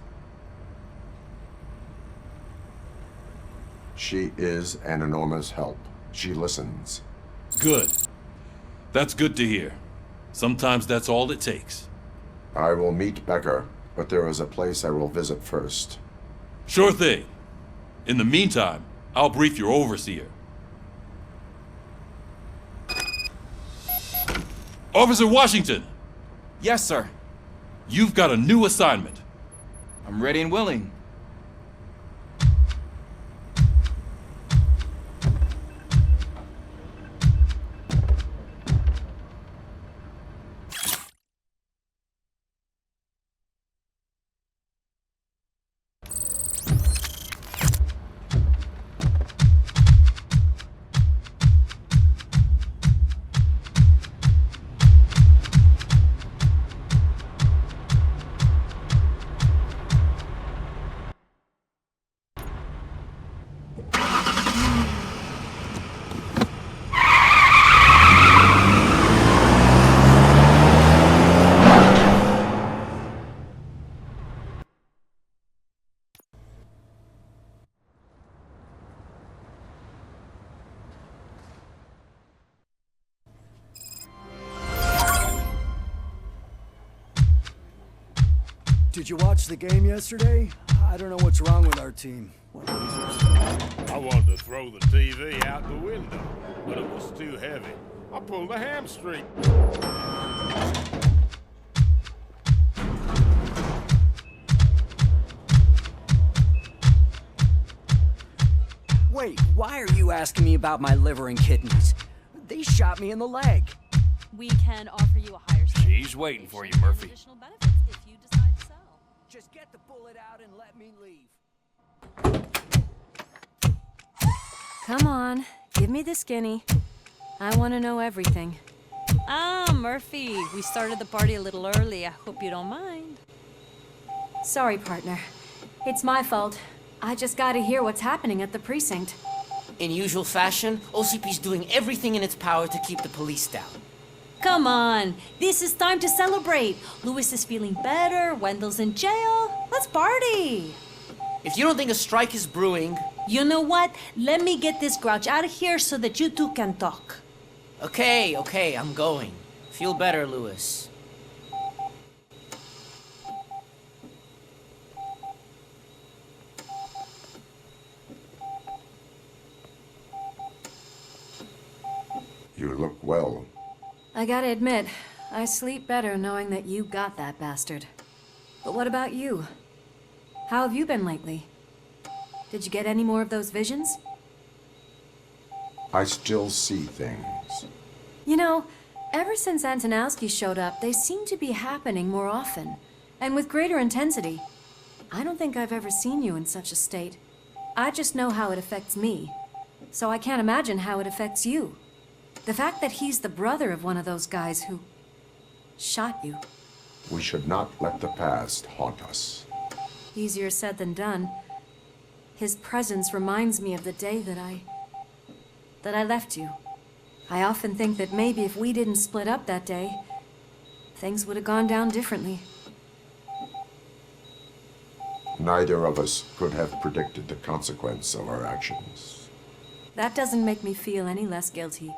She is an enormous help. She listens. Good. That's good to hear. Sometimes that's all it takes. I will meet Becker, but there is a place I will visit first. Sure thing. In the meantime, I'll brief your overseer. Officer Washington! Yes, sir. You've got a new assignment. I'm ready and willing. Did you watch the game yesterday? I don't know what's wrong with our team. I wanted to throw the TV out the window, but it was too heavy. I pulled a hamstring. Wait, why are you asking me about my liver and kidneys? They shot me in the leg. We can offer you a higher standard. She's waiting for you, Murphy. Additional benefits if you decide to sell. Just get the bullet out and let me leave. Come on, give me the skinny. I want to know everything. Ah, Murphy, we started the party a little early. I hope you don't mind. Sorry, partner. It's my fault. I just gotta hear what's happening at the precinct. In usual fashion, OCP's doing everything in its power to keep the police down. Come on, this is time to celebrate. Lewis is feeling better, Wendell's in jail. Let's party. If you don't think a strike is brewing... You know what? Let me get this grouch out of here so that you two can talk. Okay, I'm going. Feel better, Lewis. You look well. I gotta admit, I sleep better knowing that you got that bastard. But what about you? How have you been lately? Did you get any more of those visions? I still see things. You know, ever since Antonowski showed up, they seem to be happening more often, and with greater intensity. I don't think I've ever seen you in such a state. I just know how it affects me, so I can't imagine how it affects you. The fact that he's the brother of one of those guys who shot you. We should not let the past haunt us. Easier said than done. His presence reminds me of the day that I left you. I often think that maybe if we didn't split up that day, things would have gone down differently. Neither of us could have predicted the consequence of our actions. That doesn't make me feel any less guilty.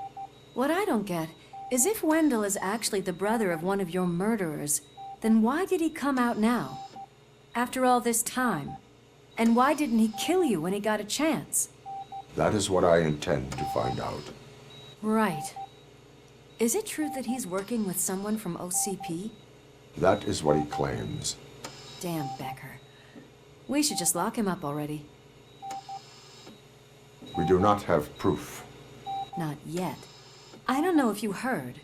What I don't get is if Wendell is actually the brother of one of your murderers, then why did he come out now? After all this time? And why didn't he kill you when he got a chance? That is what I intend to find out. Right. Is it true that he's working with someone from OCP? That is what he claims. Damn Becker. We should just lock him up already. We do not have proof. Not yet. I don't know if you heard,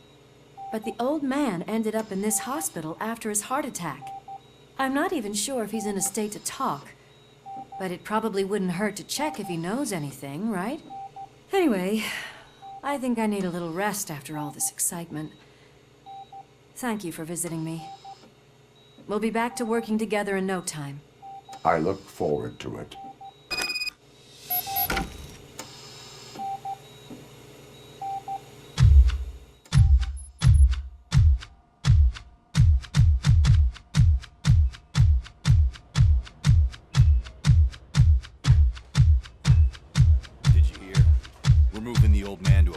but the old man ended up in this hospital after his heart attack. I'm not even sure if he's in a state to talk, but it probably wouldn't hurt to check if he knows anything, right? Anyway, I think I need a little rest after all this excitement. Thank you for visiting me. We'll be back to working together in no time. I look forward to it.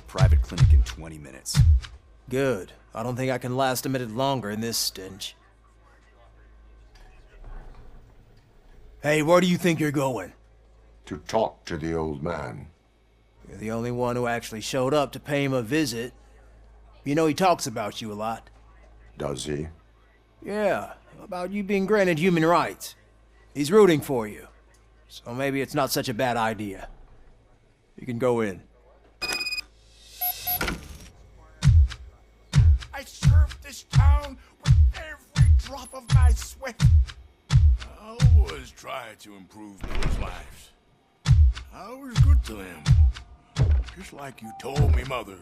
Private clinic in 20 minutes. Good. I don't think I can last a minute longer in this stench. Hey, where do you think you're going? To talk to the old man. You're the only one who actually showed up to pay him a visit. You know he talks about you a lot. Does he? Yeah, about you being granted human rights. He's rooting for you. So maybe it's not such a bad idea. You can go in. I served this town with every drop of my sweat. I was trying to improve people's lives. I was good to them. Just like you told me, Mother.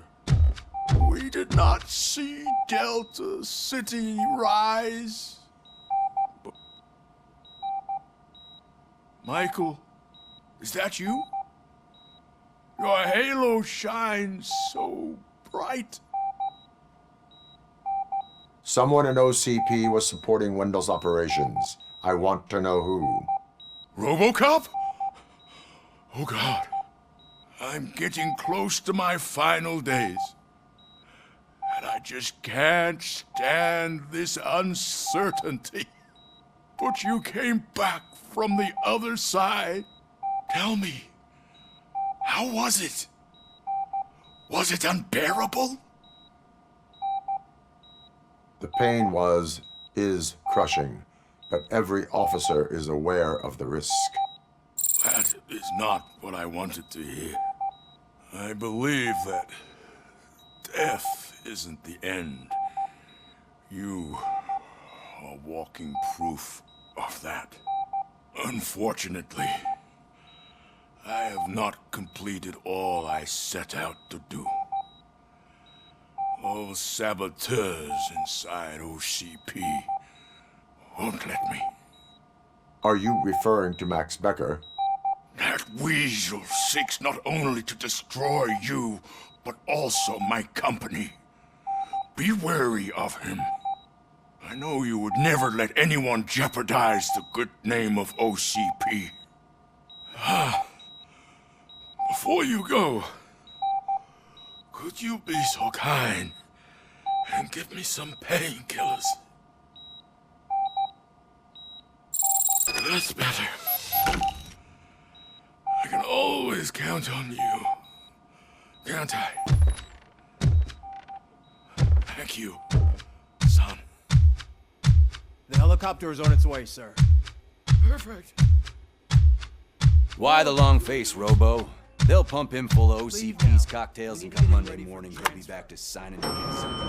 We did not see Delta City rise. But Michael, is that you? Your halo shines so bright. Someone in OCP was supporting Wendell's operations. I want to know who. RoboCop? Oh God. I'm getting close to my final days. And I just can't stand this uncertainty. But you came back from the other side. Tell me, how was it? Was it unbearable? The pain is crushing, but every officer is aware of the risk. That is not what I wanted to hear. I believe that death isn't the end. You are walking proof of that. Unfortunately, I have not completed all I set out to do. Those saboteurs inside OCP won't let me. Are you referring to Max Becker? That weasel seeks not only to destroy you, but also my company. Be wary of him. I know you would never let anyone jeopardize the good name of OCP. Before you go, could you be so kind and give me some painkillers? That's better. I can always count on you, can't I? Thank you, son. The helicopter is on its way, sir. Perfect. Why the long face, Robo? They'll pump him full of OCP's cocktails and come Monday morning he'll be back to signing against something.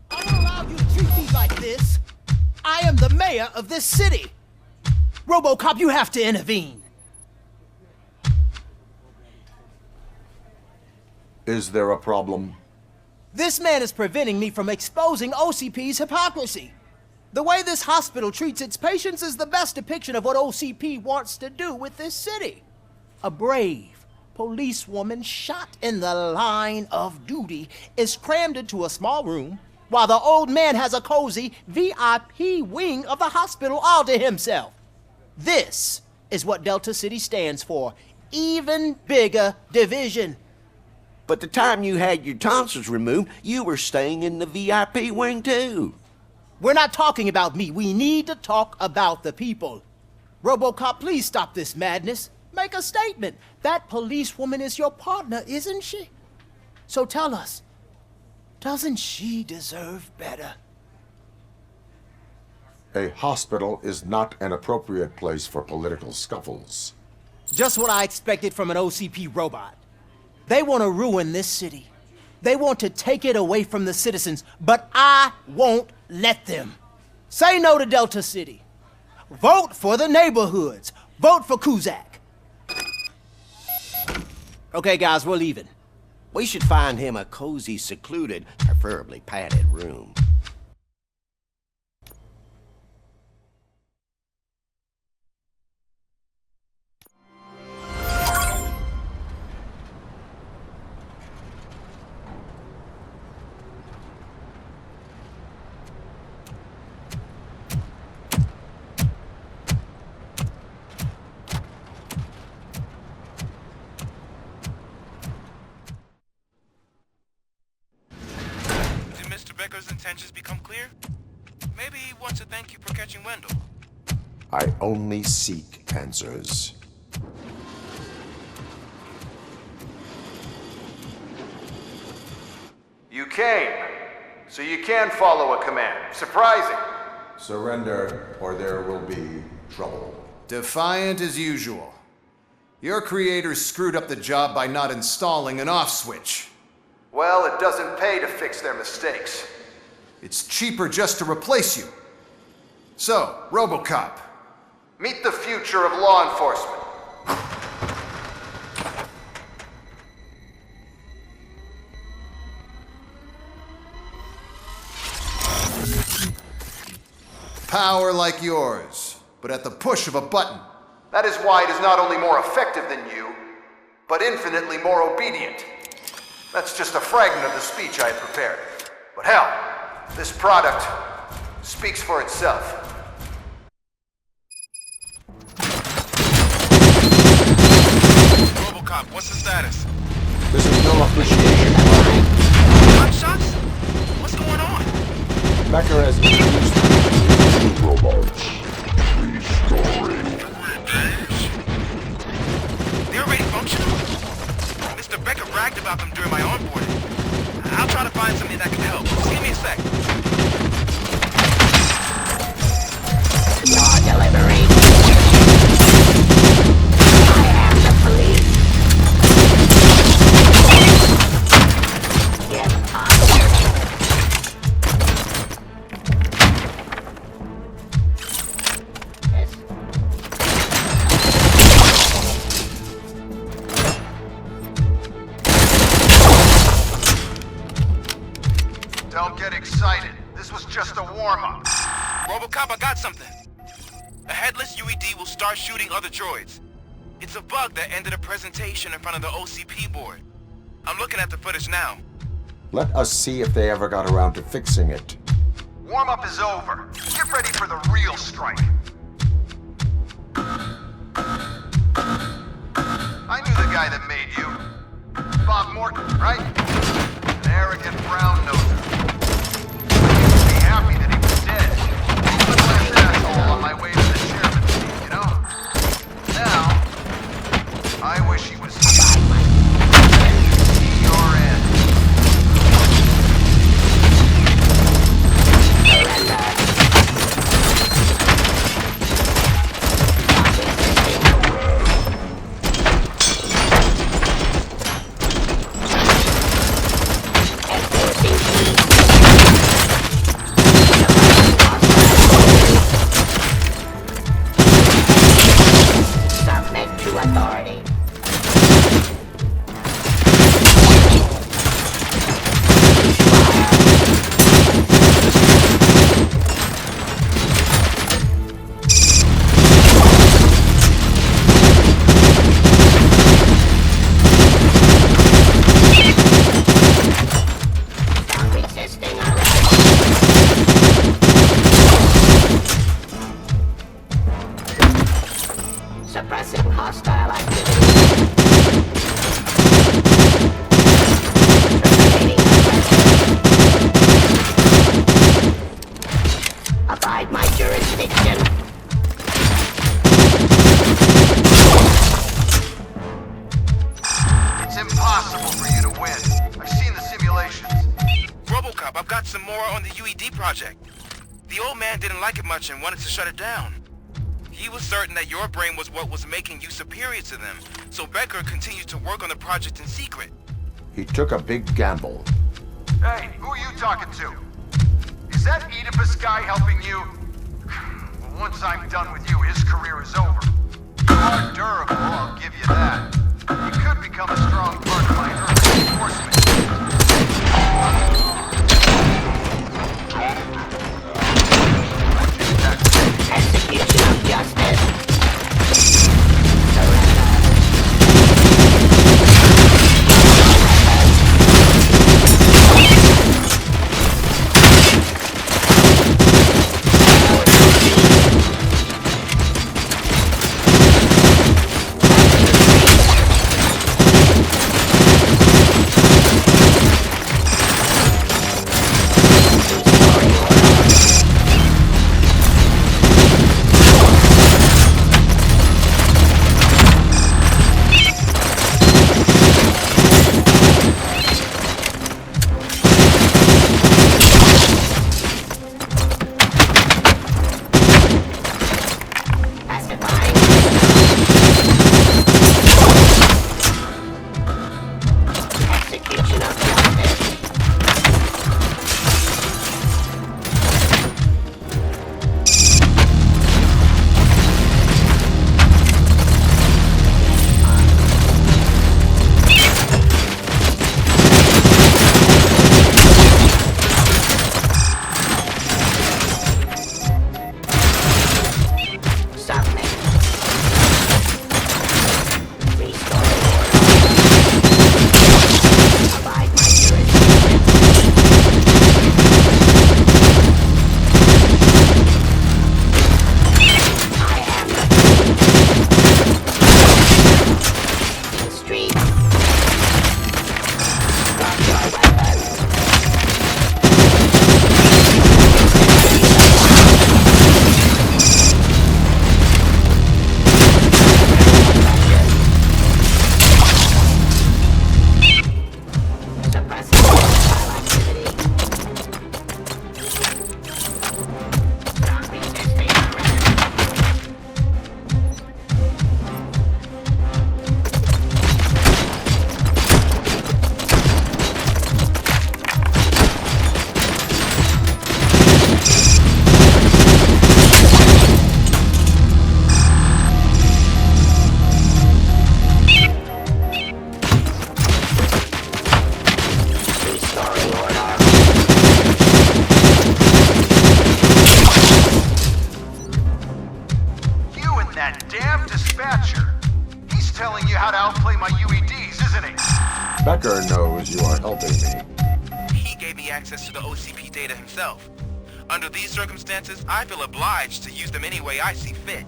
I won't allow you to treat me like this. I am the mayor of this city. RoboCop, you have to intervene. Is there a problem? This man is preventing me from exposing OCP's hypocrisy. The way this hospital treats its patients is the best depiction of what OCP wants to do with this city. A brave policewoman shot in the line of duty is crammed into a small room while the old man has a cozy VIP wing of the hospital all to himself. This is what Delta City stands for. Even bigger division. But the time you had your tonsils removed, you were staying in the VIP wing too. We're not talking about me. We need to talk about the people. RoboCop, please stop this madness. Make a statement. That policewoman is your partner, isn't she? So tell us, doesn't she deserve better? A hospital is not an appropriate place for political scuffles. Just what I expected from an OCP robot. They want to ruin this city. They want to take it away from the citizens, but I won't let them. Say no to Delta City. Vote for the neighborhoods. Vote for Kuzak. Okay, guys, we're leaving. We should find him a cozy, secluded, preferably padded room. Becker's intentions become clear? Maybe he wants to thank you for catching Wendell. I only seek answers. You came, so you can follow a command. Surprising. Surrender, or there will be trouble. Defiant as usual. Your creators screwed up the job by not installing an off switch. Well, it doesn't pay to fix their mistakes. It's cheaper just to replace you. So, RoboCop, meet the future of law enforcement. Power like yours, but at the push of a button. That is why it is not only more effective than you, but infinitely more obedient. That's just a fragment of the speech I had prepared. But hell, this product speaks for itself. RoboCop, what's the status? appreciation party. Gunshots? What's going on? Becker has introduced new robots. Restoring. They're already functional? Mr. Becker bragged about them during my onboarding. I'll try to find something that can help. Just give me a sec. Your delivery. I am the police. Get on. Don't get excited. This was just a warm-up. RoboCop, I got something. A headless UED will start shooting other droids. It's a bug that ended a presentation in front of the OCP board. I'm looking at the footage now. Let us see if they ever got around to fixing it. Warm-up is over. Get ready for the real strike. I knew the guy that made you. Bob Morton, right? An arrogant brown noser. I used to be happy that he was dead. The last asshole on my way to the chairman's seat, you know? Now, I wish he was here. See your end. Submit to authority. Stop resisting arrest. Suppressing hostile activity. Terminating aggressor. Abide my jurisdiction. It's impossible for you to win. I've seen the simulations. RoboCop, I've got some more on the UED project. The old man didn't like it much and wanted to shut it down. He was certain that your brain was what was making you superior to them, so Becker continued to work on the project in secret. He took a big gamble. Hey, who are you talking to? Is that Oedipus guy helping you? Well, once I'm done with you, his career is over. You are durable, I'll give you that. You could become a strong part of my urban enforcement. Execution of justice. Surrender. telling you how to outplay my UEDs, isn't he? Becker knows you are helping me. He gave me access to the OCP data himself. Under these circumstances, I feel obliged to use them any way I see fit.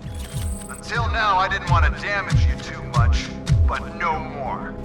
Until now, I didn't want to damage you too much, but no more.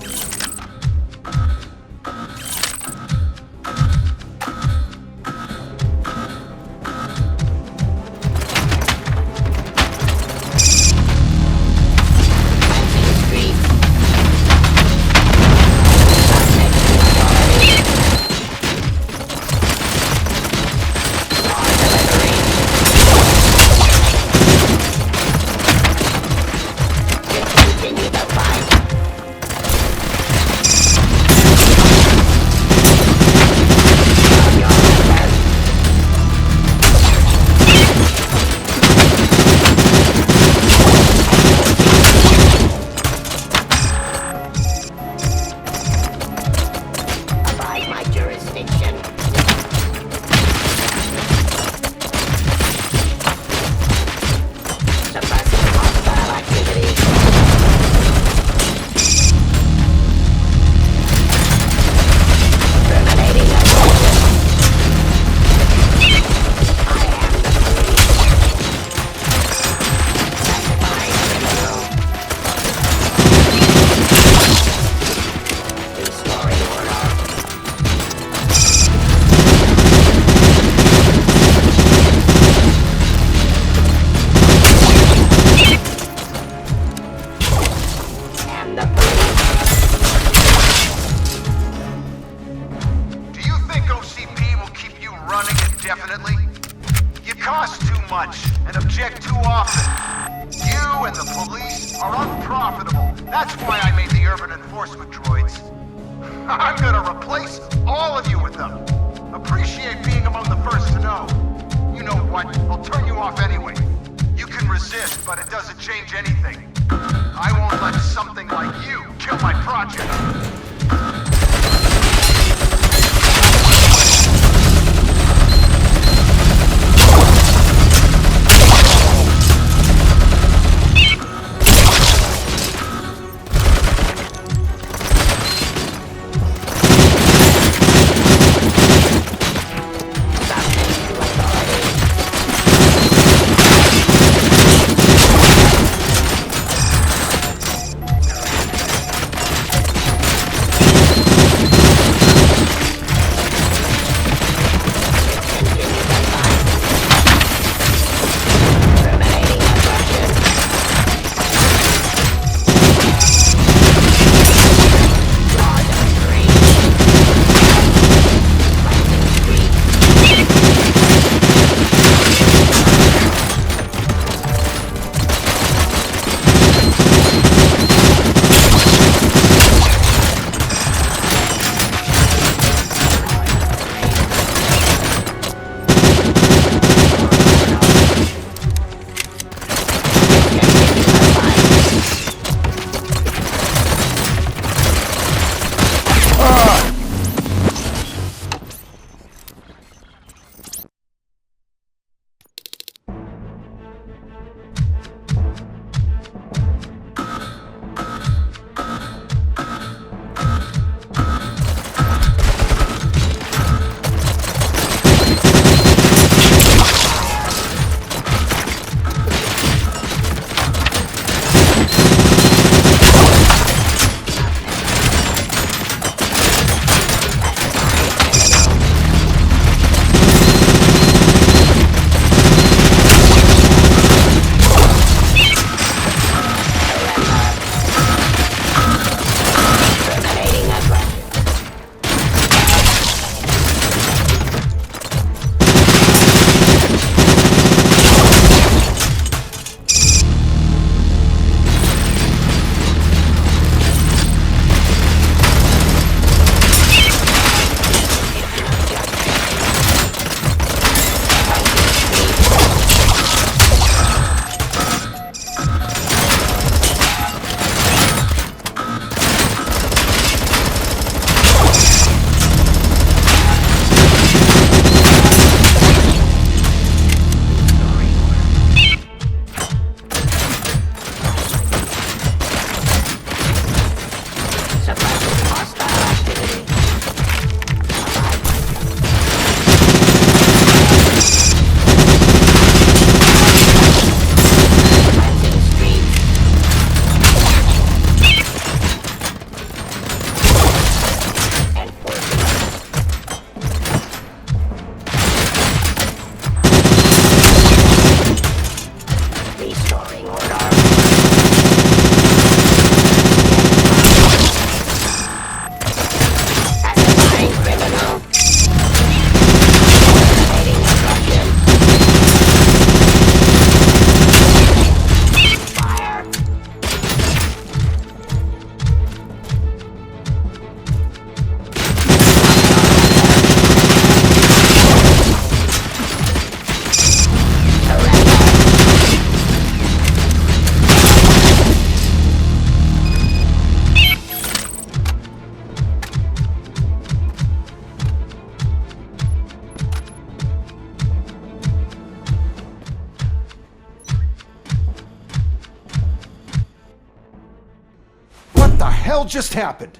What the hell just happened?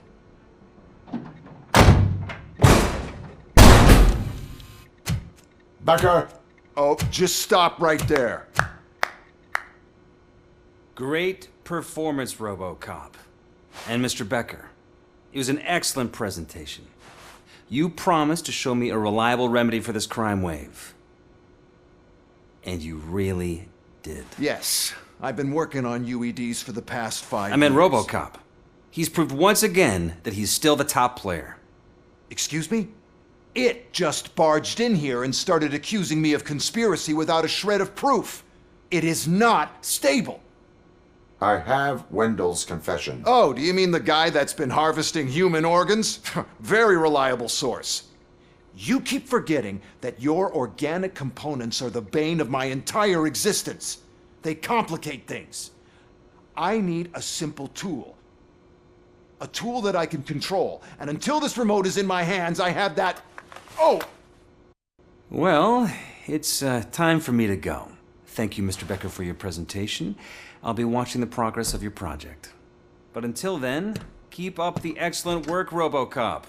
Becker! Oh, just stop right there. Great performance, RoboCop. And Mr. Becker, it was an excellent presentation. You promised to show me a reliable remedy for this crime wave. And you really did. Yes, I've been working on UEDs for the past 5 years. I meant RoboCop. He's proved once again that he's still the top player. Excuse me? It just barged in here and started accusing me of conspiracy without a shred of proof. It is not stable. I have Wendell's confession. Oh, do you mean the guy that's been harvesting human organs? Very reliable source. You keep forgetting that your organic components are the bane of my entire existence. They complicate things. I need a simple tool. A tool that I can control. And until this remote is in my hands, I have that... Oh! Well, it's time for me to go. Thank you, Mr. Becker, for your presentation. I'll be watching the progress of your project. But until then, keep up the excellent work, RoboCop.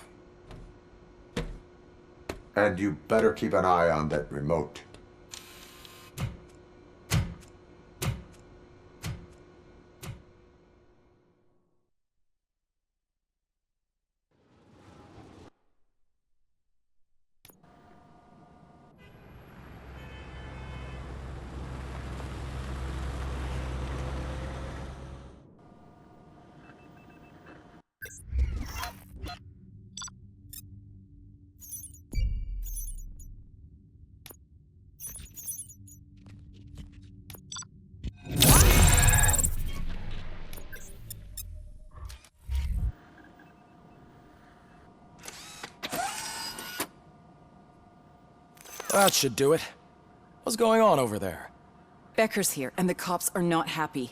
And you better keep an eye on that remote. That should do it. What's going on over there? Becker's here, and the cops are not happy.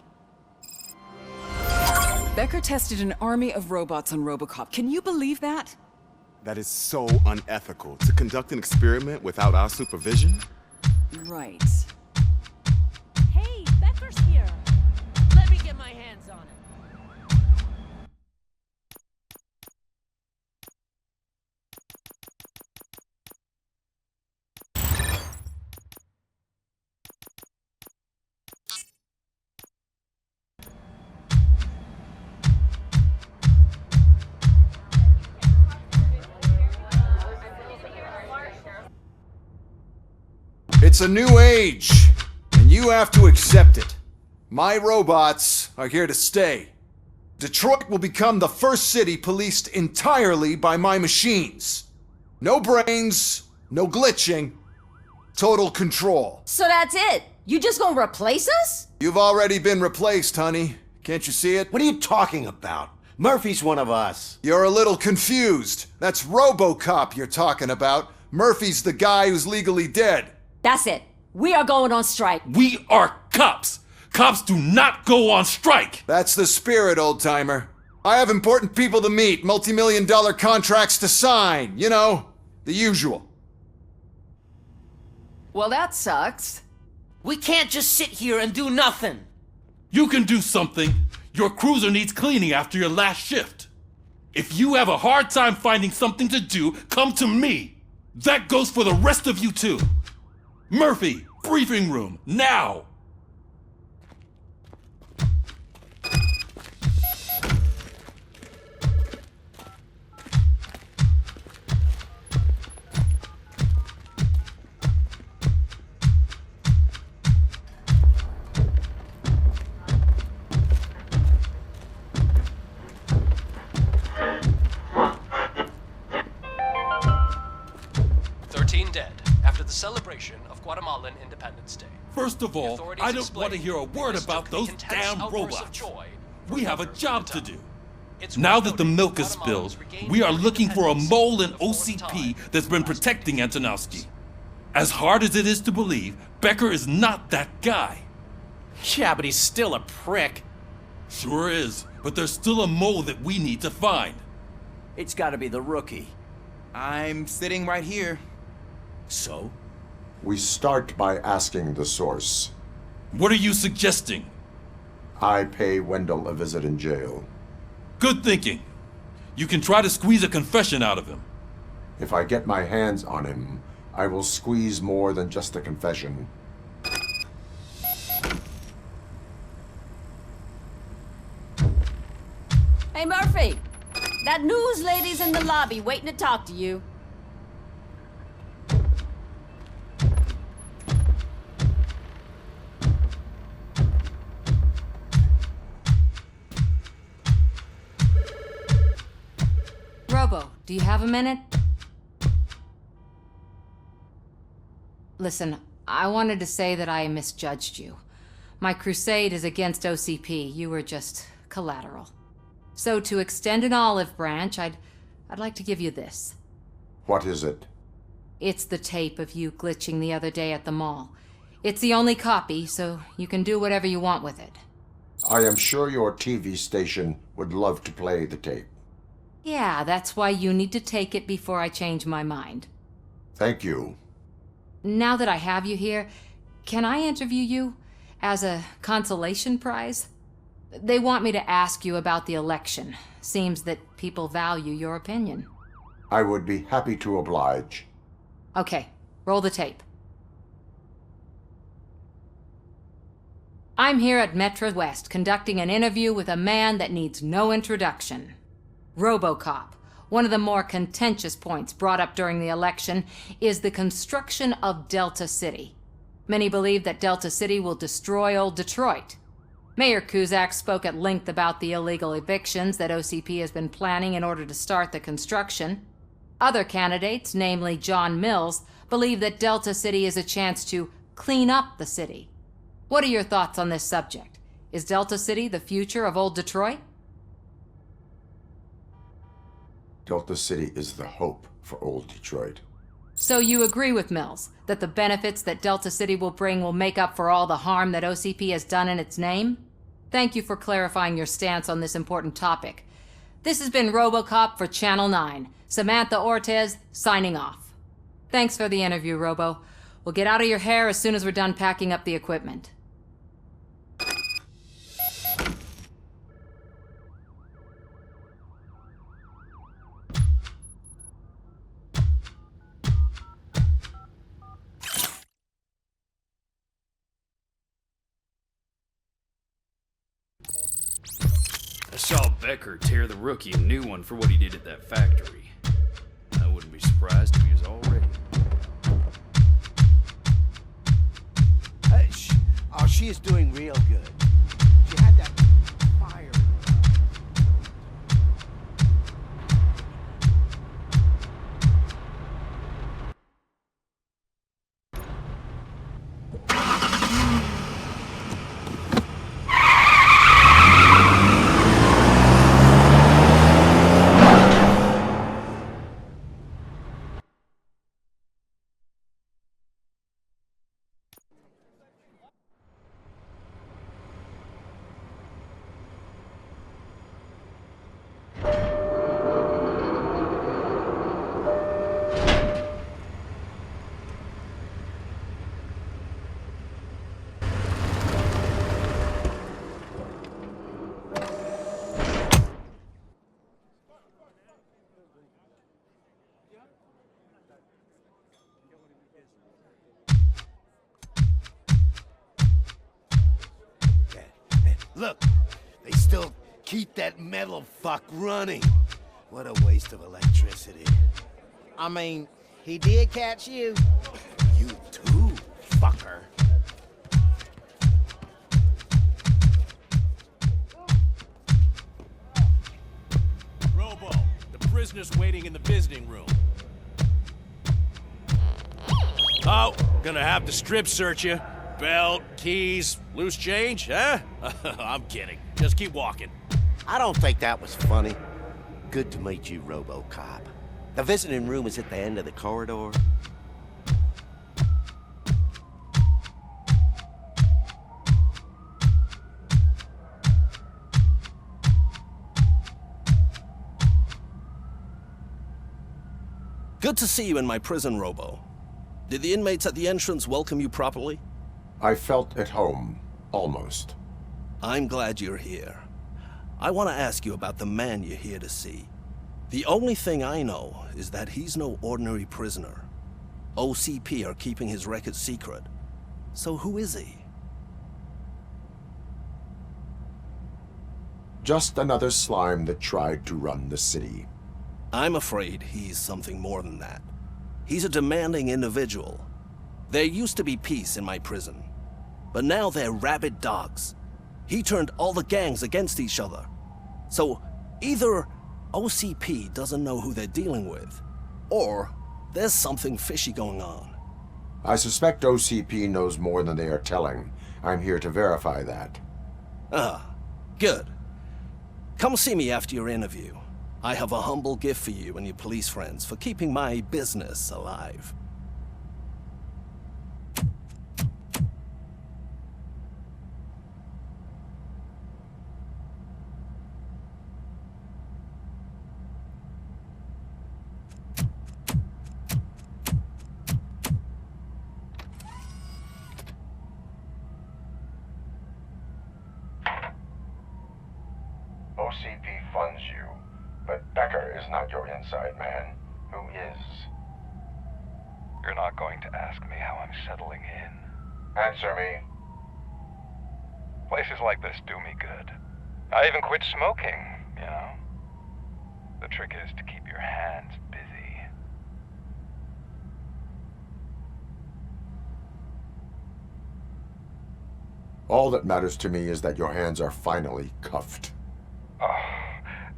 Becker tested an army of robots on RoboCop. Can you believe that? That is so unethical. To conduct an experiment without our supervision? Right. Hey, Becker's here. Let me get my hands on him. It's a new age, and you have to accept it. My robots are here to stay. Detroit will become the first city policed entirely by my machines. No brains, no glitching, total control. So that's it? You just gonna replace us? You've already been replaced, honey. Can't you see it? What are you talking about? Murphy's one of us. You're a little confused. That's RoboCop you're talking about. Murphy's the guy who's legally dead. That's it. We are going on strike. We are cops. Cops do not go on strike. That's the spirit, old-timer. I have important people to meet, multi-million-dollar contracts to sign. You know, the usual. Well, that sucks. We can't just sit here and do nothing. You can do something. Your cruiser needs cleaning after your last shift. If you have a hard time finding something to do, come to me. That goes for the rest of you too. Murphy, briefing room, now! Celebration of Guatemalan Independence Day. First of all, I don't want to hear a word about those damn robots. We have a job to do. Now that the milk is spilled, we are looking for a mole in OCP that's been protecting Antonowski. As hard as it is to believe, Becker is not that guy. Yeah, but he's still a prick. Sure is, but there's still a mole that we need to find. It's gotta be the rookie. I'm sitting right here. So? We start by asking the source. What are you suggesting? I pay Wendell a visit in jail. Good thinking. You can try to squeeze a confession out of him. If I get my hands on him, I will squeeze more than just a confession. Hey, Murphy! That news lady's in the lobby waiting to talk to you. Robo, do you have a minute? Listen, I wanted to say that I misjudged you. My crusade is against OCP. You were just collateral. So to extend an olive branch, I'd like to give you this. What is it? It's the tape of you glitching the other day at the mall. It's the only copy, so you can do whatever you want with it. I am sure your TV station would love to play the tape. Yeah, that's why you need to take it before I change my mind. Thank you. Now that I have you here, can I interview you as a consolation prize? They want me to ask you about the election. Seems that people value your opinion. I would be happy to oblige. Okay, roll the tape. I'm here at Metro West conducting an interview with a man that needs no introduction. RoboCop. One of the more contentious points brought up during the election is the construction of Delta City. Many believe that Delta City will destroy old Detroit. Mayor Cusack spoke at length about the illegal evictions that OCP has been planning in order to start the construction. Other candidates, namely John Mills, believe that Delta City is a chance to clean up the city. What are your thoughts on this subject? Is Delta City the future of old Detroit? Delta City is the hope for old Detroit. So you agree with Mills, that the benefits that Delta City will bring will make up for all the harm that OCP has done in its name? Thank you for clarifying your stance on this important topic. This has been RoboCop for Channel 9. Samantha Ortez, signing off. Thanks for the interview, Robo. We'll get out of your hair as soon as we're done packing up the equipment. I saw Becker tear the rookie a new one for what he did at that factory. I wouldn't be surprised if he was already. Oh, she is doing real good. She had that fire. Look, they still keep that metal fuck running. What a waste of electricity. I mean, he did catch you. You too, fucker. Robo, the prisoner's waiting in the visiting room. Oh, gonna have to strip search you. Belt, keys, loose change, huh? I'm kidding. Just keep walking. I don't think that was funny. Good to meet you, RoboCop. The visiting room is at the end of the corridor. Good to see you in my prison, Robo. Did the inmates at the entrance welcome you properly? I felt at home, almost. I'm glad you're here. I want to ask you about the man you're here to see. The only thing I know is that he's no ordinary prisoner. OCP are keeping his record secret. So who is he? Just another slime that tried to run the city. I'm afraid he's something more than that. He's a demanding individual. There used to be peace in my prison, but now they're rabid dogs. He turned all the gangs against each other. So either OCP doesn't know who they're dealing with, or there's something fishy going on. I suspect OCP knows more than they are telling. I'm here to verify that. Ah, good. Come see me after your interview. I have a humble gift for you and your police friends for keeping my business alive. OCP funds you, but Becker is not your inside man. Who is? You're not going to ask me how I'm settling in. Answer me. Places like this do me good. I even quit smoking, you know. The trick is to keep your hands busy. All that matters to me is that your hands are finally cuffed. Oh,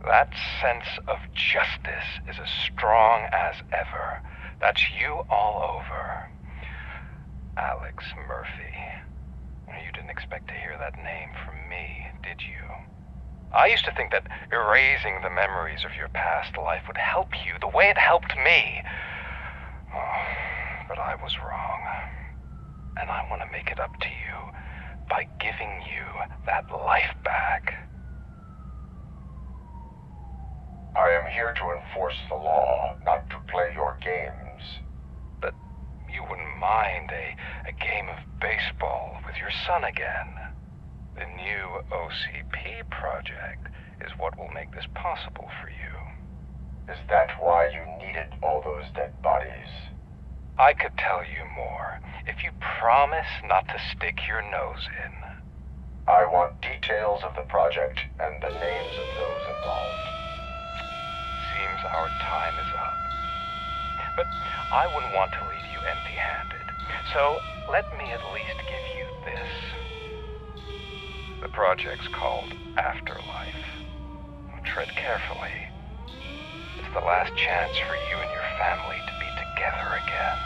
that sense of justice is as strong as ever. That's you all over. Alex Murphy. You didn't expect to hear that name from me, did you? I used to think that erasing the memories of your past life would help you the way it helped me. Oh, but I was wrong. And I want to make it up to you by giving you that life back. I am here to enforce the law, not to play your games. But you wouldn't mind a game of baseball with your son again. The new OCP project is what will make this possible for you. Is that why you needed all those dead bodies? I could tell you more if you promise not to stick your nose in. I want details of the project and the names of those involved. Seems our time is up. But I wouldn't want to leave you empty-handed. So let me at least give you this. The project's called Afterlife. Tread carefully. It's the last chance for you and your family to be together again.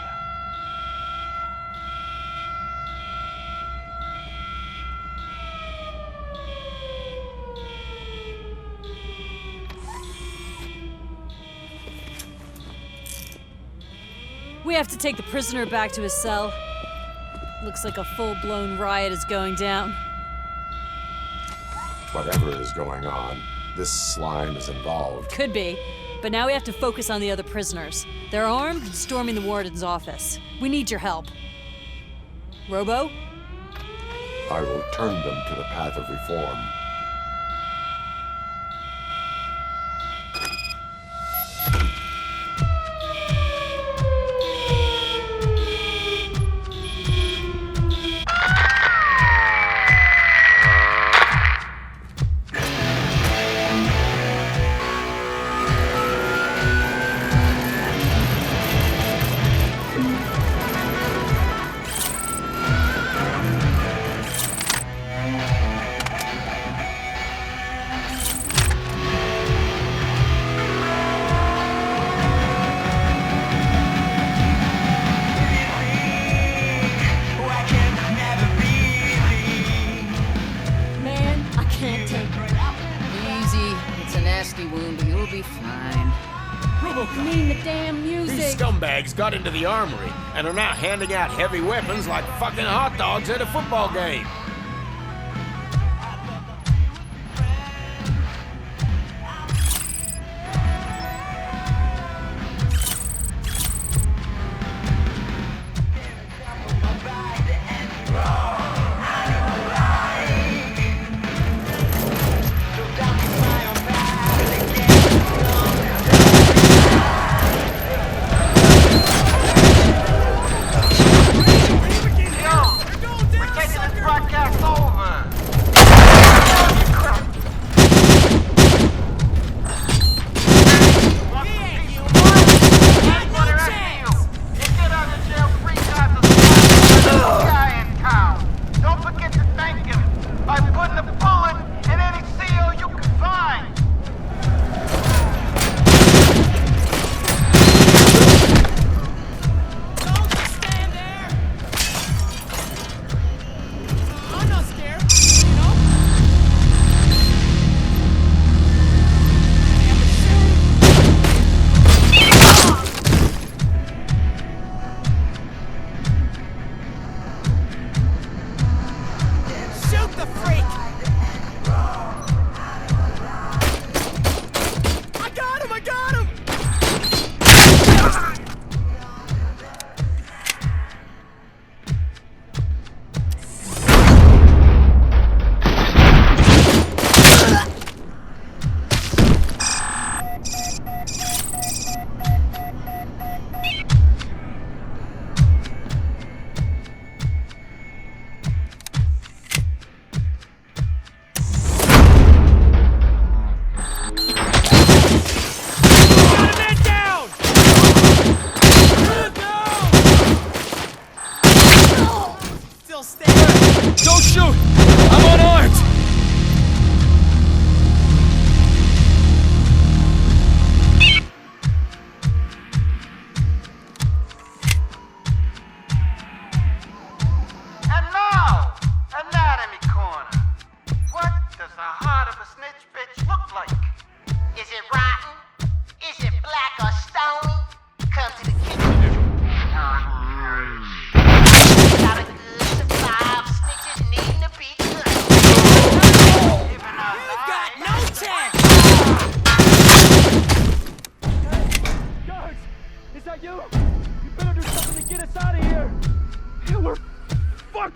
We have to take the prisoner back to his cell. Looks like a full-blown riot is going down. Whatever is going on, this slime is involved. Could be, but now we have to focus on the other prisoners. They're armed and storming the warden's office. We need your help. Robo? I will turn them to the path of reform. Got into the armory and are now handing out heavy weapons like fucking hot dogs at a football game.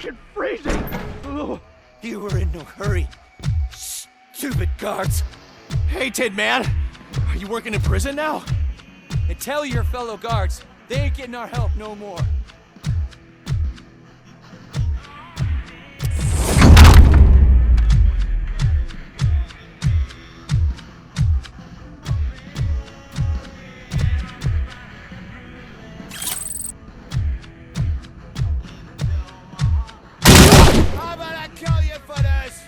fucking freezing! Oh, you were in no hurry. Stupid guards. Hey, Tin Man. Are you working in prison now? And tell your fellow guards, they ain't getting our help no more. How about I kill you for this?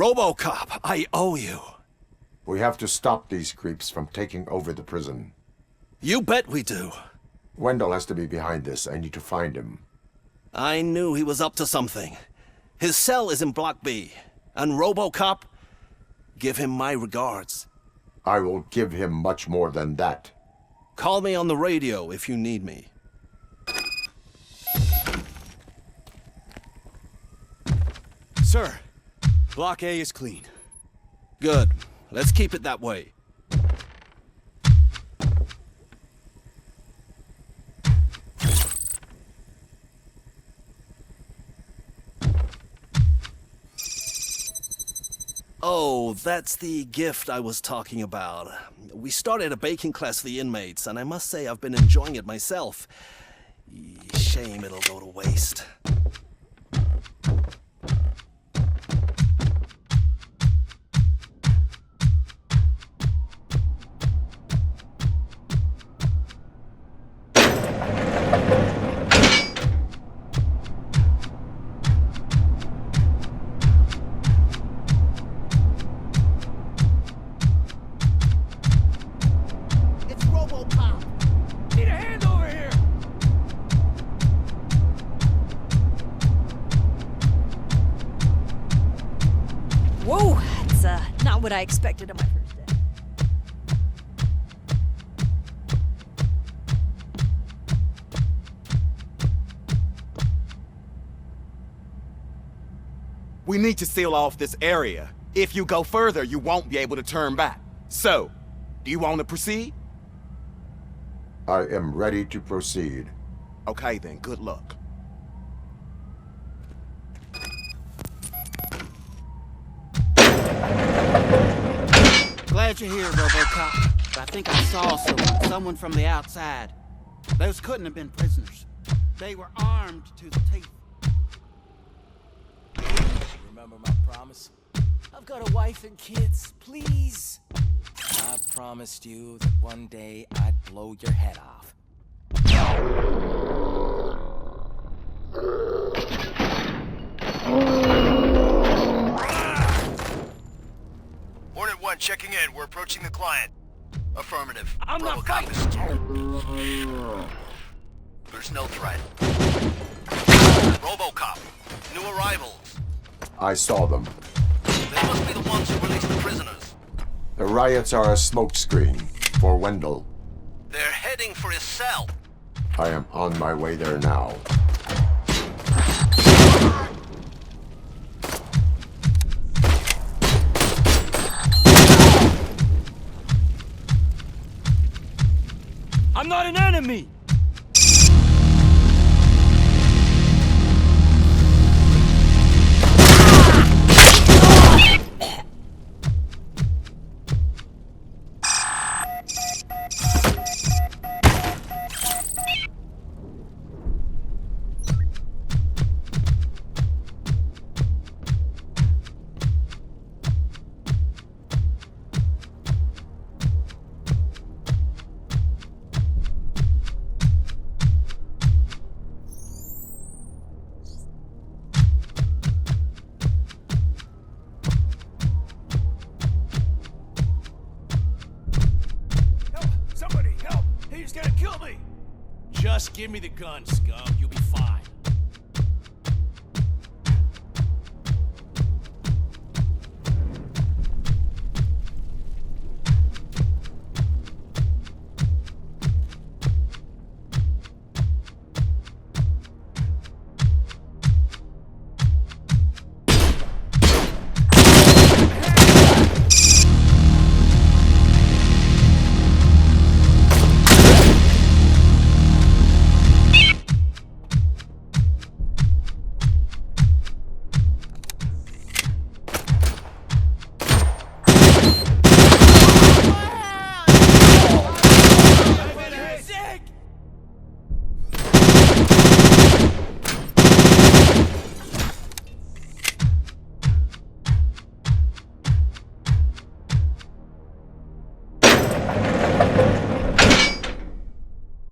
RoboCop, I owe you. We have to stop these creeps from taking over the prison. You bet we do. Wendell has to be behind this. I need to find him. I knew he was up to something. His cell is in Block B. And RoboCop, give him my regards. I will give him much more than that. Call me on the radio if you need me. Sir, Block A is clean. Good. Let's keep it that way. Oh, that's the gift I was talking about. We started a baking class for the inmates, and I must say I've been enjoying it myself. Shame it'll go to waste. Whoa, that's not what I expected on my first day. We need to seal off this area. If you go further, you won't be able to turn back. So, do you want to proceed? I am ready to proceed. Okay then, good luck. Glad you're here, RoboCop. But I think I saw someone from the outside. Those couldn't have been prisoners. They were armed to the teeth. Remember my promise? I've got a wife and kids, please. I promised you that one day I'd blow your head off. Hornet 1 checking in. We're approaching the client. Affirmative. I'm not RoboCop is... There's no threat. RoboCop. New arrivals. I saw them. They must be the ones who released the prisoners. The riots are a smokescreen for Wendell. They're heading for his cell. I am on my way there now. I'm not an enemy! Just give me the gun, scum. You'll be fine.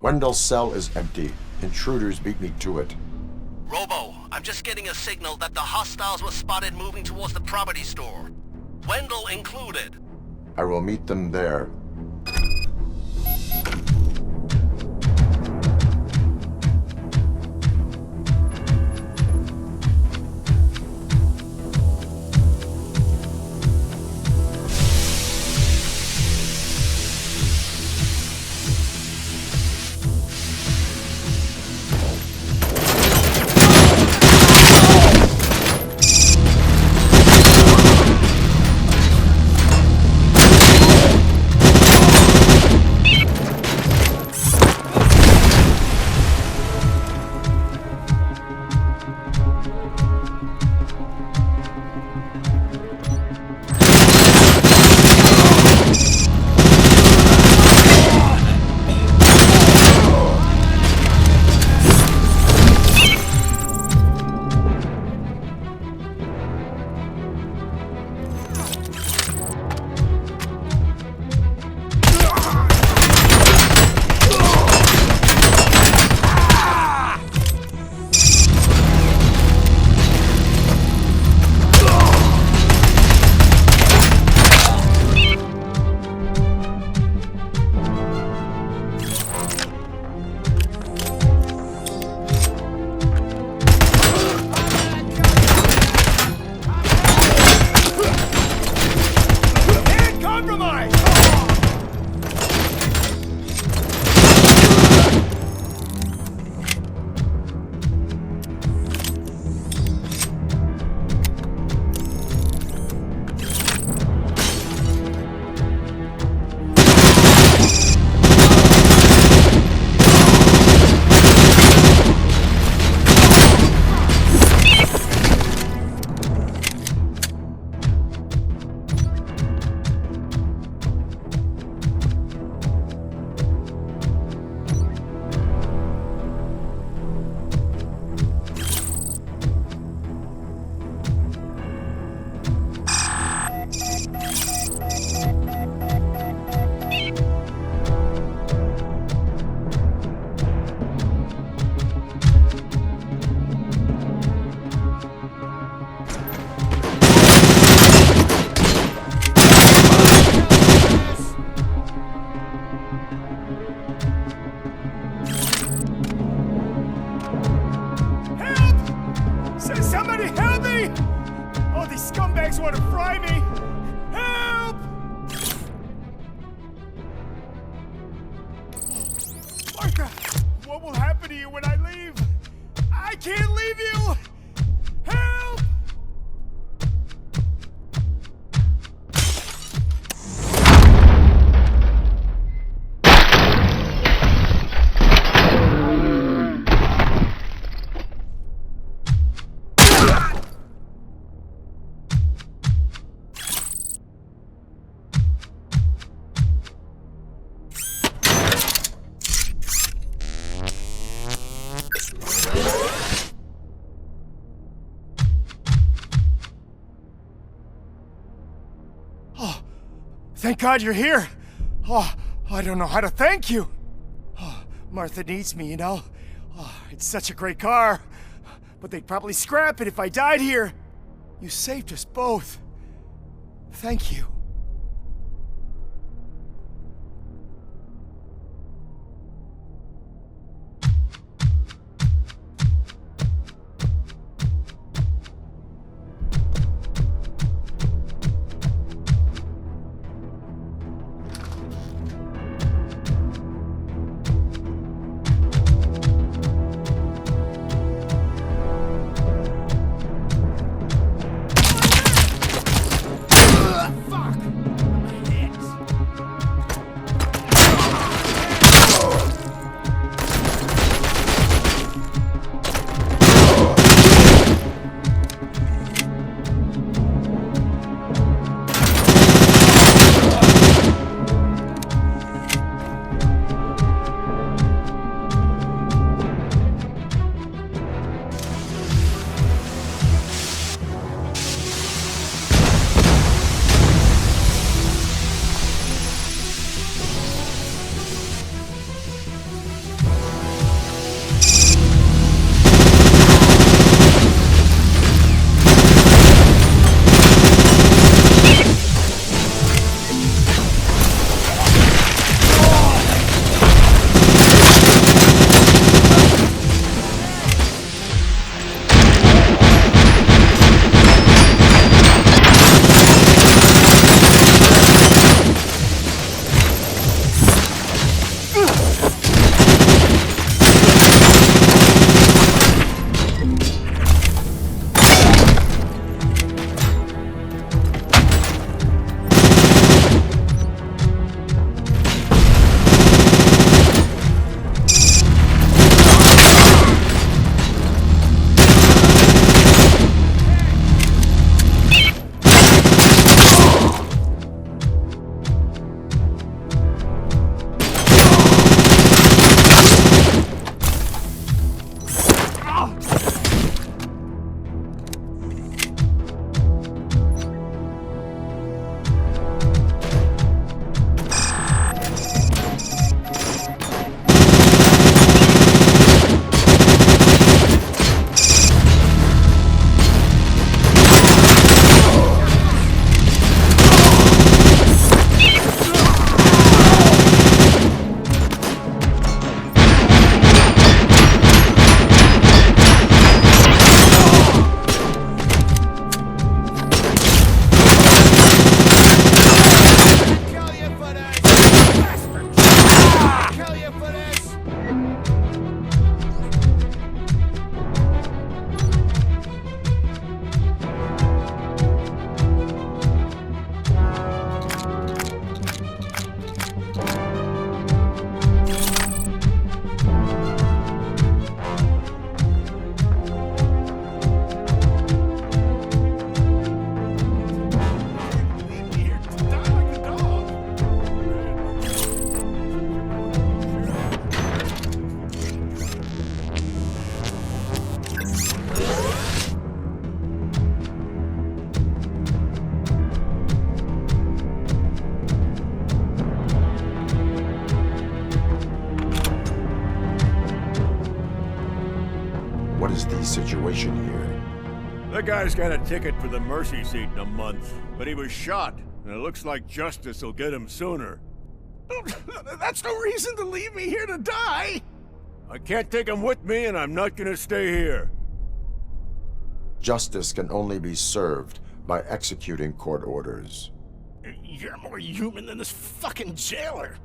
Wendell's cell is empty. Intruders beat me to it. Robo, I'm just getting a signal that the hostiles were spotted moving towards the property store. Wendell included. I will meet them there. me! Help! Martha, what will happen to you when I leave? I can't leave you! Help! Thank God you're here. Oh, I don't know how to thank you. Oh, Martha needs me, you know. Oh, it's such a great car. But they'd probably scrap it if I died here. You saved us both. Thank you. situation here? The guy's got a ticket for the mercy seat in a month, but he was shot, and it looks like justice will get him sooner. That's no reason to leave me here to die! I can't take him with me, and I'm not gonna stay here. Justice can only be served by executing court orders. You're more human than this fucking jailer.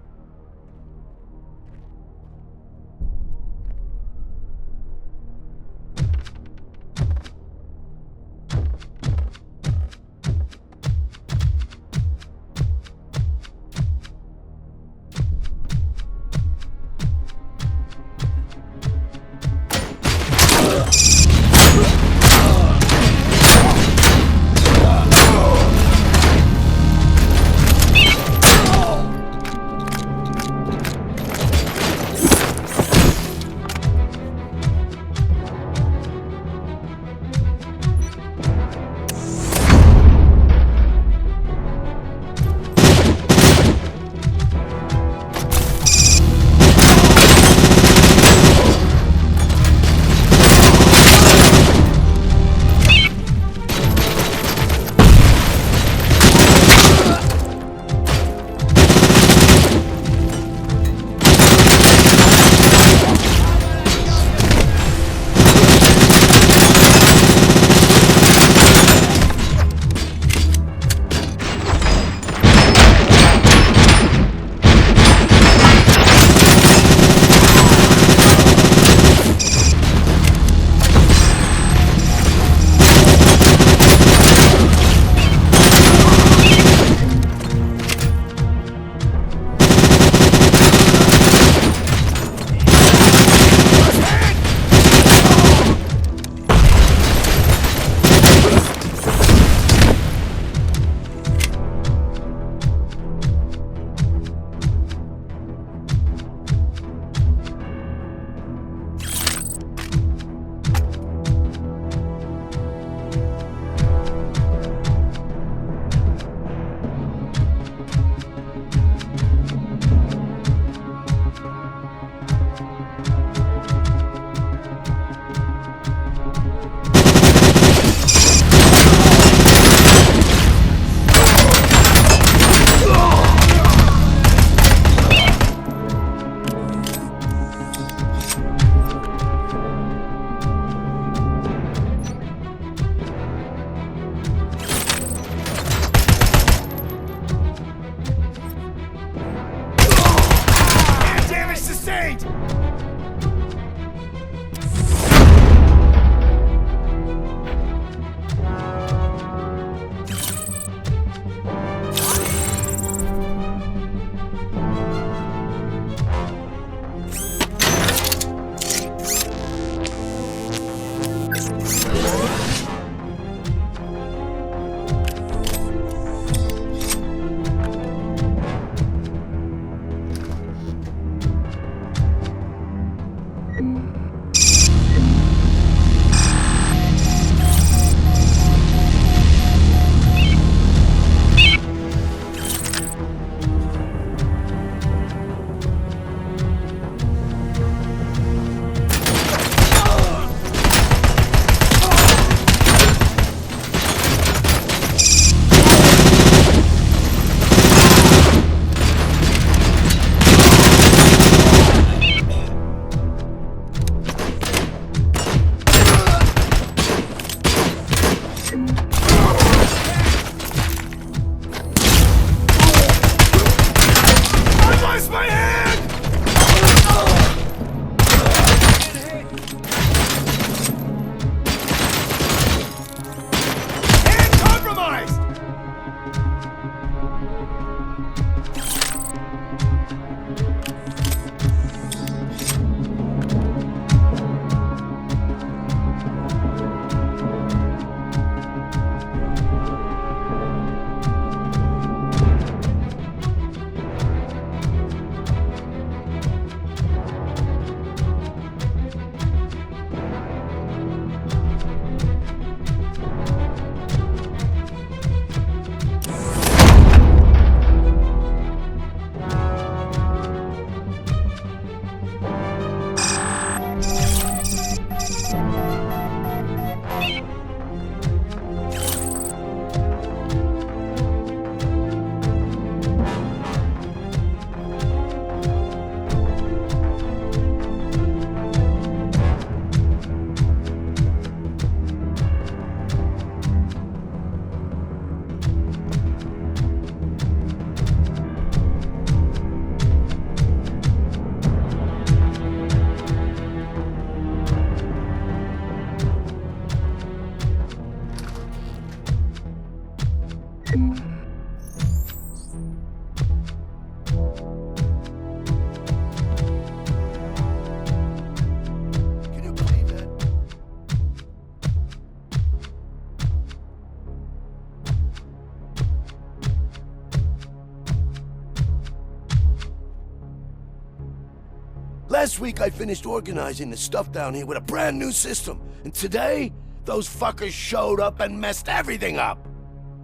Last week I finished organizing the stuff down here with a brand new system. And today, those fuckers showed up and messed everything up.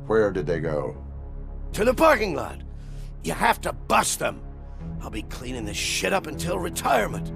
Where did they go? To the parking lot. You have to bust them. I'll be cleaning this shit up until retirement.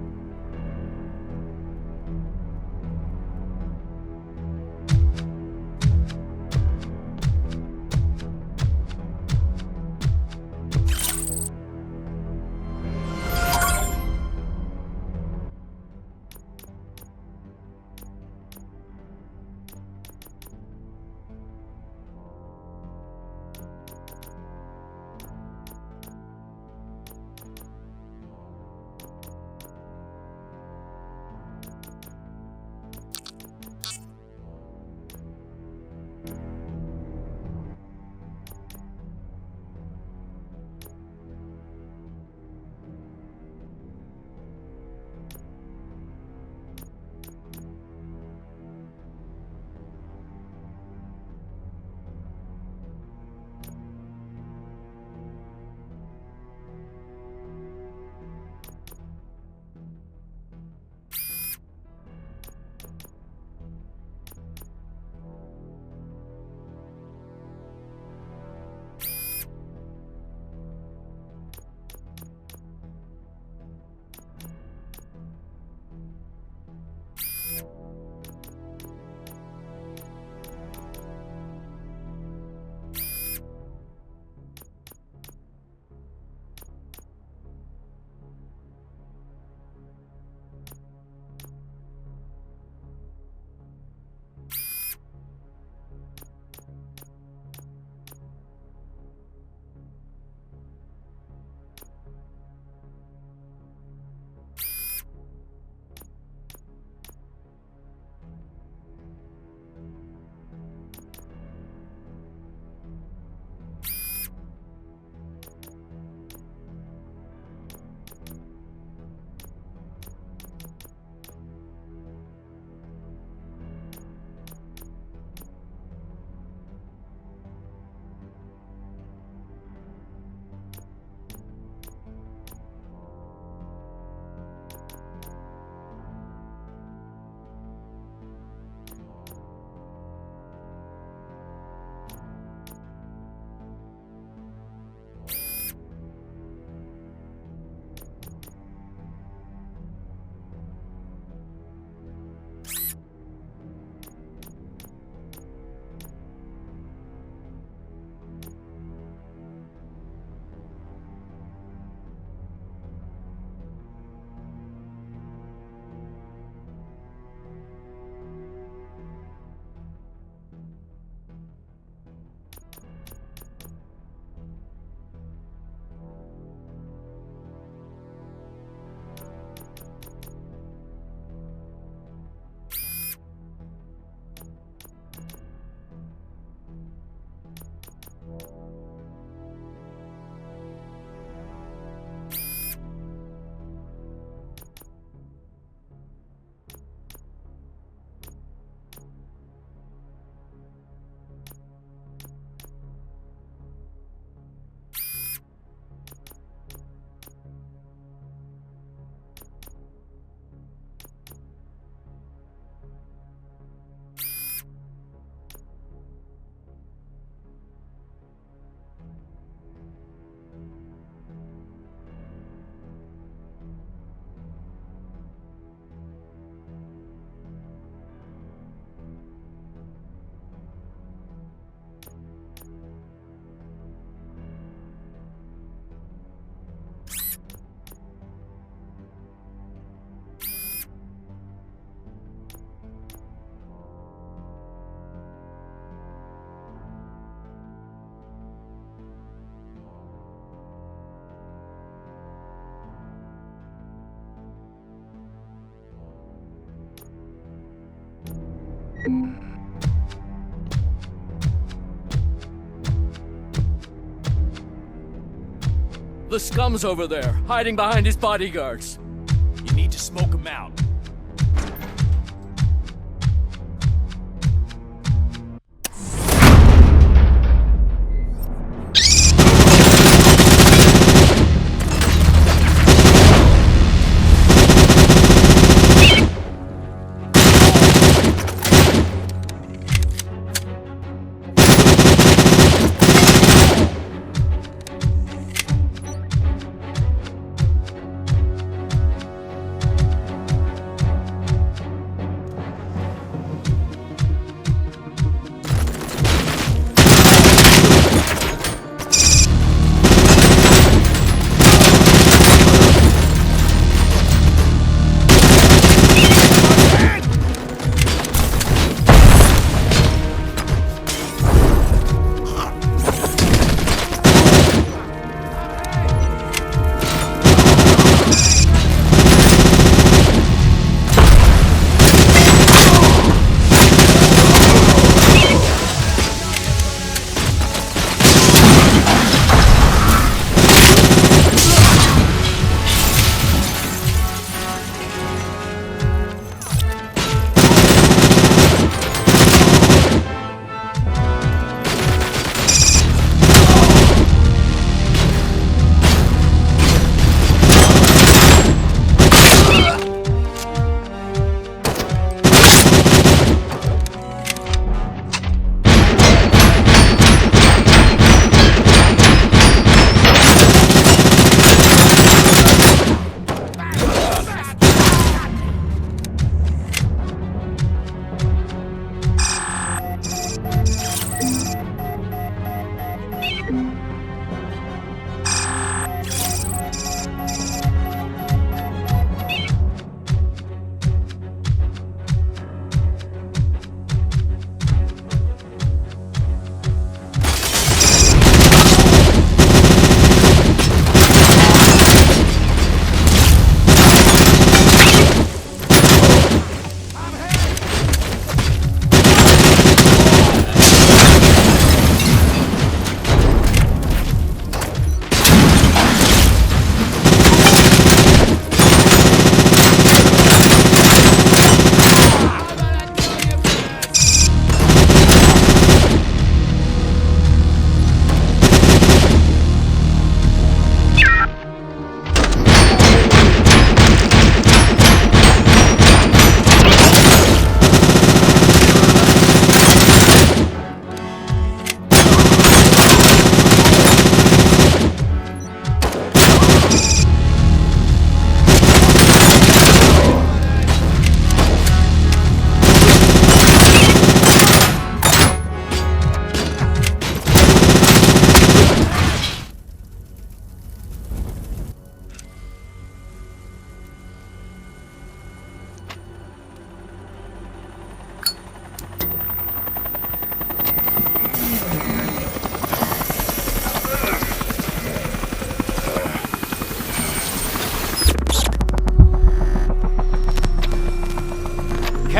The scum's over there, hiding behind his bodyguards. You need to smoke him out.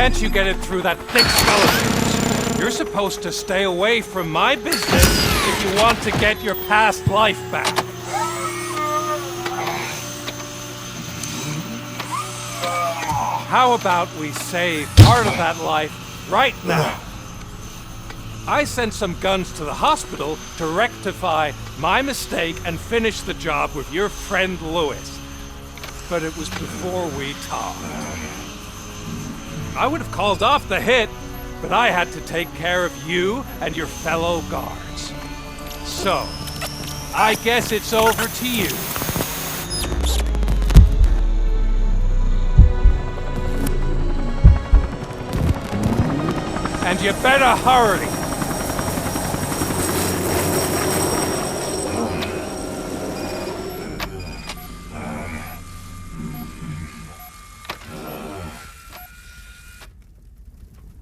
can't you get it through that thick skull of yours? You're supposed to stay away from my business if you want to get your past life back. How about we save part of that life right now? I sent some guns to the hospital to rectify my mistake and finish the job with your friend Lewis. But it was before we talked. I would have called off the hit, but I had to take care of you and your fellow guards. So, I guess it's over to you. And you better hurry.